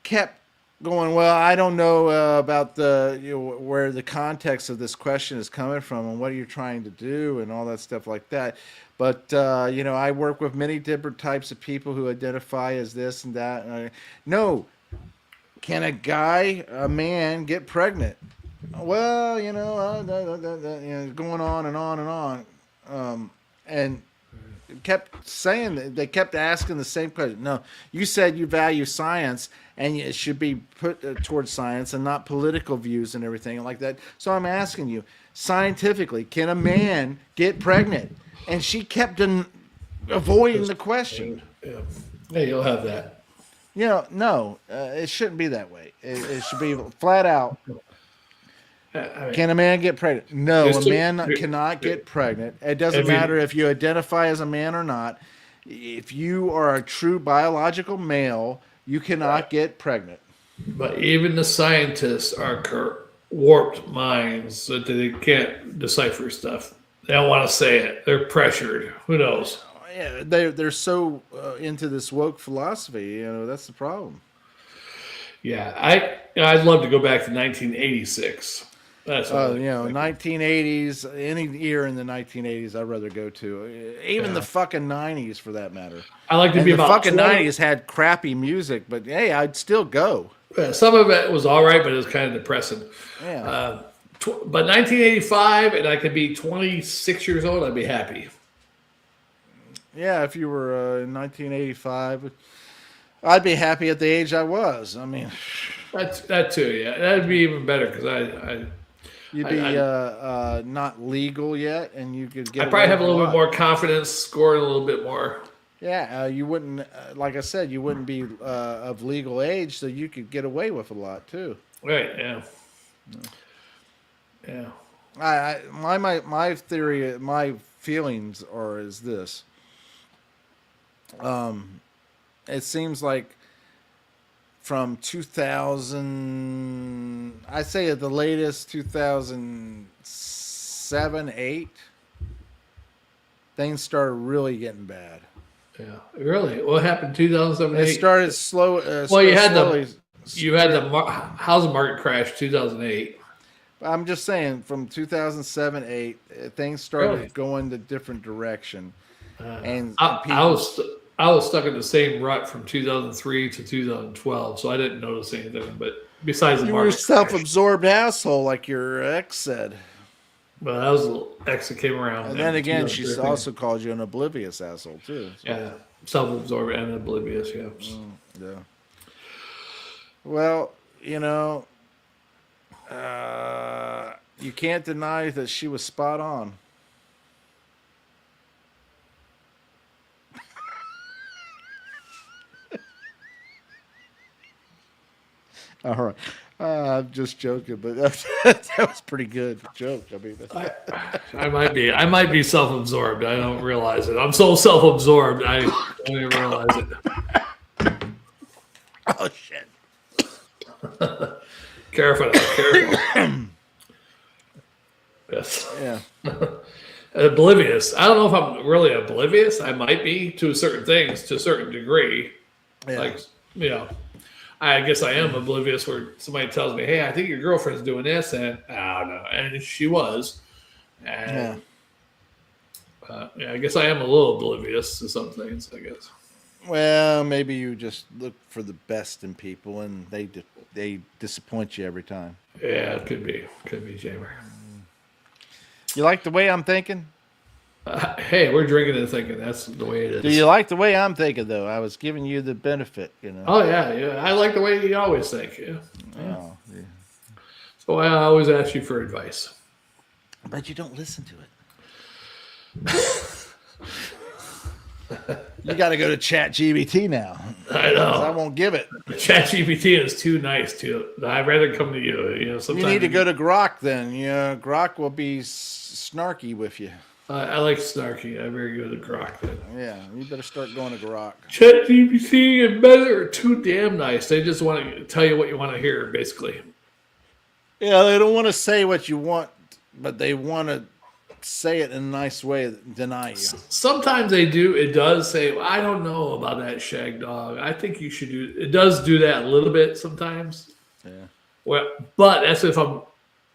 kept going, well, I don't know about where the context of this question is coming from and what you're trying to do and all that stuff like that. But, I work with many different types of people who identify as this and that. No. Can a man get pregnant? Well, going on and on and on. And kept saying that they kept asking the same question. No, you said you value science and it should be put towards science and not political views and everything like that. So I'm asking you, scientifically, can a man get pregnant? And she kept avoiding the question. Yeah, you'll have that. No, it shouldn't be that way. It should be flat out. Can a man get pregnant? No, a man cannot get pregnant. It doesn't matter if you identify as a man or not. If you are a true biological male, you cannot get pregnant. But even the scientists are warped minds that they can't decipher stuff. They don't want to say it. They're pressured. Who knows? Yeah, they're so into this woke philosophy. That's the problem. Yeah, I'd love to go back to 1986. That's 1980s. Any year in the 1980s, I'd rather go to. Even the fucking 90s, for that matter. I like to be about the fucking 90s had crappy music, but hey, I'd still go. Some of it was all right, but it was kind of depressing. Yeah. But 1985, and I could be 26 years old, I'd be happy. Yeah, if you were in 1985, I'd be happy at the age I was. I mean, that too. Yeah, that'd be even better because you'd be not legal yet, and you could get. I probably have a little bit more confidence, scoring a little bit more. Yeah, you wouldn't. Like I said, you wouldn't be of legal age, so you could get away with a lot too. Right. Yeah. Yeah. My theory, my feelings is this. It seems like from 2000, I say at the latest 2007, 8, things started really getting bad. Yeah, really. What happened in 2007? It started slow. Well, you had the housing market crash 2008. I'm just saying, from 2007, 8, things started going the different direction. And I was stuck in the same rut from 2003 to 2012, so I didn't notice anything. But besides the you were a self-absorbed asshole, like your ex said. Well, that was a little ex that came around. And then again, she also called you an oblivious asshole too. So. Yeah, self-absorbed and oblivious. Yeah. Yeah. Well, you can't deny that she was spot on. All right. I'm just joking, but that was pretty good joke. I mean, I might be self-absorbed. I don't realize it. I'm so self-absorbed. I don't even realize it. oh shit. Careful. Yes. Yeah. Oblivious. I don't know if I'm really oblivious. I might be to certain things to a certain degree. Yeah. Like, I guess I am oblivious where somebody tells me, hey, I think your girlfriend's doing this. And I don't know. And she was. And I guess I am a little oblivious to some things, I guess. Well, maybe you just look for the best in people and they disappoint you every time. Yeah, it could be. Could be, Jamer. You like the way I'm thinking? Hey, we're drinking and thinking. That's the way it is. Do you like the way I'm thinking, though? I was giving you the benefit, Oh, yeah. I like the way you always think. Yeah. Oh, yeah. So I always ask you for advice. But you don't listen to it. You got to go to ChatGPT now. I know. I won't give it. ChatGPT is too nice to. I'd rather come to you. Sometimes you need to go to Grok then. Grok will be snarky with you. I like snarky. I better go to Grok then. Yeah, you better start going to Grok. ChatGPT and Meta are too damn nice. They just want to tell you what you want to hear, basically. Yeah, they don't want to say what you want, but they want to say it in a nice way that deny you. Sometimes they do. It does say, well, I don't know about that shag dog. I think you should do. It does do that a little bit sometimes. Yeah. Well, but that's if I'm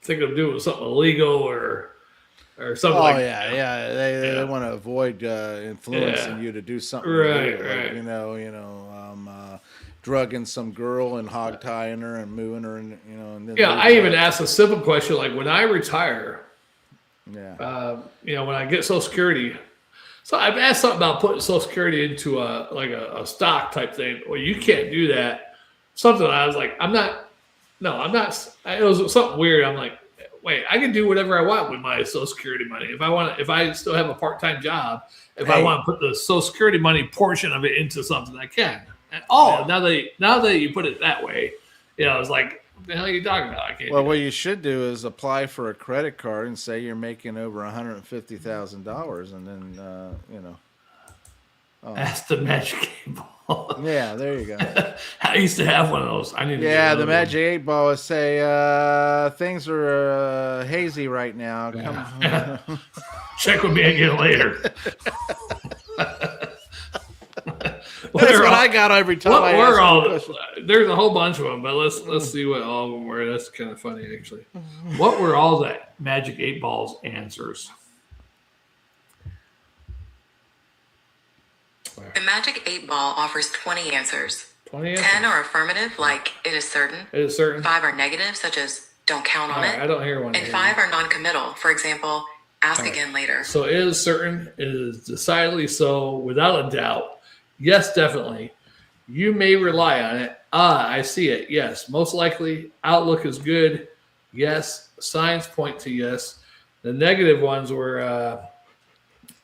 thinking of doing something illegal or something. Oh yeah. They want to avoid influencing you to do something. Right. Drugging some girl and hog tying her and moving her, and And then I even asked a simple question like, when I retire. Yeah. When I get Social Security, so I've asked something about putting Social Security into a stock type thing. Well, you can't do that. Something I was like, I'm not. It was something weird. I'm like, wait, I can do whatever I want with my Social Security money. If I still have a part-time job, I want to put the Social Security money portion of it into something, I can. And now that you put it that way, I was like, what the hell are you talking about? I can't. Well, what you should do is apply for a credit card and say you're making over $150,000, and then That's the Magic 8-Ball. Yeah, there you go. I used to have one of those. I need to Yeah, the Magic 8-Ball would say things are hazy right now. Yeah. Check with me again later. That's what I got every time. There's a whole bunch of them, but let's see what all of them were. That's kind of funny, actually. What were all the Magic 8-Ball's answers? The Magic 8-Ball offers 20 answers. 20 answers? 10 are affirmative, like it is certain. It is certain. 5 are negative, such as don't count on it. I don't hear one. And 5 are non-committal. For example, ask again later. So it is certain. It is decidedly so, without a doubt. Yes, definitely. You may rely on it. I see it. Yes. Most likely. Outlook is good. Yes. Signs point to yes. The negative ones were,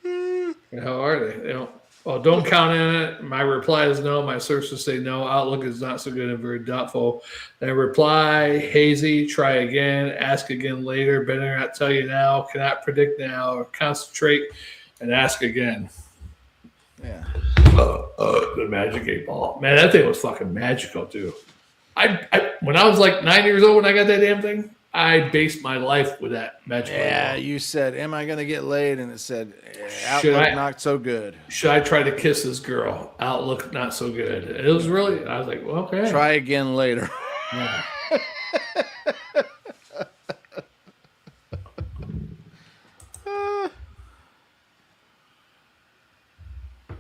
how are they? Don't count on it. My reply is no. My sources say no. Outlook is not so good and very doubtful. Then reply, hazy, try again, ask again later, better not tell you now, cannot predict now, or concentrate and ask again. Yeah. The Magic 8-Ball. Man, that thing was fucking magical, too. When I was like 9 years old when I got that damn thing, I based my life with that Magic 8-Ball. Yeah, you said, am I going to get laid? And it said, outlook not so good. Should I try to kiss this girl? Outlook not so good. It was really, I was like, well, okay. Try again later. Yeah.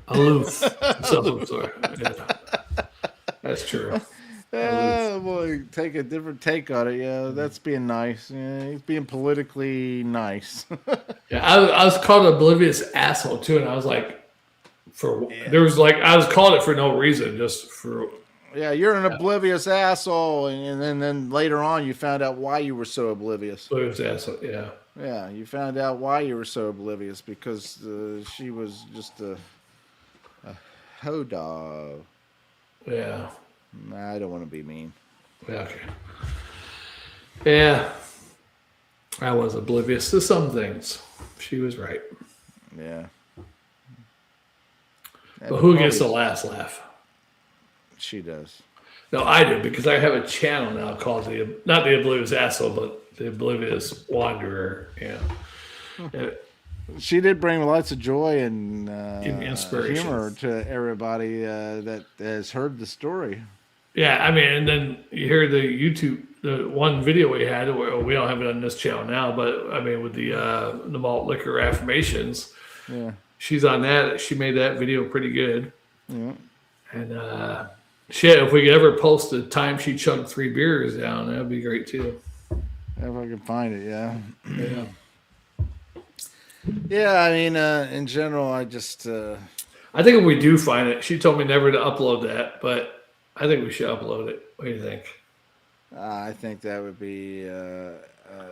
Aloof. Self-absorbed. Yeah. That's true. Boy, take a different take on it. Yeah, that's being nice. Yeah, he's being politically nice. Yeah, I was called an oblivious asshole too, and I was like, I was called it for no reason, just for. Yeah, you're an oblivious asshole, and then later on you found out why you were so oblivious. Oblivious asshole, yeah. Yeah, you found out why you were so oblivious because she was just a hoe dog. Yeah. I don't want to be mean. Yeah, okay. Yeah. I was oblivious to some things. She was right. Yeah. But who gets the last laugh? She does. No, I do, because I have a channel now called not the Oblivious Asshole, but the Oblivious Wanderer. Yeah. She did bring lots of joy and Inspiration. humor to everybody that has heard the story. Yeah, I mean, and then you hear the one video we had, where we don't have it on this channel now, but I mean, with the malt liquor affirmations, Yeah. she's on that. She made that video pretty good. Yeah. And shit, if we could ever post the time she chugged 3 beers down, that'd be great too. If I can find it, yeah. Yeah. Yeah, I mean, in general, I just... I think if we do find it, she told me never to upload that, but I think we should upload it. What do you think? I think that would be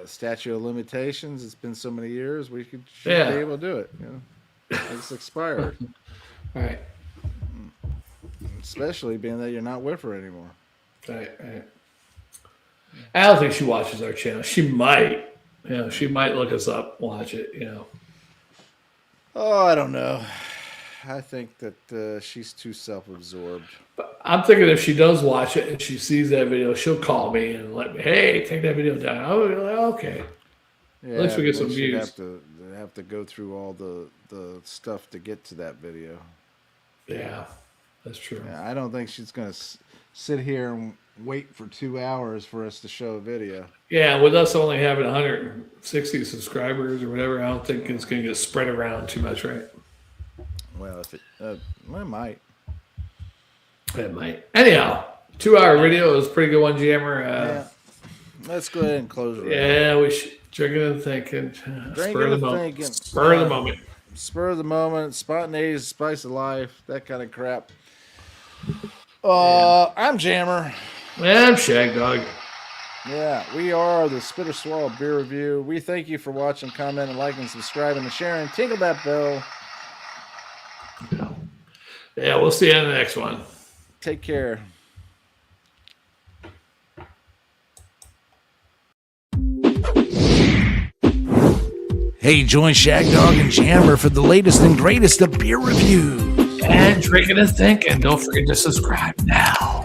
statute of limitations. It's been so many years, we should be able to do it. You know? It's expired. All right. Especially being that you're not with her anymore. Right. I don't think she watches our channel. She might. She might look us up, watch it, Oh, I don't know. I think that she's too self-absorbed. But I'm thinking if she does watch it and she sees that video, she'll call me and let me, hey, take that video down. I'll be like, okay. Yeah, At least we get some views. Have to go through all the stuff to get to that video. Yeah, that's true. Yeah, I don't think she's going to sit here and wait for 2 hours for us to show a video. Yeah, with us only having 160 subscribers or whatever, I don't think it's going to get spread around too much, right? Well, if it might. It might. Anyhow, 2-hour video is a pretty good one, Jammer. Yeah. Let's go ahead and close it. Yeah, we should. Drinking and thinking. Spur of the moment. Spur of the moment. Spur of the moment. Spontaneous, spice of life. That kind of crap. I'm Jammer. Yeah, I'm Shag Dog. Yeah, we are the Spitter Swallow Beer Review. We thank you for watching, commenting, liking, subscribing, and sharing. Tinkle that bell. Yeah, we'll see you in the next one. Take care. Hey, join Shag Dog and Jammer for the latest and greatest of beer reviews. And drinking and thinking. Don't forget to subscribe now.